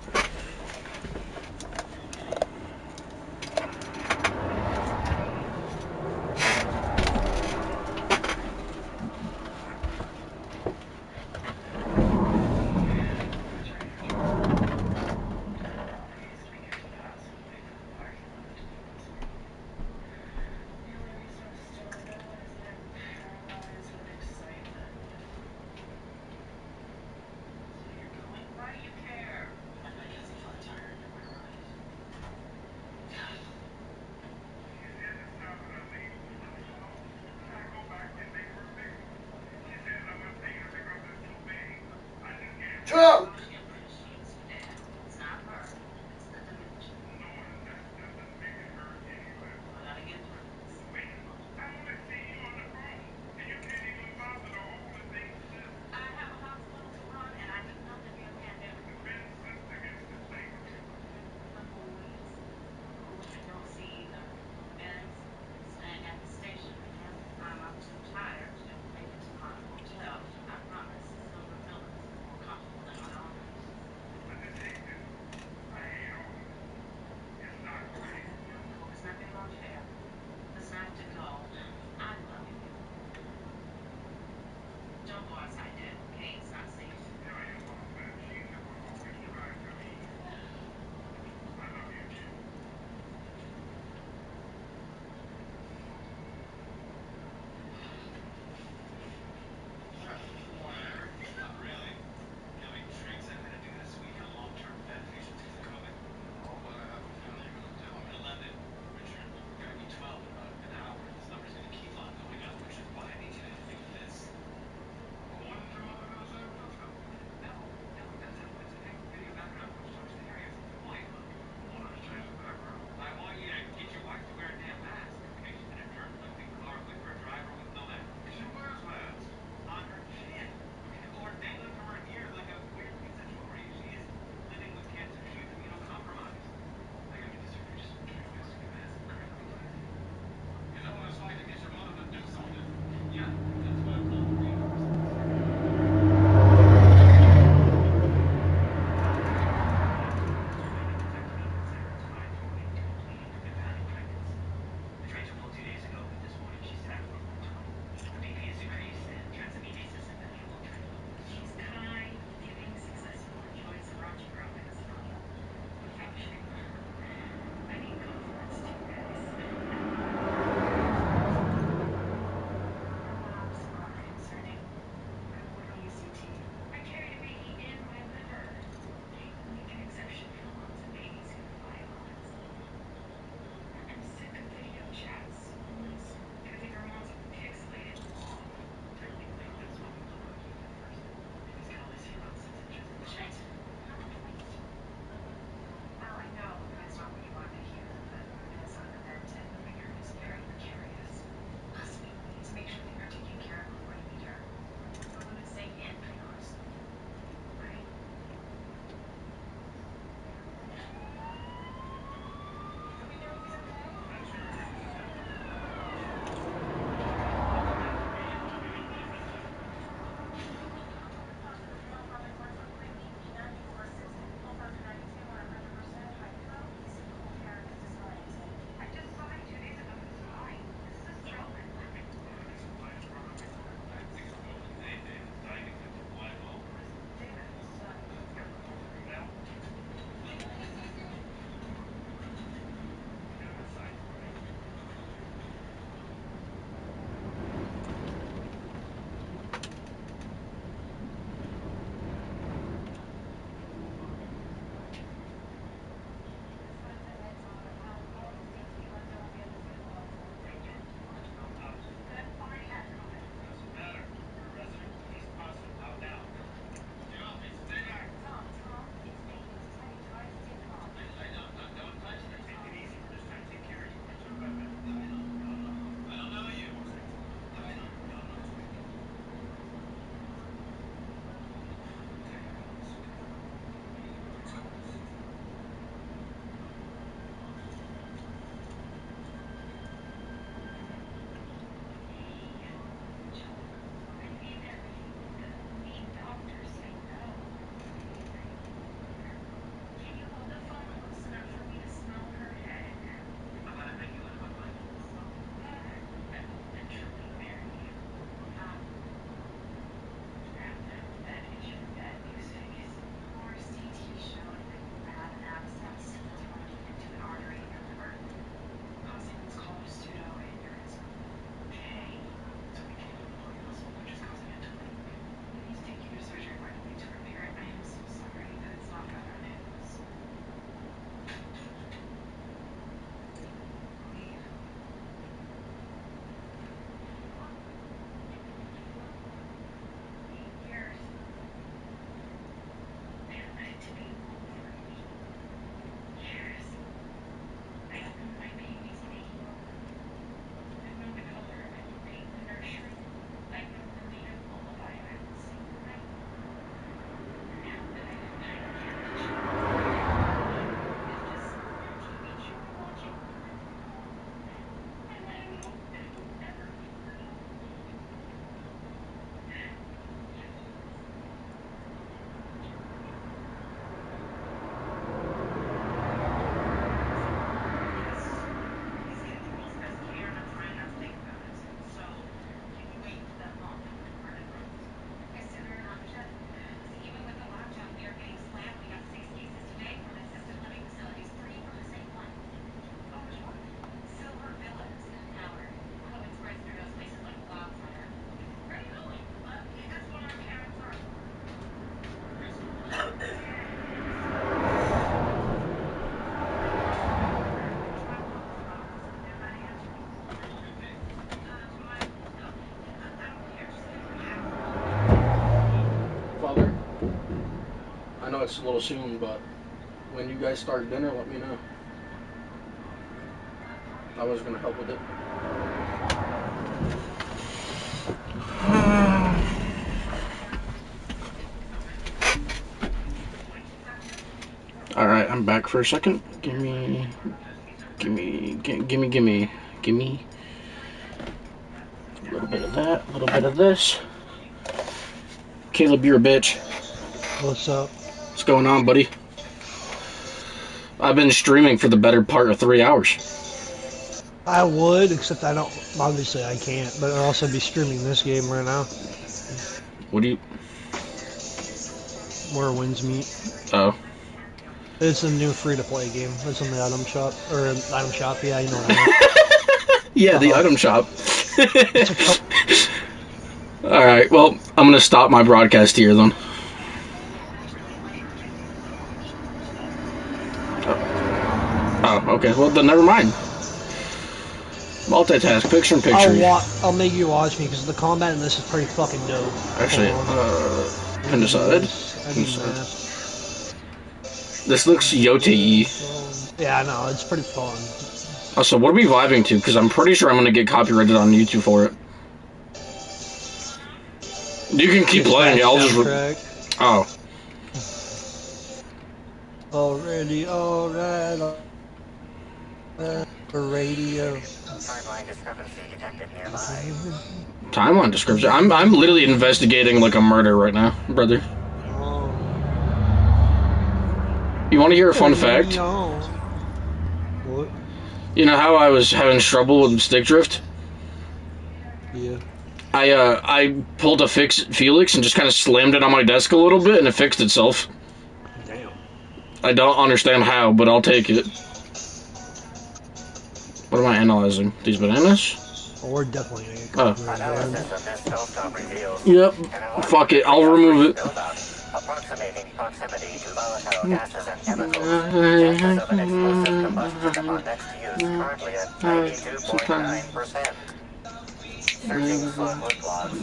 it's a little soon, but when you guys start dinner, let me know. I was gonna help with it. All right, I'm back for a second. Give me a little bit of that, a little bit of this. Caleb, you're a bitch. What's up? What's going on, buddy? I've been streaming for the better part of 3 hours. I would, except I don't. Obviously, I can't. But I'll also be streaming this game right now. What do you? Where Winds Meet. Oh. It's a new free-to-play game. It's in the item shop, or item shop. Yeah, you know what I mean. Yeah, the item shop. All right. Well, I'm gonna stop my broadcast here then. Oh, okay. Well, then never mind. Multitask, picture-in-picture. I'll make you watch me because the combat in this is pretty fucking dope. Actually, Pendicide. This looks Yote-y. Yeah, I know. It's pretty fun. Also, what are we vibing to? Because I'm pretty sure I'm gonna get copyrighted on YouTube for it. You can keep playing. I'll just. Oh. Already, alright. Radio. Timeline discrepancy detected nearby. Timeline description. I'm literally investigating like a murder right now, brother. You want to hear a fun fact? What? You know how I was having trouble with stick drift? Yeah. I pulled a Felix and just kind of slammed it on my desk a little bit and it fixed itself. Damn. I don't understand how, but I'll take it. What am I analyzing? These bananas? Oh, we're definitely gonna get Oh. Yep. Fuck it. I'll remove it. Approximating proximity to volatile gases and chemicals. Chances of an explosive combustion upon next use currently at 92.9%. Searching slug wood logs.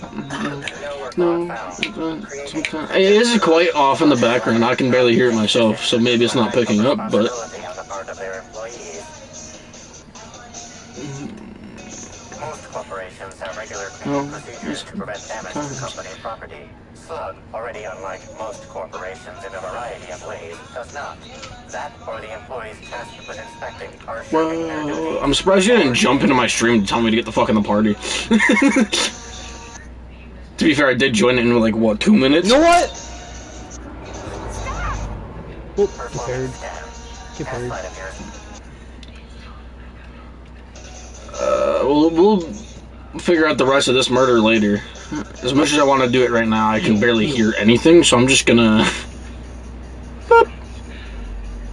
No work found. It is quite off in the background. I can barely hear it myself, so maybe it's not picking up, but... Most corporations have regular cleaning procedures to prevent damage to company property. Slug, already unlike most corporations in a variety of ways, does not. That or the employees tasked with inspecting are shirking their duties. Well, I'm surprised you didn't jump into my stream to tell me to get the fuck in the party. To be fair, I did join it in like, what, 2 minutes? You know what? Oh, prepared. Get prepared. We'll figure out the rest of this murder later. As much as I want to do it right now, I can barely hear anything, so I'm just gonna